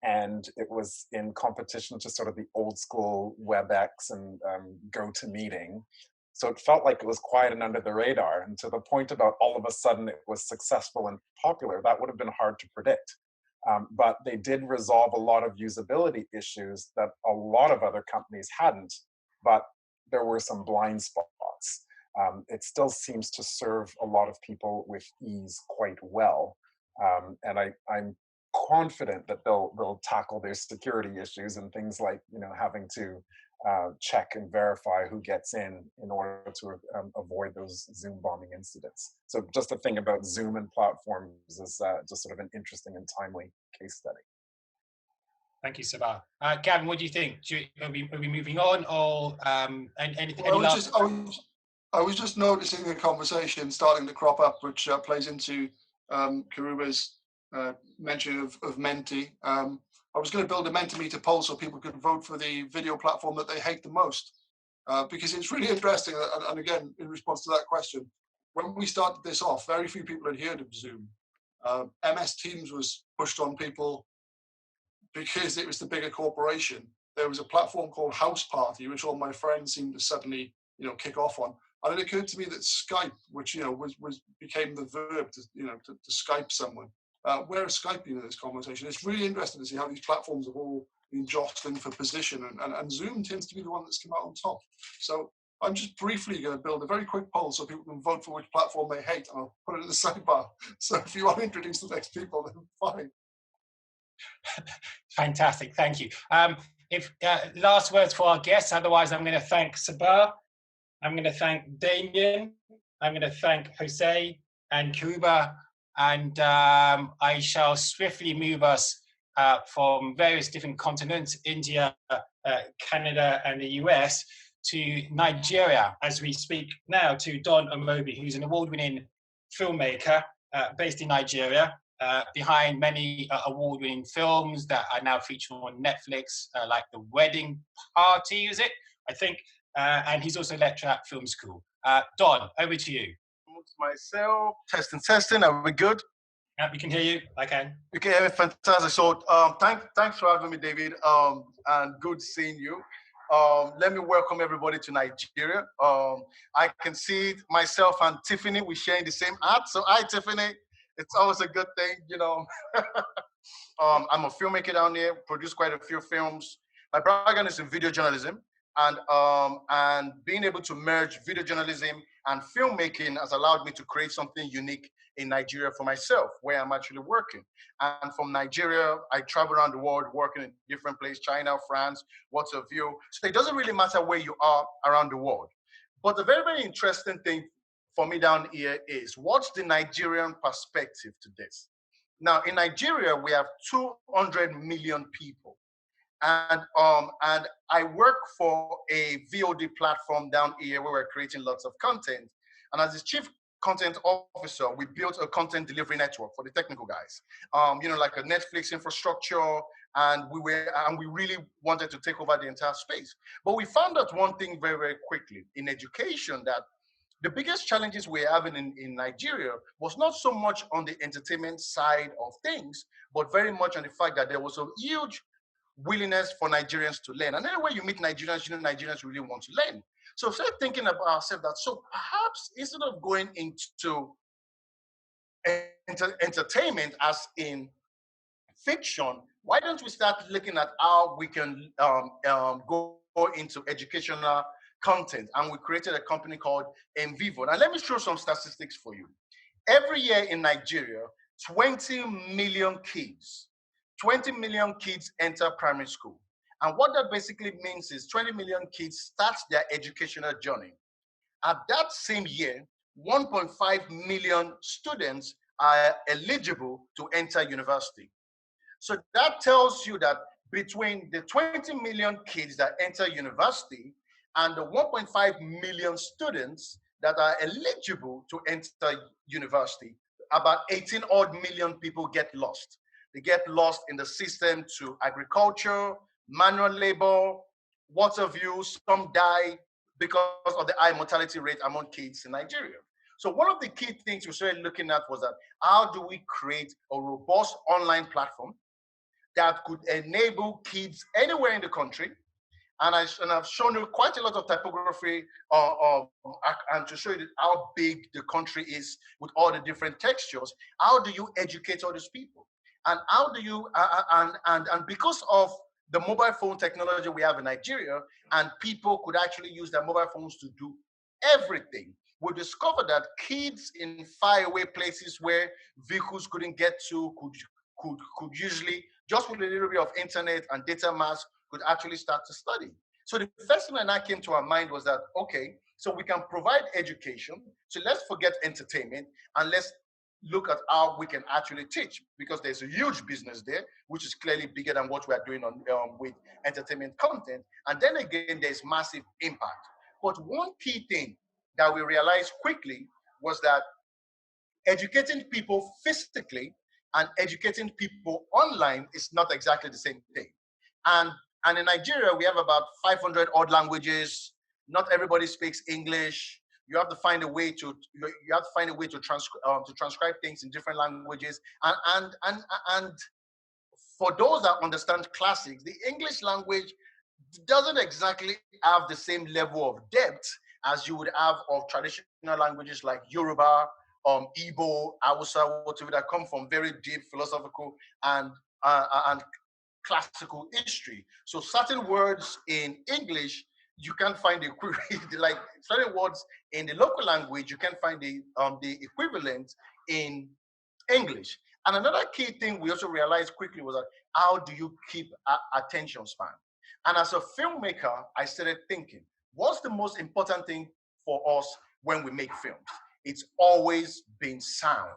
And it was in competition to sort of the old school WebEx and GoToMeeting. So it felt like it was quiet and under the radar. And to the point about all of a sudden it was successful and popular, that would have been hard to predict. But they did resolve a lot of usability issues that a lot of other companies hadn't, but there were some blind spots. It still seems to serve a lot of people with ease quite well. And I'm confident that they'll tackle their security issues and things like, you know, having to check and verify who gets in order to avoid those Zoom bombing incidents. So just the thing about Zoom and platforms is just sort of an interesting and timely case study. Thank you, Sabah. Gavin, what do you think? Are we moving on, or anything? I was just noticing a conversation starting to crop up, which plays into Karuba's mention of Menti. I was going to build a Mentimeter poll so people could vote for the video platform that they hate the most, because it's really interesting. And again, in response to that question, when we started this off, very few people had heard of Zoom. MS Teams was pushed on people because it was the bigger corporation. There was a platform called House Party, which all my friends seemed to suddenly, you know, kick off on. And it occurred to me that Skype, which, you know, became the verb to, you know, to Skype someone. Where is Skype in this conversation? It's really interesting to see how these platforms have all been jostling for position, and Zoom tends to be the one that's come out on top. So I'm just briefly going to build a very quick poll so people can vote for which platform they hate, and I'll put it in the sidebar. So if you want to introduce the next people, then fine. Fantastic, thank you. If last words for our guests, otherwise I'm going to thank Sabah, I'm going to thank Damien, I'm going to thank Jose and Karuba, and I shall swiftly move us from various different continents, India, Canada, and the US, to Nigeria, as we speak now to Don Omobi, who's an award-winning filmmaker based in Nigeria, behind many award-winning films that are now featured on Netflix, like The Wedding Party, is it? I think, and he's also a lecturer at film school. Don, over to you. Myself, testing, are we good? Yeah, we can hear you. I can. You can hear me, fantastic. So thanks for having me, David, and good seeing you. Let me welcome everybody to Nigeria. I can see myself and Tiffany, we're sharing the same art. So hi, Tiffany. It's always a good thing, you know. I'm a filmmaker down here, produced quite a few films. My background is in video journalism, and being able to merge video journalism and filmmaking has allowed me to create something unique in Nigeria for myself, where I'm actually working. And from Nigeria, I travel around the world working in different places, China, France, what have you. So it doesn't really matter where you are around the world. But the very, very interesting thing for me down here is, what's the Nigerian perspective to this? Now, in Nigeria, we have 200 million people. And I work for a VOD platform down here where we're creating lots of content. And as the chief content officer, we built a content delivery network for the technical guys. You know, like a Netflix infrastructure, and we really wanted to take over the entire space. But we found out one thing very, very quickly in education, that the biggest challenges we're having in Nigeria was not so much on the entertainment side of things, but very much on the fact that there was a huge willingness for Nigerians to learn. And anywhere you meet Nigerians, you know, Nigerians really want to learn. So we started thinking about ourselves that, so perhaps instead of going into entertainment as in fiction, why don't we start looking at how we can go into educational content? And we created a company called Envivo. Now, let me show some statistics for you. Every year in Nigeria, 20 million kids enter primary school. And what that basically means is 20 million kids start their educational journey. At that same year, 1.5 million students are eligible to enter university. So that tells you that between the 20 million kids that enter university and the 1.5 million students that are eligible to enter university, about 18 odd million people get lost. They get lost in the system to agriculture, manual labor, water views. Some die because of the high mortality rate among kids in Nigeria. So one of the key things we started looking at was that how do we create a robust online platform that could enable kids anywhere in the country, and I've shown you quite a lot of typography and to show you how big the country is with all the different textures. How do you educate all these people? And how do you, and because of the mobile phone technology we have in Nigeria, and people could actually use their mobile phones to do everything, we discovered that kids in faraway places where vehicles couldn't get to could usually, just with a little bit of internet and data mass, could actually start to study. So the first thing that came to our mind was that, okay, so we can provide education. So let's forget entertainment and let's look at how we can actually teach, because there's a huge business there, which is clearly bigger than what we are doing on with entertainment content. And then again, there's massive impact. But one key thing that we realized quickly was that educating people physically and educating people online is not exactly the same thing. And in Nigeria, we have about 500 odd languages. Not everybody speaks English. You have to find a way to transcribe things in different languages. And for those that understand classics, the English language doesn't exactly have the same level of depth as you would have of traditional languages like Yoruba, Igbo, Hausa, whatever, that come from very deep philosophical and classical history. So certain words in English, you can't find the like certain words in the local language, you can't find the equivalent in English. And another key thing we also realized quickly was that how do you keep attention span? And as a filmmaker, I started thinking, what's the most important thing for us when we make films? It's always been sound.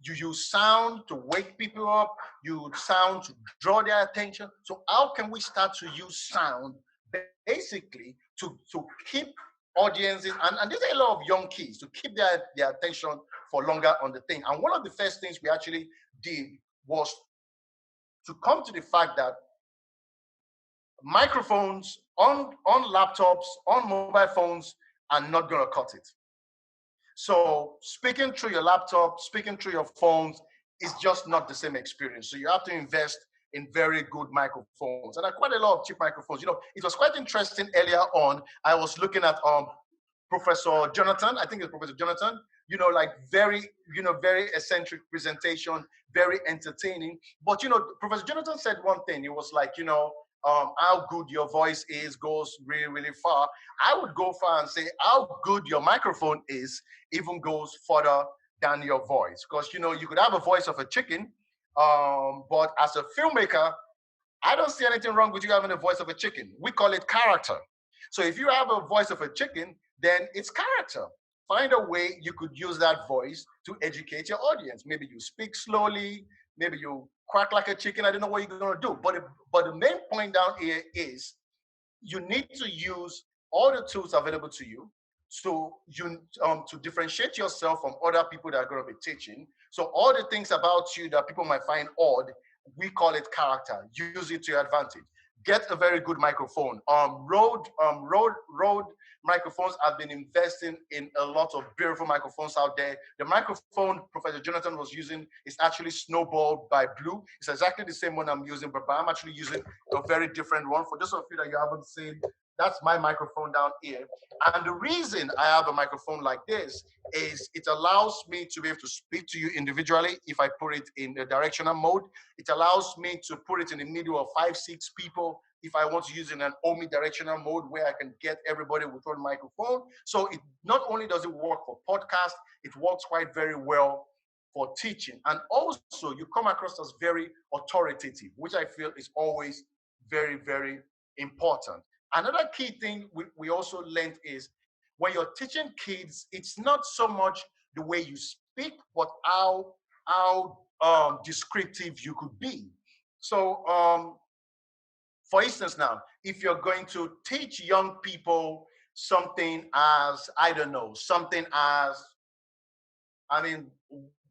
You use sound to wake people up, you use sound to draw their attention. So how can we start to use sound basically to keep audiences, and there's a lot of young kids, to keep their attention for longer on the thing. And one of the first things we actually did was to come to the fact that microphones on laptops, on mobile phones are not going to cut it. So speaking through your laptop, speaking through your phones is just not the same experience. So you have to invest in very good microphones. And there are quite a lot of cheap microphones. You know, it was quite interesting earlier on. I was looking at Professor Jonathan, I think it's Professor Jonathan, you know, like very eccentric presentation, very entertaining. But, you know, Professor Jonathan said one thing. It was like, you know, how good your voice is goes really, really far. I would go far and say how good your microphone is even goes further than your voice. Because, you know, you could have a voice of a chicken, but as a filmmaker, I don't see anything wrong with you having a voice of a chicken. We call it character. So if you have a voice of a chicken, then it's character. Find a way you could use that voice to educate your audience. Maybe you speak slowly, maybe you quack like a chicken. I don't know what you're going to do. But the main point down here is you need to use all the tools available to you to differentiate yourself from other people that are going to be teaching. So all the things about you that people might find odd, we call it character. Use it to your advantage. Get a very good microphone. Rode microphones have been investing in a lot of beautiful microphones out there. The microphone Professor Jonathan was using is actually Snowball by Blue. It's exactly the same one I'm using, but I'm actually using a very different one. For those of you that you haven't seen That's my microphone down here. And the reason I have a microphone like this is it allows me to be able to speak to you individually if I put it in the directional mode. It allows me to put it in the middle of 5, 6 people if I want to use it in an omnidirectional mode where I can get everybody with one microphone. So it not only does it work for podcast, it works quite very well for teaching. And also you come across as very authoritative, which I feel is always very, very important. Another key thing we also learned is when you're teaching kids, it's not so much the way you speak, but how descriptive you could be. So for instance now, if you're going to teach young people something as, I don't know, something as, I mean,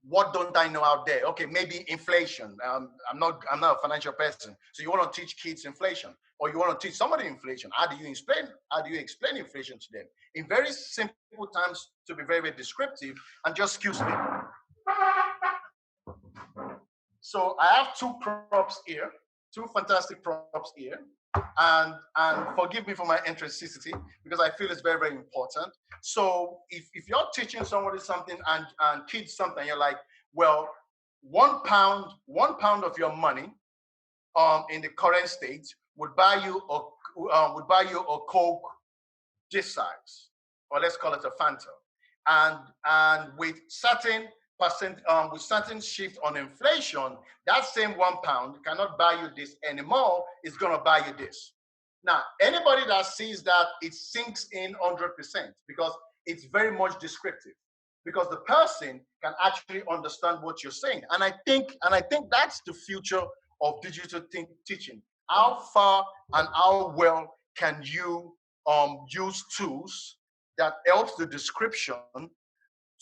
what don't I know out there? Okay, maybe inflation. I'm not a financial person. So you want to teach kids inflation, or you want to teach somebody inflation. How do you explain inflation to them? In very simple terms, to be very, very descriptive, and just excuse me. So I have 2 props here, 2 fantastic props here. And forgive me for my eccentricity, because I feel it's very, very important. So if you're teaching somebody something and kids something, you're like, well, one pound of your money in the current state would buy you a Coke this size, or let's call it a Fanta. And with certain percent, with certain shift on inflation, that same £1 cannot buy you this anymore. It's going to buy you this. Now, anybody that sees that, it sinks in 100% because it's very much descriptive. Because the person can actually understand what you're saying, and I think that's the future of digital teaching. How far and how well can you use tools that helps the description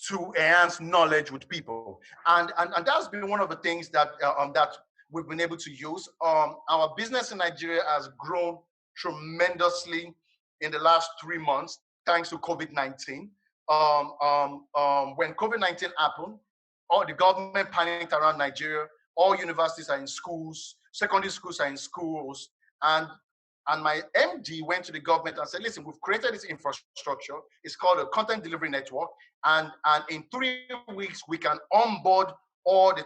to enhance knowledge with people, and that's been one of the things that that we've been able to use. Our business in Nigeria has grown tremendously in the last 3 months thanks to COVID-19. When COVID-19 happened, all the government panicked around Nigeria. All universities are in schools, secondary schools are in schools, and my MD went to the government and said, listen, we've created this infrastructure. It's called a content delivery network. And in 3 weeks, we can onboard all the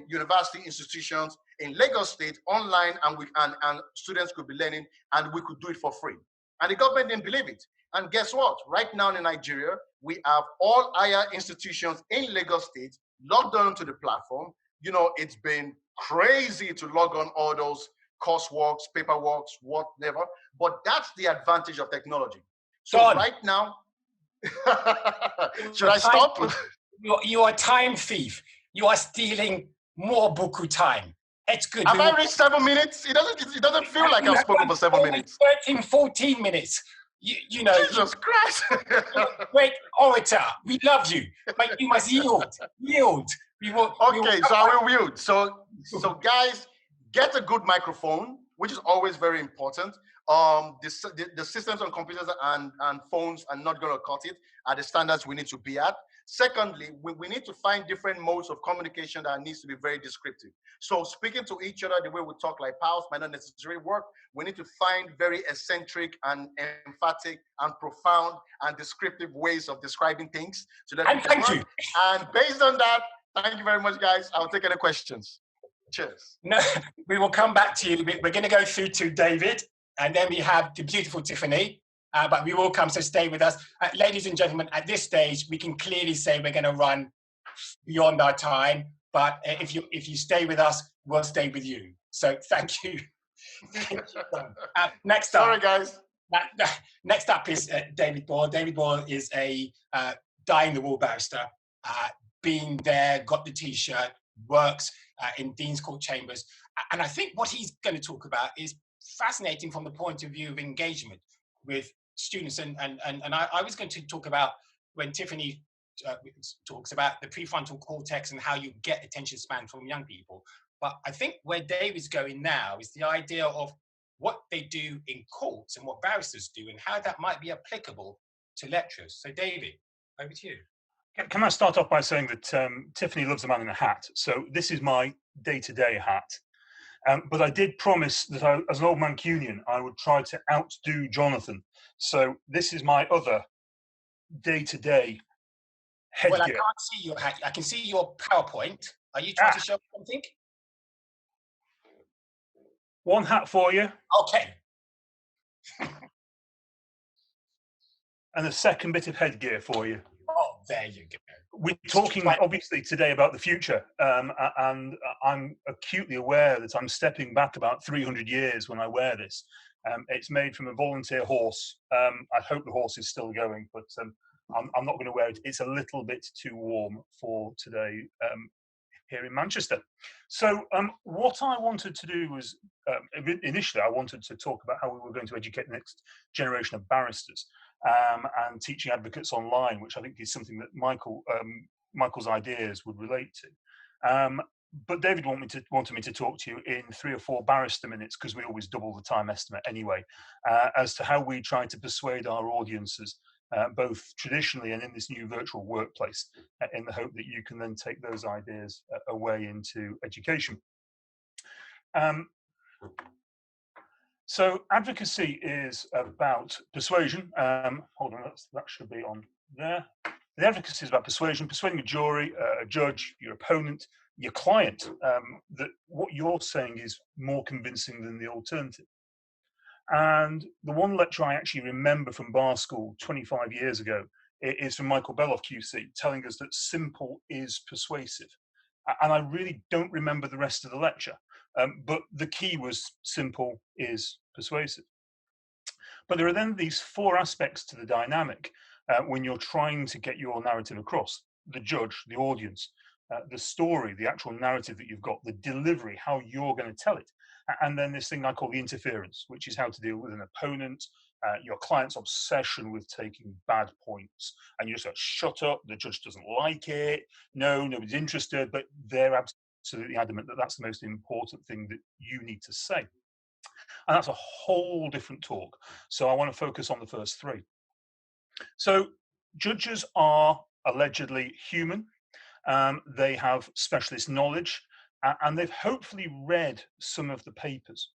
university institutions in Lagos State online, and students could be learning, and we could do it for free. And the government didn't believe it. And guess what? Right now in Nigeria, we have all higher institutions in Lagos State logged on to the platform. You know, it's been crazy to log on all those courseworks, paperworks, whatever. But that's the advantage of technology. So John, right now, should I stop? You're a time thief. You are stealing more Buku time. It's good. Have I reached 7 minutes? It doesn't feel like I've spoken for 7 minutes. 13, 14 minutes. You know. Jesus Christ. Great orator. We love you. But you must yield. Yield. So I will yield. So guys, get a good microphone, which is always very important. The systems on computers and phones are not going to cut it at the standards we need to be at. Secondly, we need to find different modes of communication that needs to be very descriptive. So speaking to each other the way we talk like pals might not necessarily work. We need to find very eccentric and emphatic and profound and descriptive ways of describing things. And thank you. And based on that, thank you very much, guys. I'll take any questions. Cheers. No, we will come back to you. We're going to go through to David, and then we have the beautiful Tiffany. But we will come, so stay with us. Ladies and gentlemen, at this stage, we can clearly say we're going to run beyond our time. But if you stay with us, we'll stay with you. So thank you. Next up. Sorry, guys. Next up is David Boyle. David Boyle is a dying-the-wall barrister. Been there, got the T-shirt, works in Dean's Court Chambers. And I think what he's going to talk about is fascinating from the point of view of engagement with students. And I was going to talk about when Tiffany talks about the prefrontal cortex and how you get attention span from young people. But I think where David's going now is the idea of what they do in courts and what barristers do and how that might be applicable to lecturers. So David, over to you. Can I start off by saying that Tiffany loves the man in a hat. So this is my day-to-day hat. But I did promise that I, as an old Mancunian, I would try to outdo Jonathan. So this is my other day-to-day headgear. Well, I can't see your hat. I can see your PowerPoint. Are you trying to show something? One hat for you. Okay. And a second bit of headgear for you. Oh, there you go. We're talking obviously today about the future, and I'm acutely aware that I'm stepping back about 300 years when I wear this. It's made from a volunteer horse. I hope the horse is still going, but I'm not going to wear it. It's a little bit too warm for today here in Manchester. So what I wanted to do was, initially I wanted to talk about how we were going to educate the next generation of barristers and teaching advocates online, which I think is something that Michael's ideas would relate to. But David wanted me to talk to you in 3 or 4 barrister minutes, because we always double the time estimate anyway, as to how we try to persuade our audiences, both traditionally and in this new virtual workplace, in the hope that you can then take those ideas away into education. So advocacy is about persuasion. Hold on, that should be on there. The advocacy is about persuasion, persuading a jury, a judge, your opponent, your client, that what you're saying is more convincing than the alternative. And the one lecture I actually remember from bar school 25 years ago is from Michael Beloff QC, telling us that simple is persuasive. And I really don't remember the rest of the lecture, but the key was simple is persuasive. But there are then these 4 aspects to the dynamic when you're trying to get your narrative across: the judge, the audience, the story, the actual narrative that you've got, the delivery, how you're going to tell it, and then this thing I call the interference, which is how to deal with an opponent, your client's obsession with taking bad points, and you just go, shut up, the judge doesn't like it, no, nobody's interested, but they're absolutely adamant that that's the most important thing that you need to say. And that's a whole different talk. So I want to focus on the first 3. So judges are allegedly human. They have specialist knowledge, and they've hopefully read some of the papers.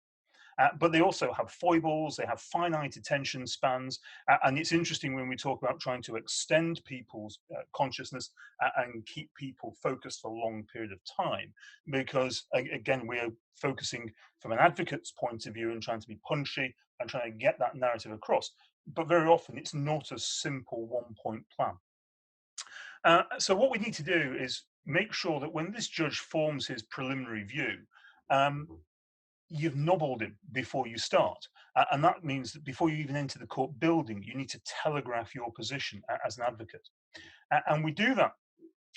But they also have foibles, they have finite attention spans, and it's interesting when we talk about trying to extend people's consciousness and keep people focused for a long period of time, because again, we're focusing from an advocate's point of view and trying to be punchy and trying to get that narrative across. But very often it's not a simple 1-point plan. So what we need to do is make sure that when this judge forms his preliminary view, you've nobbled him before you start. And that means that before you even enter the court building, you need to telegraph your position as an advocate. And we do that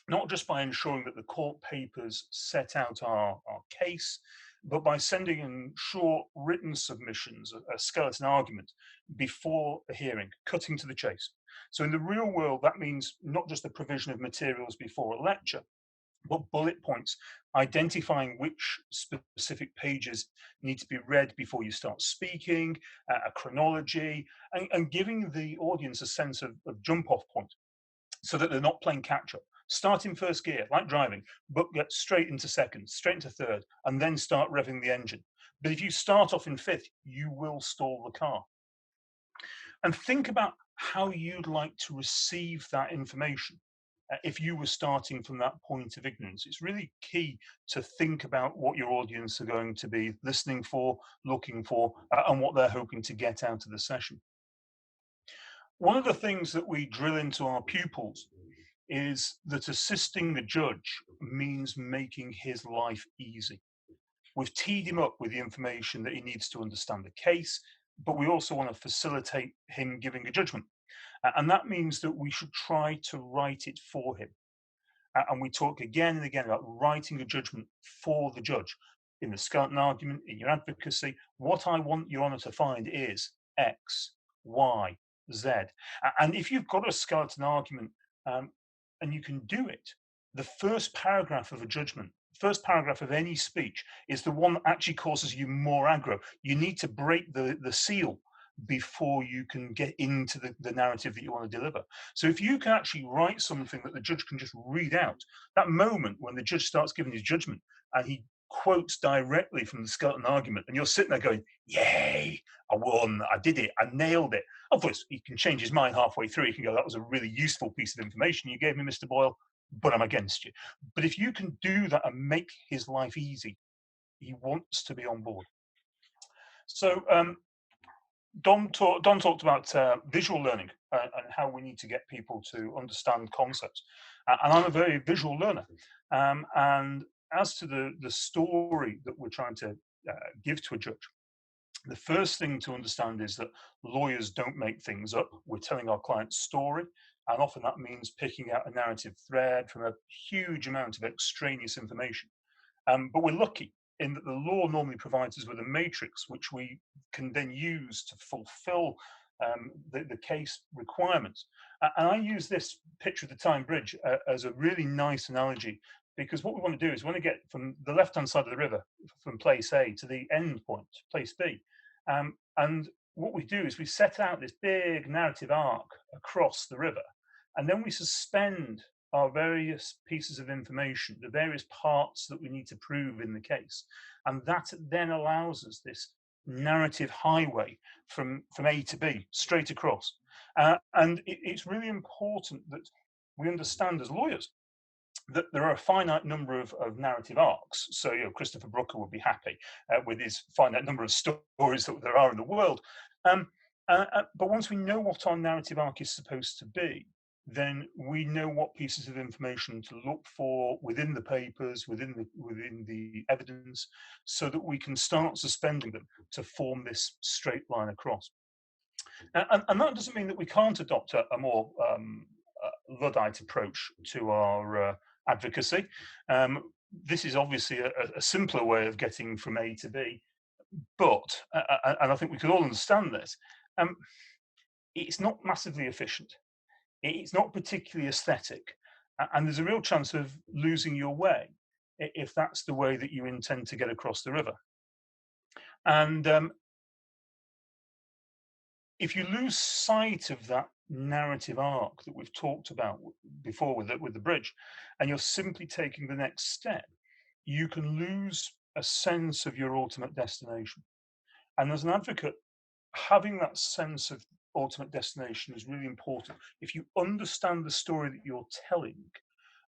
not just by ensuring that the court papers set out our case, but by sending in short written submissions, a skeleton argument, before a hearing, cutting to the chase. So in the real world, that means not just the provision of materials before a lecture, but bullet points, identifying which specific pages need to be read before you start speaking, a chronology, and giving the audience a sense of jump-off point, so that they're not playing catch-up. Start in first gear, like driving, but get straight into second, straight into third, and then start revving the engine. But if you start off in fifth, you will stall the car. And think about how you'd like to receive that information. If you were starting from that point of ignorance, it's really key to think about what your audience are going to be listening for, looking for, and what they're hoping to get out of the session. One of the things that we drill into our pupils is that assisting the judge means making his life easy. We've teed him up with the information that he needs to understand the case, but we also want to facilitate him giving a judgment. And that means that we should try to write it for him. And we talk again and again about writing a judgment for the judge. In the skeleton argument, in your advocacy, what I want your honour to find is X, Y, Z. And if you've got a skeleton argument and you can do it, the first paragraph of a judgment, first paragraph of any speech, is the one that actually causes you more aggro. You need to break the seal before you can get into the narrative that you want to deliver. So if you can actually write something that the judge can just read out, that moment when the judge starts giving his judgment and he quotes directly from the skeleton argument, and you're sitting there going, yay, I won, I did it, I nailed it. Of course, he can change his mind halfway through. He can go, that was a really useful piece of information you gave me, Mr. Boyle, but I'm against you. But if you can do that and make his life easy, he wants to be on board. So Don talked about visual learning and how we need to get people to understand concepts. And I'm a very visual learner. And as to the story that we're trying to give to a judge, the first thing to understand is that lawyers don't make things up. We're telling our client's story, and often that means picking out a narrative thread from a huge amount of extraneous information. But we're lucky in that the law normally provides us with a matrix which we can then use to fulfill the case requirements. And I use this picture of the Tyne Bridge as a really nice analogy, because what we want to do is we want to get from the left-hand side of the river, from place A to the end point, place B. And what we do is we set out this big narrative arc across the river, and then we suspend our various pieces of information, the various parts that we need to prove in the case. And that then allows us this narrative highway from A to B, straight across. And it's really important that we understand as lawyers that there are a finite number of narrative arcs. So, Christopher Brooker would be happy with his finite number of stories that there are in the world. But once we know what our narrative arc is supposed to be, then we know what pieces of information to look for within the papers, within the evidence, so that we can start suspending them to form this straight line across. And that doesn't mean that we can't adopt a more Luddite approach to our advocacy. This is obviously a simpler way of getting from A to B, but, and I think we could all understand this, it's not massively efficient. It's not particularly aesthetic, and there's a real chance of losing your way if that's the way that you intend to get across the river. And if you lose sight of that narrative arc that we've talked about before with the bridge, and you're simply taking the next step, you can lose a sense of your ultimate destination. And as an advocate, having that sense of ultimate destination is really important. If you understand the story that you're telling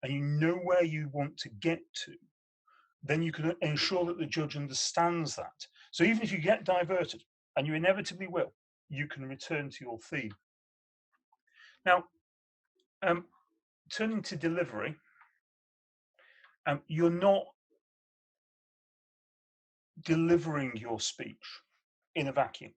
and you know where you want to get to, then you can ensure that the judge understands that. So even if you get diverted, and you inevitably will, you can return to your theme. Now, turning to delivery, you're not delivering your speech in a vacuum.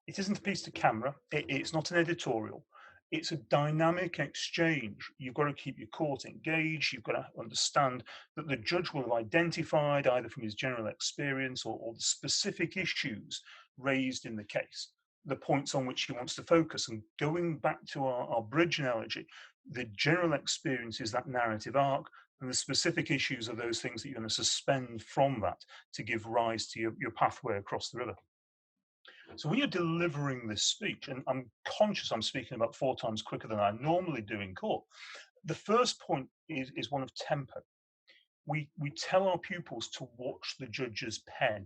It isn't a piece to camera. It's not an editorial. It's a dynamic exchange. You've got to keep your court engaged. You've got to understand that the judge will have identified, either from his general experience or the specific issues raised in the case, the points on which he wants to focus. And going back to our bridge analogy, the general experience is that narrative arc, and the specific issues are those things that you're going to suspend from that to give rise to your pathway across the river. So when you're delivering this speech, and I'm conscious I'm speaking about 4 times quicker than I normally do in court, the first point is one of tempo. We tell our pupils to watch the judge's pen.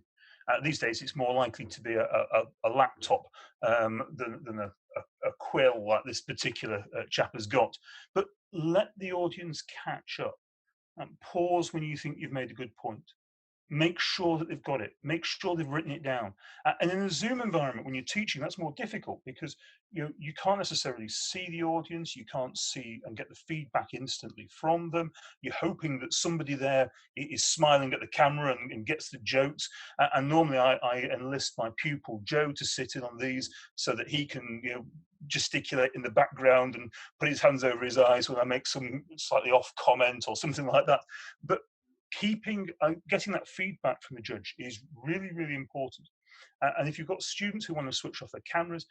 These days, it's more likely to be a laptop than a quill like this particular chap has got. But let the audience catch up and pause when you think you've made a good point. Make sure that they've got it. Make sure they've written it down. And in a Zoom environment, when you're teaching, that's more difficult because you can't necessarily see the audience. You can't see and get the feedback instantly from them. You're hoping that somebody there is smiling at the camera and gets the jokes. And normally I enlist my pupil, Joe, to sit in on these so that he can gesticulate in the background and put his hands over his eyes when I make some slightly off comment or something like that. But getting that feedback from the judge is really, really important. And if you've got students who want to switch off their cameras,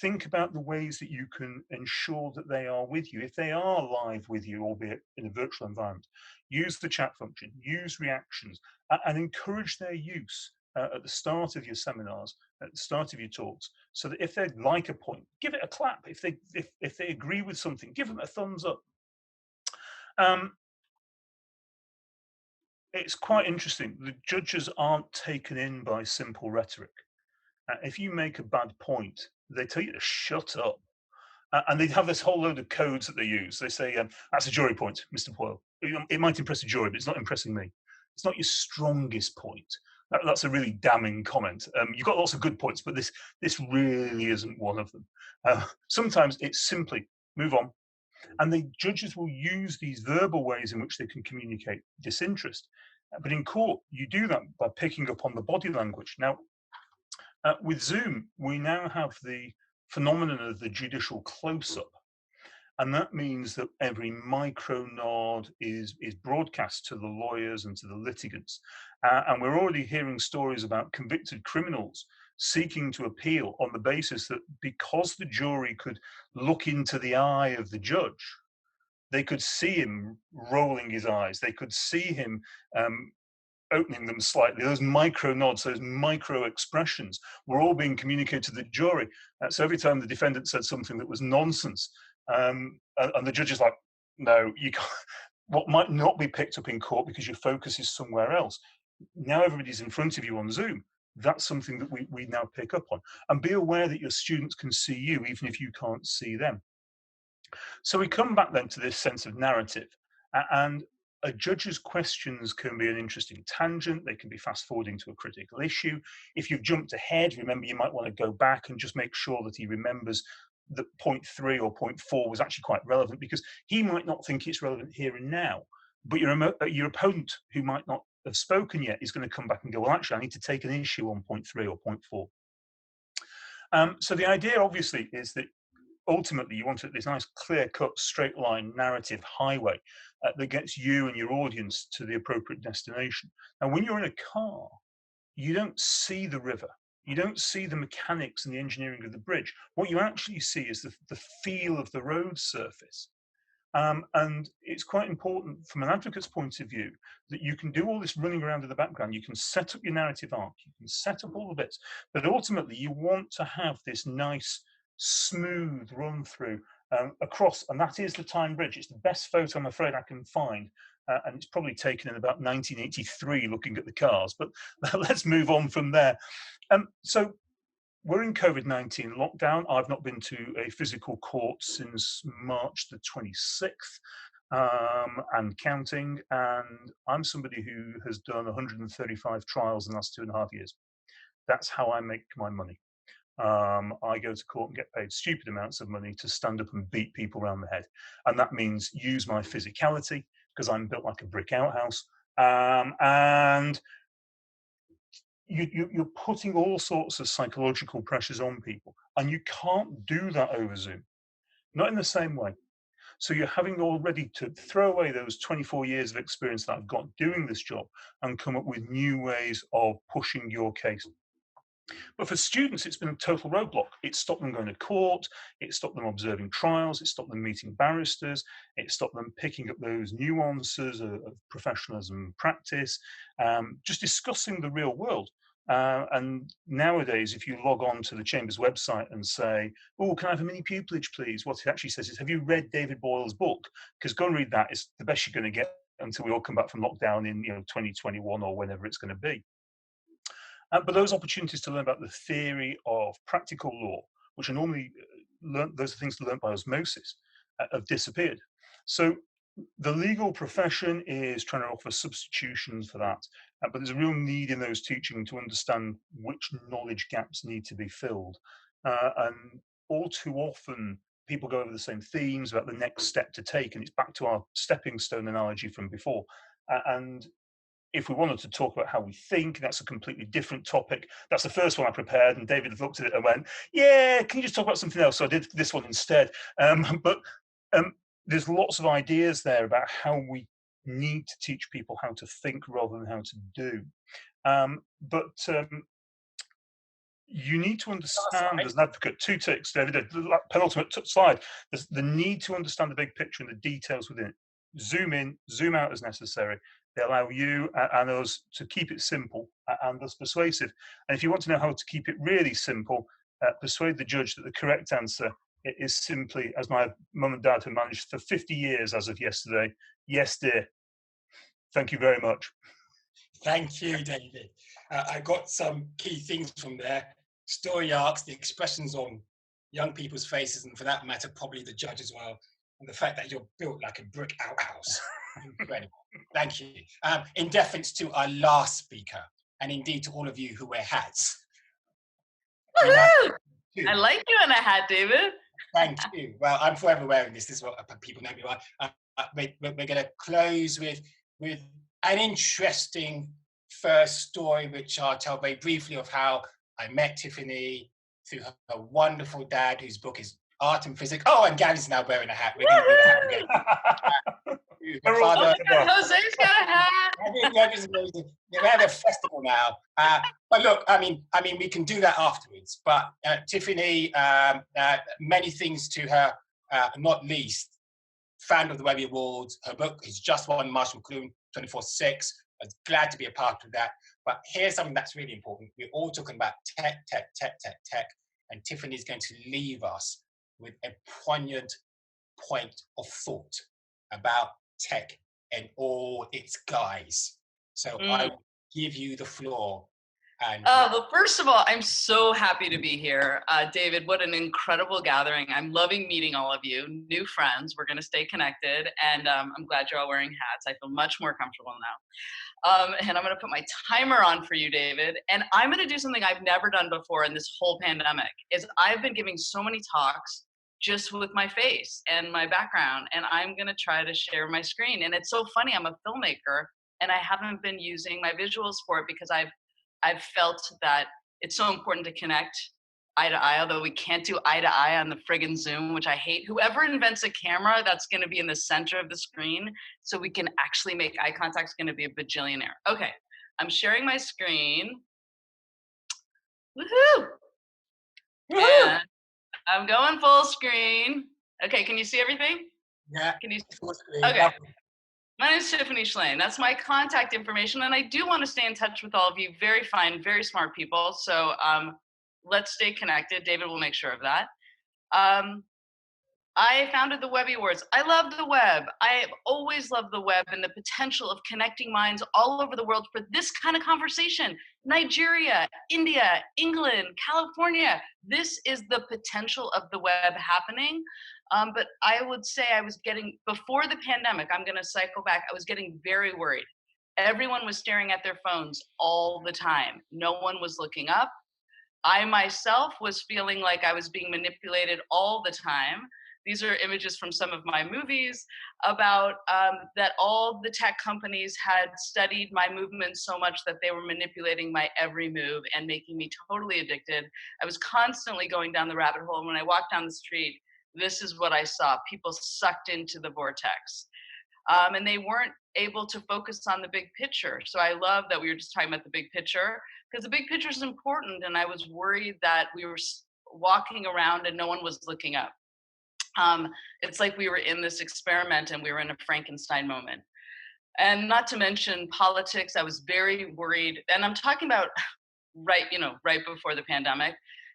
think about the ways that you can ensure that they are with you. If they are live with you, albeit in a virtual environment, use the chat function, use reactions, and encourage their use at the start of your seminars, at the start of your talks, so that if they like a point, give it a clap. If they agree with something, give them a thumbs up. it's quite interesting. The judges aren't taken in by simple rhetoric. If you make a bad point, they tell you to shut up. And they have this whole load of codes that they use. They say, that's a jury point, Mr. Boyle. It might impress a jury, but it's not impressing me. It's not your strongest point. That's a really damning comment. You've got lots of good points, but this really isn't one of them. Sometimes it's simply move on. And the judges will use these verbal ways in which they can communicate disinterest. But in court, you do that by picking up on the body language. Now, with Zoom, we now have the phenomenon of the judicial close-up. And that means that every micro nod is broadcast to the lawyers and to the litigants. And we're already hearing stories about convicted criminals seeking to appeal on the basis that because the jury could look into the eye of the judge, they could see him rolling his eyes, they could see him opening them slightly. Those micro nods, those micro expressions were all being communicated to the jury. So every time the defendant said something that was nonsense, and the judge is like, no, you can't. What might not be picked up in court because your focus is somewhere else. Now everybody's in front of you on Zoom. That's something that we now pick up on. And be aware that your students can see you even if you can't see them. So we come back then to this sense of narrative. And a judge's questions can be an interesting tangent. They can be fast forwarding to a critical issue. If you've jumped ahead, remember you might want to go back and just make sure that he remembers that point 3 or point 4 was actually quite relevant, because he might not think it's relevant here and now, but your opponent, who might not have spoken yet, is going to come back and go, well, actually, I need to take an issue on point 3 or point 4. So the idea, obviously, is that ultimately you want this nice, clear-cut, straight-line narrative highway that gets you and your audience to the appropriate destination. And when you're in a car, you don't see the river. You don't see the mechanics and the engineering of the bridge. What you actually see is the feel of the road surface. And it's quite important from an advocate's point of view that you can do all this running around in the background. You can set up your narrative arc. You can set up all the bits. But ultimately, you want to have this nice, smooth run through across. And that is the Tyne Bridge. It's the best photo, I'm afraid, I can find. And it's probably taken in about 1983 looking at the cars. But let's move on from there. So we're in COVID-19 lockdown. I've not been to a physical court since March the 26th and counting. And I'm somebody who has done 135 trials in the last 2.5 years. That's how I make my money. I go to court and get paid stupid amounts of money to stand up and beat people around the head. And that means use my physicality, because I'm built like a brick outhouse. And you're putting all sorts of psychological pressures on people, and you can't do that over Zoom, not in the same way. So you're having already to throw away those 24 years of experience that I've got doing this job and come up with new ways of pushing your case. But for students, it's been a total roadblock. It stopped them going to court, it stopped them observing trials, it stopped them meeting barristers, it stopped them picking up those nuances of professionalism practice, just discussing the real world. And nowadays, if you log on to the Chamber's website and say, oh, can I have a mini pupillage, please? What it actually says is, have you read David Boyle's book? Because go and read that. It's the best you're going to get until we all come back from lockdown in 2021 or whenever it's going to be. But those opportunities to learn about the theory of practical law, which are normally learned, those are things learned by osmosis, have disappeared. So the legal profession is trying to offer substitutions for that. But there's a real need in those teaching to understand which knowledge gaps need to be filled. And all too often, people go over the same themes about the next step to take. And it's back to our stepping stone analogy from before. And if we wanted to talk about how we think, that's a completely different topic. That's the first one I prepared, and David looked at it and went, yeah, can you just talk about something else? So I did this one instead. But there's lots of ideas there about how we need to teach people how to think rather than how to do. You need to understand as an advocate, 2 ticks, David, the penultimate slide, there's the need to understand the big picture and the details within it. Zoom in, zoom out as necessary. They allow you and us to keep it simple and thus persuasive. And if you want to know how to keep it really simple, persuade the judge that the correct answer is simply, as my mum and dad have managed for 50 years as of yesterday, yes, dear. Thank you very much. Thank you, David. I got some key things from there. Story arcs, the expressions on young people's faces, and for that matter, probably the judge as well. And the fact that you're built like a brick outhouse. Incredible. Thank you. In deference to our last speaker, and indeed to all of you who wear hats. Woohoo! I like you in a hat, David. Thank you. Well, I'm forever wearing this. This is what people know me by. We're going to close with an interesting first story, which I'll tell very briefly of how I met Tiffany through her wonderful dad, whose book is Art and Physics. Oh, and Gary's now wearing a hat. We're going to do the hat again. Jose's got a hat. We have a festival now. But look, I mean, we can do that afterwards. But Tiffany, many things to her, not least, founder of the Webby Awards. Her book has just won Marshall McLuhan 24/6. I was glad to be a part of that. But here's something that's really important. We're all talking about tech. And Tiffany's going to leave us with a poignant point of thought about tech and all its guise. So I will give you the floor. And well, first of all, I'm so happy to be here. David, what an incredible gathering. I'm loving meeting all of you, new friends. We're going to stay connected, and I'm glad you're all wearing hats. I feel much more comfortable now. And I'm going to put my timer on for you, David. And I'm going to do something I've never done before in this whole pandemic, is I've been giving so many talks just with my face and my background, and I'm going to try to share my screen. And it's so funny, I'm a filmmaker, and I haven't been using my visuals for it because I've felt that it's so important to connect eye to eye, although we can't do eye to eye on the friggin' Zoom, which I hate. Whoever invents a camera that's going to be in the center of the screen so we can actually make eye contact is going to be a bajillionaire. Okay, I'm sharing my screen. Woohoo! And I'm going full screen. Okay, can you see everything? Yeah. Can you see? Okay. My name is Tiffany Shlain. That's my contact information, and I do want to stay in touch with all of you. Very fine, very smart people. So let's stay connected. David will make sure of that. I founded the Webby Awards. I love the web. I've always loved the web and the potential of connecting minds all over the world for this kind of conversation. Nigeria, India, England, California. This is the potential of the web happening. But I would say I was getting, before the pandemic, I'm going to cycle back, I was getting very worried. Everyone was staring at their phones all the time. No one was looking up. I myself was feeling like I was being manipulated all the time. These are images from some of my movies about that all the tech companies had studied my movements so much that they were manipulating my every move and making me totally addicted. I was constantly going down the rabbit hole. When I walked down the street, this is what I saw, people sucked into the vortex. And they weren't able to focus on the big picture. So I love that we were just talking about the big picture, because the big picture is important. And I was worried that we were walking around and no one was looking up. It's like we were in this experiment and we were in a Frankenstein moment. And not to mention politics, I was very worried. And I'm talking about right before the pandemic,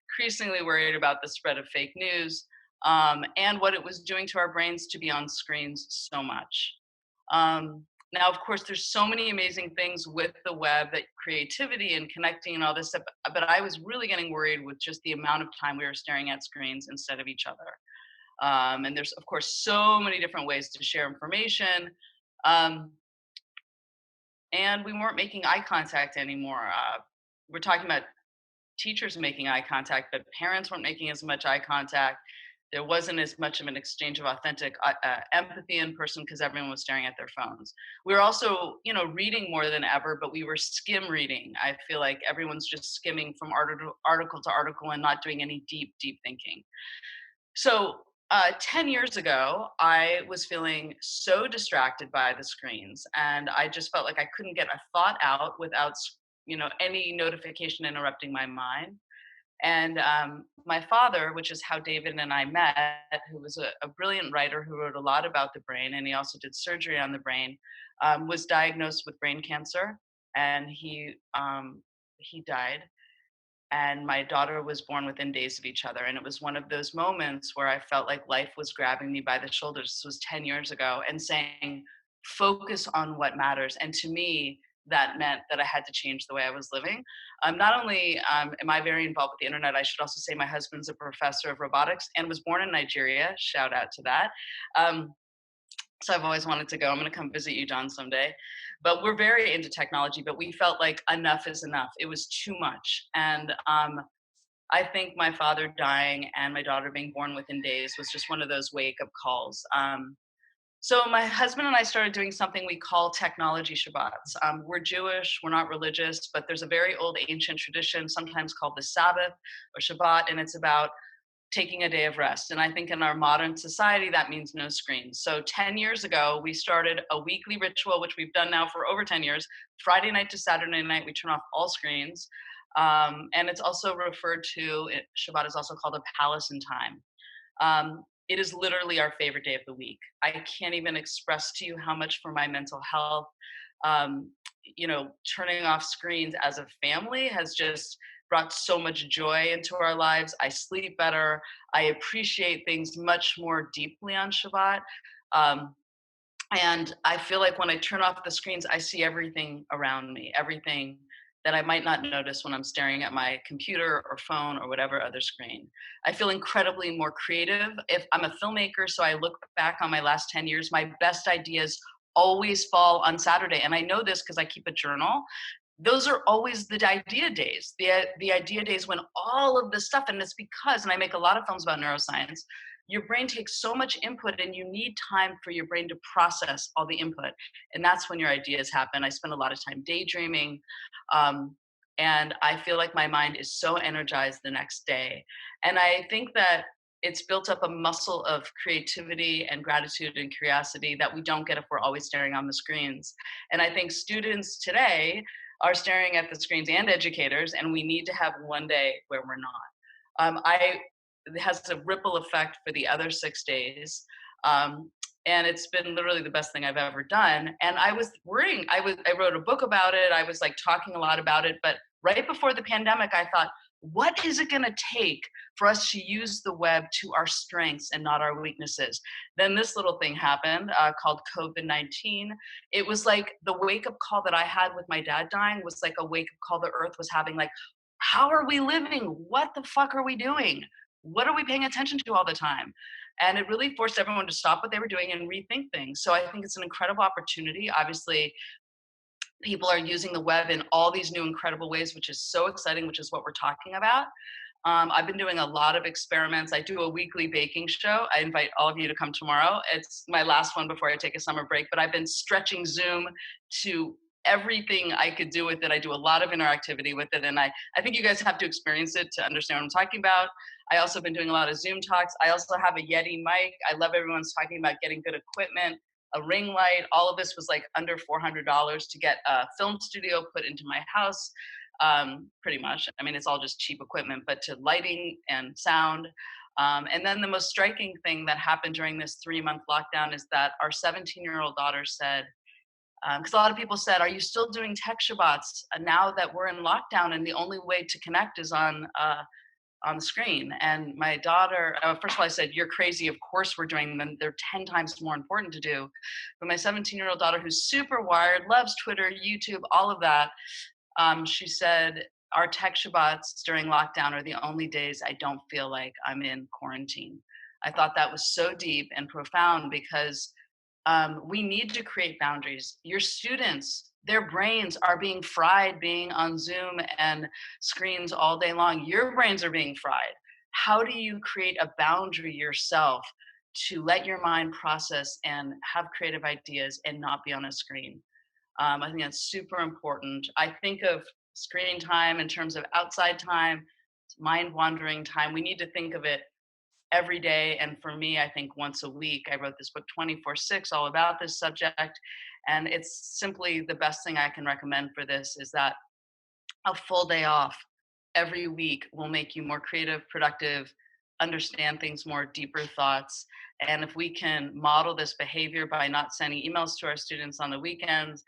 increasingly worried about the spread of fake news. And what it was doing to our brains to be on screens so much. Now, of course, there's so many amazing things with the web, that creativity and connecting and all this stuff, but I was really getting worried with just the amount of time we were staring at screens instead of each other. And there's, of course, so many different ways to share information. And we weren't making eye contact anymore. We're talking about teachers making eye contact, but parents weren't making as much eye contact. There wasn't as much of an exchange of authentic empathy in person because everyone was staring at their phones. We were also, reading more than ever, but we were skim reading. I feel like everyone's just skimming from article to article and not doing any deep thinking. So 10 years ago, I was feeling so distracted by the screens, and I just felt like I couldn't get a thought out without, any notification interrupting my mind. And my father, which is how David and I met, who was a brilliant writer who wrote a lot about the brain, and he also did surgery on the brain, was diagnosed with brain cancer, and he died. And my daughter was born within days of each other. And it was one of those moments where I felt like life was grabbing me by the shoulders. This was 10 years ago, and saying, focus on what matters. And to me, that meant that I had to change the way I was living. Not only am I very involved with the internet, I should also say my husband's a professor of robotics and was born in Nigeria. Shout out to that. So I've always wanted to go. I'm going to come visit you, John, someday. But we're very into technology, but we felt like enough is enough. It was too much. And I think my father dying and my daughter being born within days was just one of those wake-up calls. So my husband and I started doing something we call technology Shabbats. We're Jewish, we're not religious, but there's a very old ancient tradition, sometimes called the Sabbath or Shabbat, and it's about taking a day of rest. And I think in our modern society, that means no screens. So 10 years ago, we started a weekly ritual, which we've done now for over 10 years. Friday night to Saturday night, we turn off all screens. And it's also referred to, Shabbat is also called a palace in time. It is literally our favorite day of the week. I can't even express to you how much for my mental health, turning off screens as a family has just brought so much joy into our lives. I sleep better. I appreciate things much more deeply on Shabbat. And I feel like when I turn off the screens, I see everything around me, everything that I might not notice when I'm staring at my computer or phone or whatever other screen. I feel incredibly more creative. If I'm a filmmaker, so I look back on my last 10 years, my best ideas always fall on Saturday. And I know this because I keep a journal. Those are always the idea days, the idea days when all of this stuff, and it's because, and I make a lot of films about neuroscience, your brain takes so much input and you need time for your brain to process all the input. And that's when your ideas happen. I spend a lot of time daydreaming. And I feel like my mind is so energized the next day. And I think that it's built up a muscle of creativity and gratitude and curiosity that we don't get if we're always staring on the screens. And I think students today are staring at the screens, and educators, and we need to have one day where we're not. It has a ripple effect for the other 6 days. And it's been literally the best thing I've ever done. And I was worrying, I wrote a book about it. I was like talking a lot about it, but right before the pandemic, I thought, what is it gonna take for us to use the web to our strengths and not our weaknesses? Then this little thing happened called COVID-19. It was like the wake-up call that I had with my dad dying was like a wake-up call the earth was having, like, how are we living? What the fuck are we doing? What are we paying attention to all the time? And it really forced everyone to stop what they were doing and rethink things. So I think it's an incredible opportunity. Obviously, people are using the web in all these new incredible ways, which is so exciting, which is what we're talking about. I've been doing a lot of experiments. I do a weekly baking show. I invite all of you to come tomorrow. It's my last one before I take a summer break, but I've been stretching Zoom to everything I could do with it. I do a lot of interactivity with it. And I think you guys have to experience it to understand what I'm talking about. I also been doing a lot of Zoom talks. I also have a Yeti mic. I love everyone's talking about getting good equipment, a ring light. All of this was like under $400 to get a film studio put into my house, pretty much. I mean, it's all just cheap equipment, but to lighting and sound. And then the most striking thing that happened during this 3-month lockdown is that our 17-year-old daughter said, because a lot of people said, are you still doing tech Shabbats now that we're in lockdown and the only way to connect is on the screen? And my daughter, first of all, I said, you're crazy. Of course we're doing them. They're 10 times more important to do. But my 17-year-old daughter, who's super wired, loves Twitter, YouTube, all of that, she said, our tech Shabbats during lockdown are the only days I don't feel like I'm in quarantine. I thought that was so deep and profound because we need to create boundaries. Your students, their brains are being fried being on Zoom and screens all day long. Your brains are being fried. How do you create a boundary yourself to let your mind process and have creative ideas and not be on a screen? I think that's super important. I think of screen time in terms of outside time, mind wandering time. We need to think of it every day. And for me, I think once a week. I wrote this book 24/6 all about this subject. And it's simply the best thing I can recommend for this is that a full day off every week will make you more creative, productive, understand things more, deeper thoughts. And if we can model this behavior by not sending emails to our students on the weekends,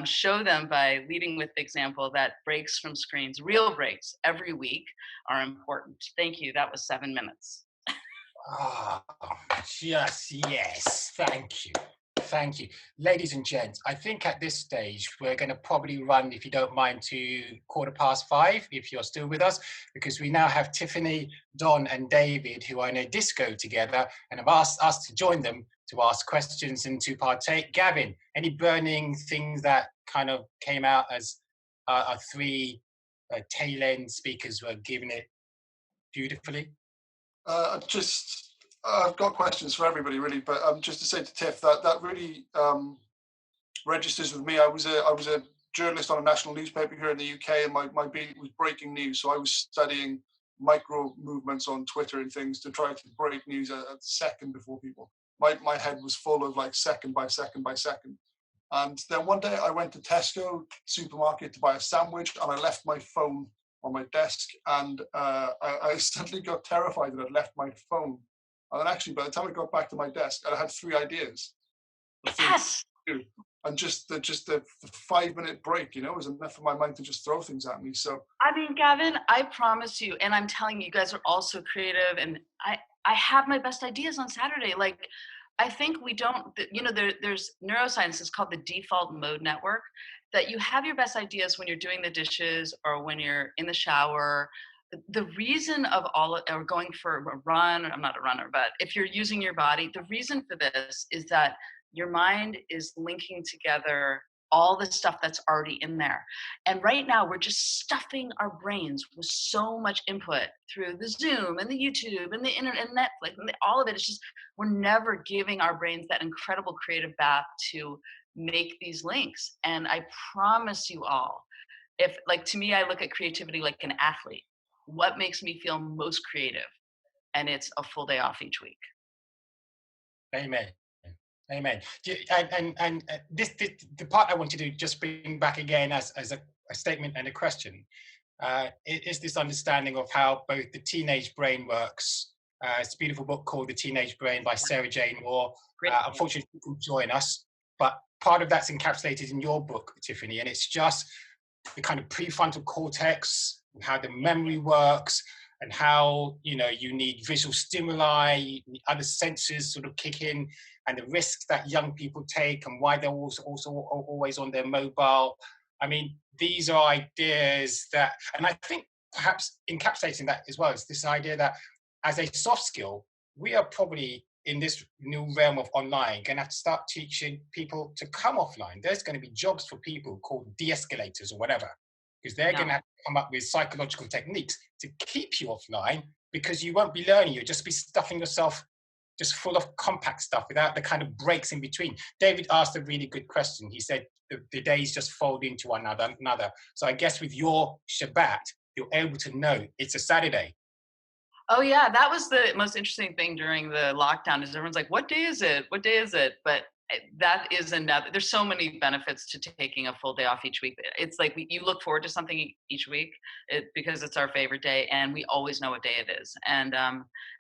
show them by leading with the example that breaks from screens, real breaks every week are important. Thank you. That was 7 minutes. Oh, just yes. Thank you. Thank you. Ladies and gents, I think at this stage, we're going to probably run, if you don't mind, to 5:15, if you're still with us, because we now have Tiffany, Don, and David, who are in a disco together, and have asked us to join them to ask questions and to partake. Gavin, any burning things that kind of came out as our three tail-end speakers were giving it beautifully? I've got questions for everybody, really, but just to say to Tiff that really registers with me. I was a journalist on a national newspaper here in the UK, and my beat was breaking news. So I was studying micro movements on Twitter and things to try to break news a second before people. My head was full of like second by second by second. And then one day I went to Tesco supermarket to buy a sandwich, and I left my phone on my desk, and I suddenly got terrified that I'd left my phone. And then actually, by the time I got back to my desk, I had 3 ideas. Yes. And just the 5-minute break, was enough for my mind to just throw things at me. So I mean, Gavin, I promise you, and I'm telling you, you guys are all so creative, and I have my best ideas on Saturday. Like, I think we don't, there's neuroscience, it's called the default mode network, that you have your best ideas when you're doing the dishes or when you're in the shower. The reason of or going for a run, I'm not a runner, but if you're using your body, the reason for this is that your mind is linking together all the stuff that's already in there. And right now we're just stuffing our brains with so much input through the Zoom and the YouTube and the internet and Netflix and all of it. It's just, we're never giving our brains that incredible creative bath to make these links. And I promise you all, to me, I look at creativity like an athlete. What makes me feel most creative? And it's a full day off each week. Amen. Amen. And this the part I want you to just bring back again as a statement and a question is this understanding of how both the teenage brain works. It's a beautiful book called The Teenage Brain by Sarah Jane Moore. Unfortunately, you couldn't join us, but part of that's encapsulated in your book, Tiffany, and it's just the kind of prefrontal cortex, and how the memory works, and how you need visual stimuli, other senses sort of kick in, and the risks that young people take, and why they're also always on their mobile. I mean, these are ideas that, and I think perhaps encapsulating that as well is this idea that as a soft skill, we are probably in this new realm of online going to have to start teaching people to come offline. There's going to be jobs for people called de-escalators or whatever, because they're going to have to come up with psychological techniques to keep you offline, because you won't be learning. You'll just be stuffing yourself just full of compact stuff without the kind of breaks in between. David asked a really good question. He said the days just fold into one another. So I guess with your Shabbat, you're able to know it's a Saturday. Oh yeah, that was the most interesting thing during the lockdown, is everyone's like, what day is it? What day is it? But that is another, there's so many benefits to taking a full day off each week. It's like you look forward to something each week because it's our favorite day, and we always know what day it is. And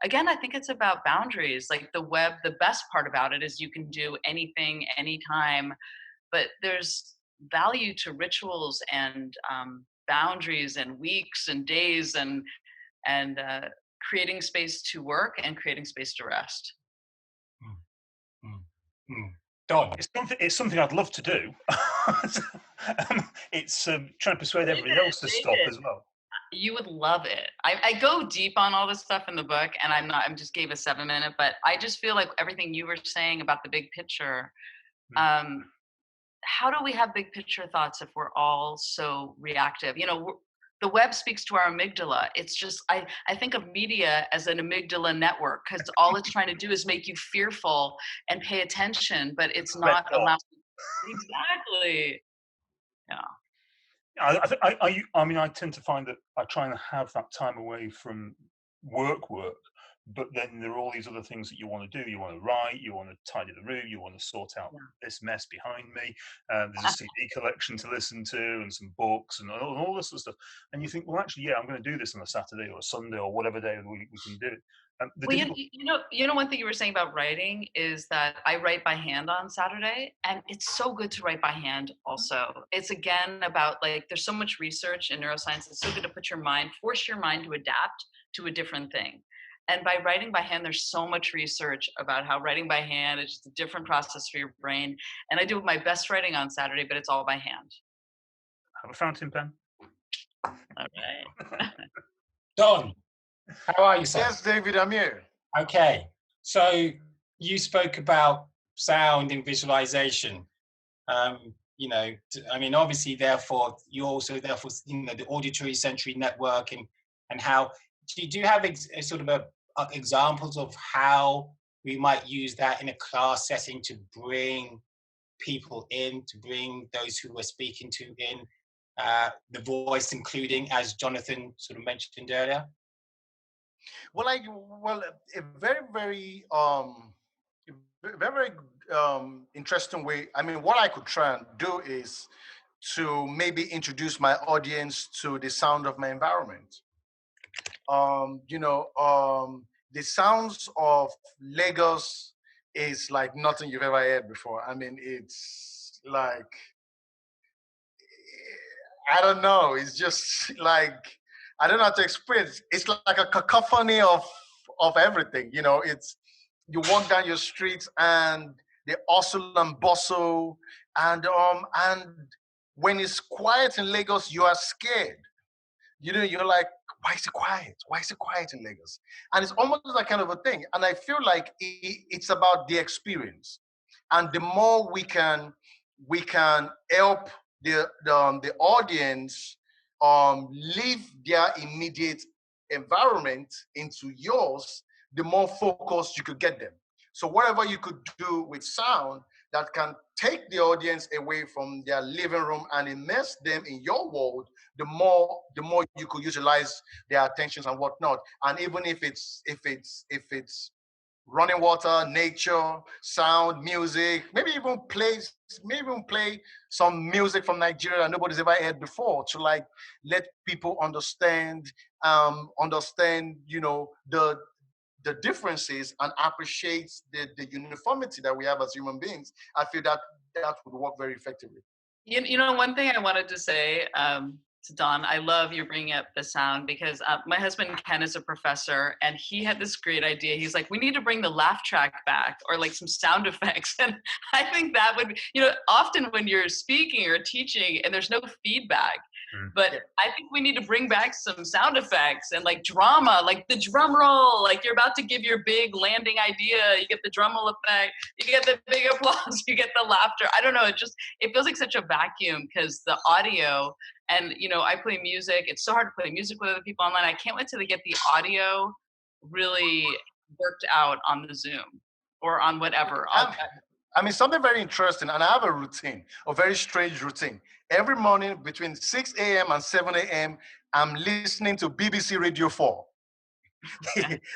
again, I think it's about boundaries. Like the web, the best part about it is you can do anything, anytime, but there's value to rituals and boundaries and weeks and days and creating space to work and creating space to rest. Don. It's something I'd love to do. It's trying to persuade everybody else to stop as well. You would love it. I go deep on all this stuff in the book, and I'm just gave a 7-minute, but I just feel like everything you were saying about the big picture. How do we have big picture thoughts if we're all so reactive? The web speaks to our amygdala. It's just, I think of media as an amygdala network, because all it's trying to do is make you fearful and pay attention, but it's not allowing. Exactly. Yeah. I mean, I tend to find that I try and have that time away from work, but then there are all these other things that you want to do. You want to write, you want to tidy the room, you want to sort out this mess behind me. There's a CD collection to listen to and some books and all this sort of stuff. And you think, well, actually, yeah, I'm going to do this on a Saturday or a Sunday or whatever day we can do it. One thing you were saying about writing is that I write by hand on Saturday, and it's so good to write by hand also. It's again about, like, there's so much research in neuroscience. It's so good to force your mind to adapt to a different thing. And by writing by hand, there's so much research about how writing by hand is just a different process for your brain. And I do my best writing on Saturday, but it's all by hand. Have a fountain pen. All right. Don, how are you, sir? Yes, David, I'm here. Okay, so you spoke about sound and visualization. You know, I mean, obviously, therefore, you also, therefore, you know, the auditory sensory network and how, do you have sort of examples of how we might use that in a class setting to bring people in, to bring those who we're speaking to in, the voice including, as Jonathan sort of mentioned earlier? Well, a very interesting way. I mean, what I could try and do is to maybe introduce my audience to the sound of my environment. The sounds of Lagos is like nothing you've ever heard before. I mean, it's like, I don't know. It's just like, I don't know how to explain it. It's like a cacophony of everything. You know, it's, you walk down your streets and the hustle and bustle, and when it's quiet in Lagos, you are scared. You know, you're like, why is it quiet? Why is it quiet in Lagos? And it's almost that kind of a thing. And I feel like it's about the experience. And the more we can help the audience leave their immediate environment into yours, the more focused you could get them. So whatever you could do with sound that can take the audience away from their living room and immerse them in your world, the more you could utilize their attentions and whatnot. And even if it's running water, nature, sound, music, maybe even play some music from Nigeria that nobody's ever heard before, to like let people understand, you know, the differences and appreciate the uniformity that we have as human beings. I feel that would work very effectively. You know, one thing I wanted to say to Don, I love you bringing up the sound, because my husband Ken is a professor, and he had this great idea. He's like, we need to bring the laugh track back, or like some sound effects. And I think that would, you know, often when you're speaking or teaching and there's no feedback, but I think we need to bring back some sound effects and like drama, like the drum roll, like you're about to give your big landing idea, you get the drum roll effect, you get the big applause, you get the laughter. I don't know, it feels like such a vacuum, because the audio, and you know, I play music, it's so hard to play music with other people online. I can't wait till they get the audio really worked out on the Zoom or on whatever. I mean, something very interesting, and I have a routine, a very strange routine. Every morning between 6 a.m. and 7 a.m., I'm listening to BBC Radio 4.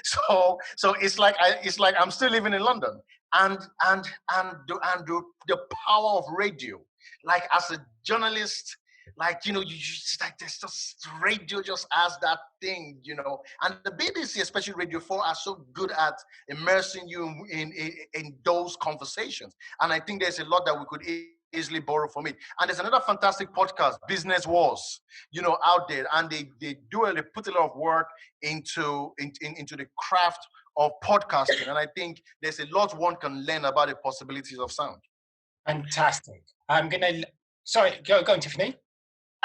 so it's like I'm still living in London, and the power of radio, like as a journalist, like, you know, you just like, there's just radio just has that thing, you know, and the BBC, especially Radio 4, are so good at immersing you in those conversations. And I think there's a lot that we could easily borrow from it. And there's another fantastic podcast, Business Wars, you know, out there, and they put a lot of work into the craft of podcasting. And I think there's a lot one can learn about the possibilities of sound. Fantastic. I'm gonna, sorry, go on, Tiffany.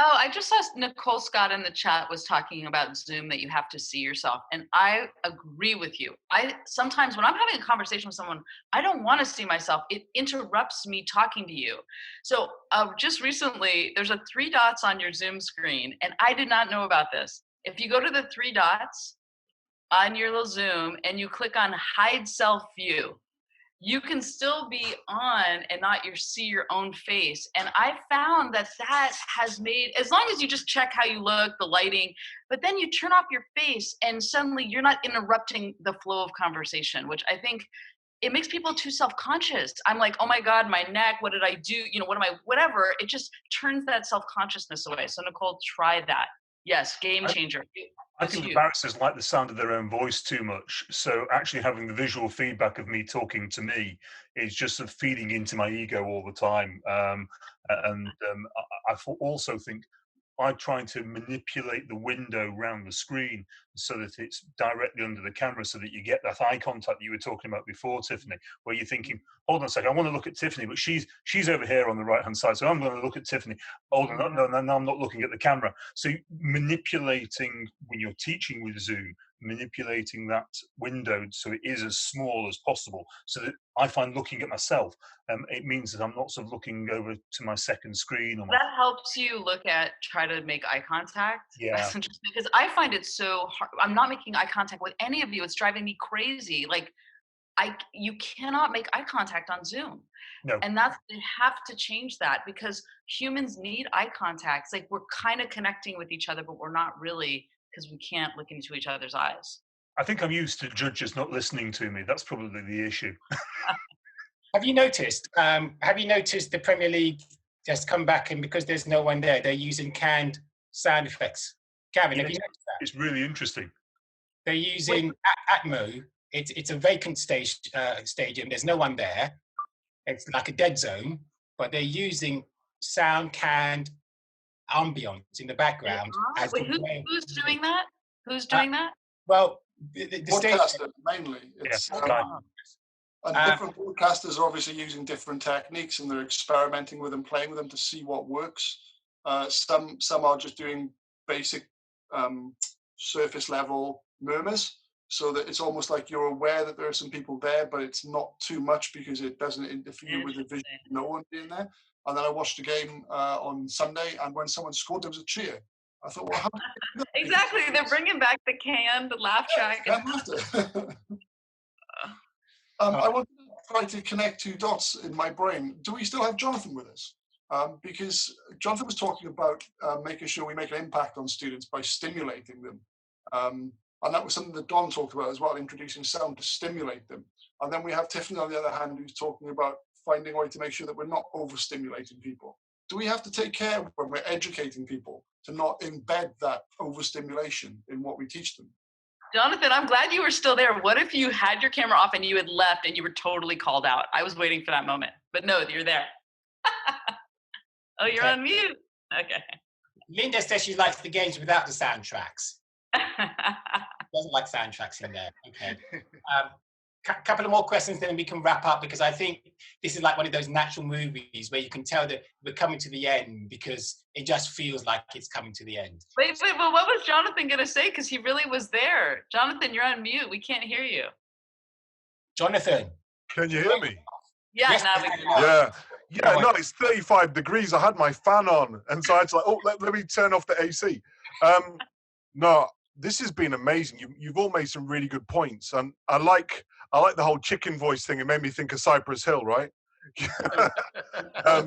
Oh, I just saw Nicole Scott in the chat was talking about Zoom, that you have to see yourself. And I agree with you. Sometimes when I'm having a conversation with someone, I don't want to see myself. It interrupts me talking to you. So just recently, there's 3 dots on your Zoom screen, and I did not know about this. If you go to the 3 dots on your little Zoom and you click on hide self view, you can still be on and not see your own face. And I found that has made, as long as you just check how you look, the lighting, but then you turn off your face and suddenly you're not interrupting the flow of conversation, which I think it makes people too self-conscious. I'm like, oh my God, my neck, what did I do? You know, whatever. It just turns that self-consciousness away. So Nicole, try that. Yes, game changer. I think the barristers like the sound of their own voice too much. So actually having the visual feedback of me talking to me is just sort of feeding into my ego all the time. I also think I'm trying to manipulate the window around the screen so that it's directly under the camera, so that you get that eye contact that you were talking about before, Tiffany, where you're thinking, hold on a second, I want to look at Tiffany, but she's over here on the right hand side, so I'm going to look at Tiffany. Hold on, no, I'm not looking at the camera. So manipulating, when you're teaching with Zoom, manipulating that window so it is as small as possible, so that I find looking at myself, it means that I'm not sort of looking over to my second screen. Or that helps you try to make eye contact. Yeah. That's interesting, because I find it so hard. I'm not making eye contact with any of you. It's driving me crazy. Like, you cannot make eye contact on Zoom. No. And they have to change that, because humans need eye contact. It's like we're kind of connecting with each other, but we're not really, because we can't look into each other's eyes. I think I'm used to judges not listening to me. That's probably the issue. Have you noticed the Premier League has come back, and because there's no one there, they're using canned sound effects? Gavin, have you noticed that? It's really interesting. They're using Atmo. It's a vacant stadium. There's no one there. It's like a dead zone, but they're using sound canned ambience in the background. Wait, who's doing that? Who's doing that? Well, the broadcasters mainly. It's, yeah. And different broadcasters are obviously using different techniques, and they're experimenting with them, playing with them to see what works. Some are just doing basic surface level murmurs, so that it's almost like you're aware that there are some people there, but it's not too much because it doesn't interfere with the vision of no one being there. And then I watched a game on Sunday, and when someone scored, there was a cheer. I thought, well, how exactly, they're bringing back the canned laugh track. I want to try to connect two dots in my brain. Do we still have Jonathan with us? Because Jonathan was talking about making sure we make an impact on students by stimulating them. And that was something that Don talked about as well, introducing sound to stimulate them. And then we have Tiffany on the other hand, who's talking about finding a way to make sure that we're not overstimulating people. Do we have to take care when we're educating people to not embed that overstimulation in what we teach them? Jonathan, I'm glad you were still there. What if you had your camera off and you had left and you were totally called out? I was waiting for that moment, but no, you're there. Oh, you're on mute. Okay. Linda says she likes the games without the soundtracks. Doesn't like soundtracks in there. Okay. Couple of more questions, then we can wrap up, because I think this is like one of those natural movies where you can tell that we're coming to the end because it just feels like it's coming to the end. Wait, but what was Jonathan going to say? Because he really was there. Jonathan, you're on mute. We can't hear you. Jonathan. Can you hear me? Yeah, yes, now we can. Yeah, no, it's 35 degrees. I had my fan on, and so I had to let me turn off the AC. No, this has been amazing. You've all made some really good points, and I like the whole chicken voice thing. It made me think of Cypress Hill, right?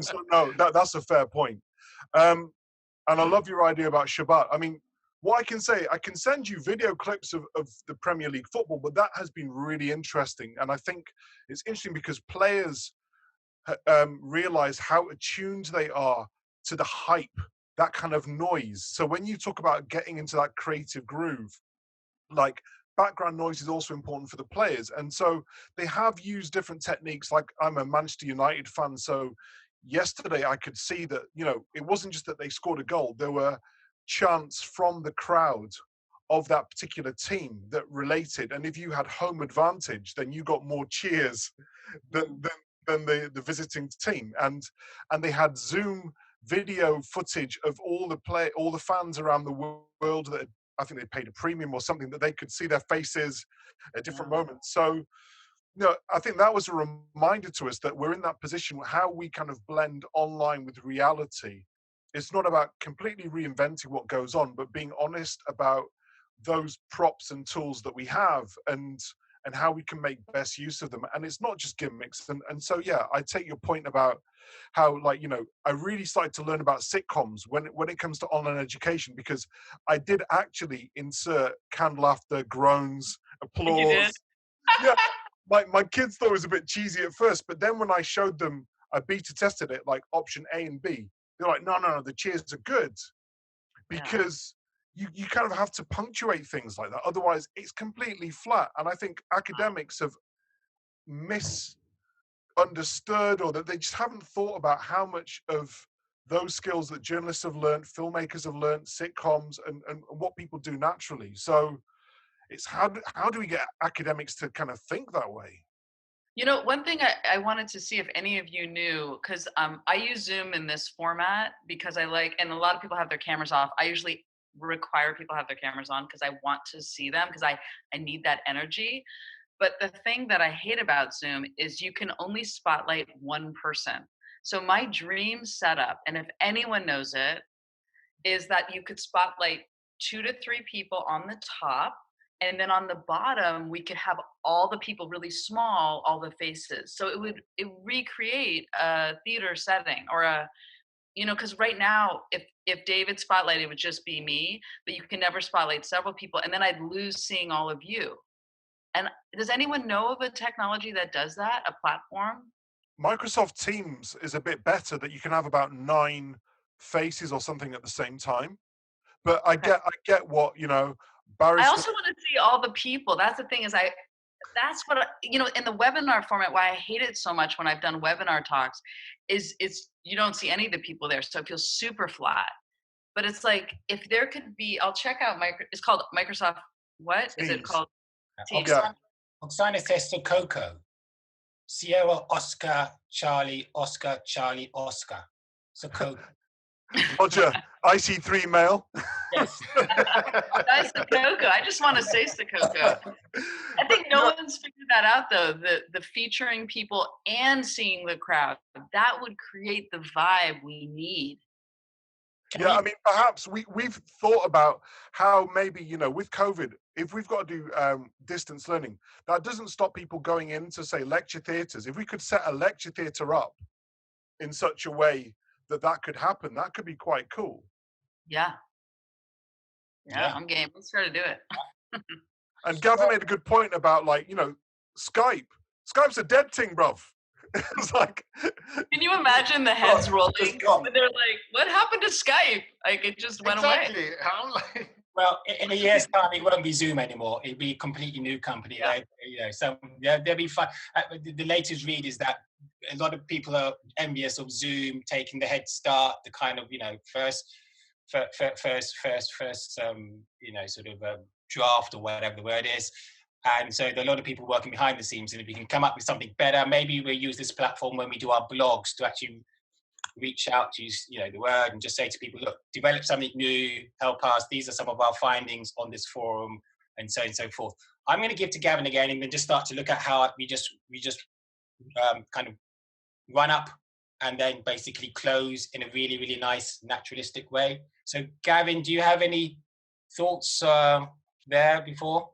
So no, that's a fair point. And I love your idea about Shabbat. I mean, what I can say, I can send you video clips of the Premier League football, but that has been really interesting. And I think it's interesting because players realize how attuned they are to the hype, that kind of noise. So when you talk about getting into that creative groove, like background noise is also important for the players. And so they have used different techniques. Like, I'm a Manchester United fan, so yesterday I could see that, it wasn't just that they scored a goal. There were chants from the crowd of that particular team that related. And if you had home advantage, then you got more cheers than the visiting team. And they had Zoom video footage of all the fans around the world that I think they paid a premium or something, that they could see their faces at different moments. So, I think that was a reminder to us that we're in that position where how we kind of blend online with reality. It's not about completely reinventing what goes on, but being honest about those props and tools that we have and how we can make best use of them. And it's not just gimmicks. And so, yeah, I take your point about how, I really started to learn about sitcoms when it comes to online education, because I did actually insert canned laughter, groans, applause. You did? Yeah, my kids thought it was a bit cheesy at first, but then when I showed them, I beta tested it, like option A and B, they're like, no, the cheers are good. Because you kind of have to punctuate things like that. Otherwise, it's completely flat. And I think academics have misunderstood, or that they just haven't thought about how much of those skills that journalists have learned, filmmakers have learned, sitcoms, and what people do naturally. So it's how do we get academics to kind of think that way? You know, one thing I wanted to see if any of you knew, because I use Zoom in this format because I like, and a lot of people have their cameras off. I usually require people have their cameras on because I want to see them because I need that energy. But the thing that I hate about Zoom is you can only spotlight one person. So my dream setup, and if anyone knows it, is that you could spotlight 2 to 3 people on the top, and then on the bottom we could have all the people really small, all the faces. So it would recreate a theater setting, or a, you know, because right now if David spotlighted, it would just be me, but you can never spotlight several people, and then I'd lose seeing all of you. And does anyone know of a technology that does that, a platform? Microsoft Teams is a bit better, that you can have about 9 faces or something at the same time. But I get what, you know, Barry. I also want to see all the people. That's the thing, is that's what you know, in the webinar format, why I hate it so much when I've done webinar talks is you don't see any of the people there, so it feels super flat. But it's like, if there could be, I'll check out it's called Microsoft, what is it called? Teams. Oksana says to Coco, Sierra Oscar Charlie Oscar Charlie Oscar. So Coco. Roger, IC3 male. Yes. That's Sakoko. I just want to say Sakoko. I think no one's figured that out, though. The featuring people and seeing the crowd, that would create the vibe we need. Yeah, I mean, perhaps we've thought about how maybe, you know, with COVID, if we've got to do distance learning, that doesn't stop people going into, say, lecture theatres. If we could set a lecture theatre up in such a way that could happen, that could be quite cool. Yeah, I'm game. Let's try to do it. And Gavin made a good point about, like, you know, Skype's a dead thing, bruv. It's like, can you imagine the heads rolling? When they're like, what happened to Skype? Like, it just went away. Well, in a year's time, it won't be Zoom anymore. It'll be a completely new company. Yeah. You know, so there'll be fun. The latest read is that a lot of people are envious of Zoom taking the head start, the kind of, you know, first you know, sort of draft, or whatever the word is. And so there are a lot of people working behind the scenes, and if we can come up with something better, maybe we'll use this platform when we do our blogs to actually reach out to, you know, the word, and just say to people, look, develop something new, help us. These are some of our findings on this forum, and so on and so forth. I'm going to give to Gavin again, and then just start to look at how we just kind of run up and then basically close in a really, really nice naturalistic way. So Gavin, do you have any thoughts there before?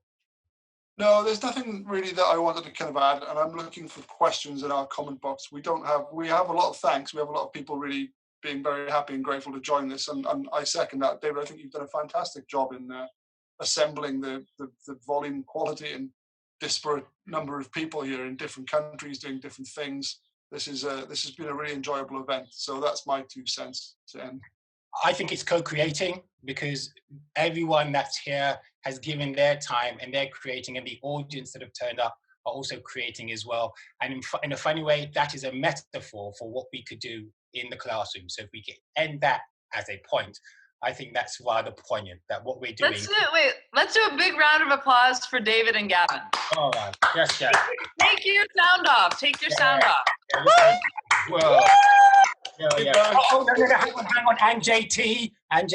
No, there's nothing really that I wanted to kind of add, and I'm looking for questions in our comment box. We have a lot of thanks. We have a lot of people really being very happy and grateful to join this, and I second that. David, I think you've done a fantastic job in assembling the volume, quality, and disparate number of people here in different countries doing different things. This has been a really enjoyable event. So that's my 2 cents to end. I think it's co-creating, because everyone that's here has given their time, and they're creating, and the audience that have turned up are also creating as well. And in a funny way, that is a metaphor for what we could do in the classroom. So if we can end that as a point, I think that's rather poignant, that what we're doing. Let's do a big round of applause for David and Gavin. All right. Yes, Gavin. Take your sound off. Take your sound off. Whoa. Yeah. Oh, no, hang on. And JT. And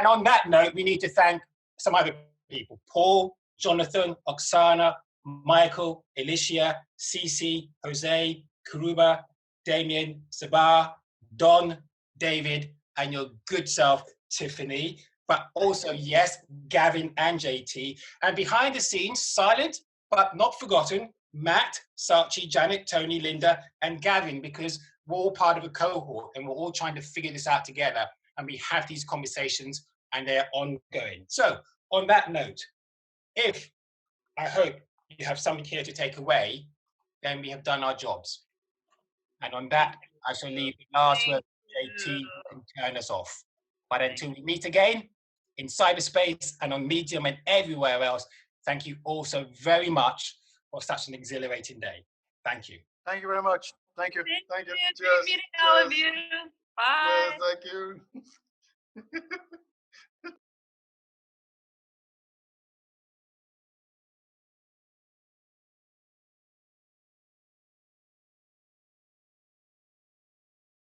on that note, we need to thank some other people. Paul, Jonathan, Oksana, Michael, Alicia, Cece, Jose, Karuba, Damien, Sabah, Don, David, and your good self, Tiffany. But also, yes, Gavin and JT. And behind the scenes, silent but not forgotten, Matt, Sachi, Janet, Tony, Linda, and Gavin, because we're all part of a cohort and we're all trying to figure this out together. And we have these conversations and they're ongoing. So on that note, I hope you have something here to take away, then we have done our jobs. And on that, I shall leave the last word to JT and turn us off. But until we meet again in cyberspace and on Medium and everywhere else, thank you all so very much for such an exhilarating day. Thank you. Thank you very much. Thank you. Thank Thank you. you. Cheers. Great meeting all of Cheers. you. Bye. Yes, thank you.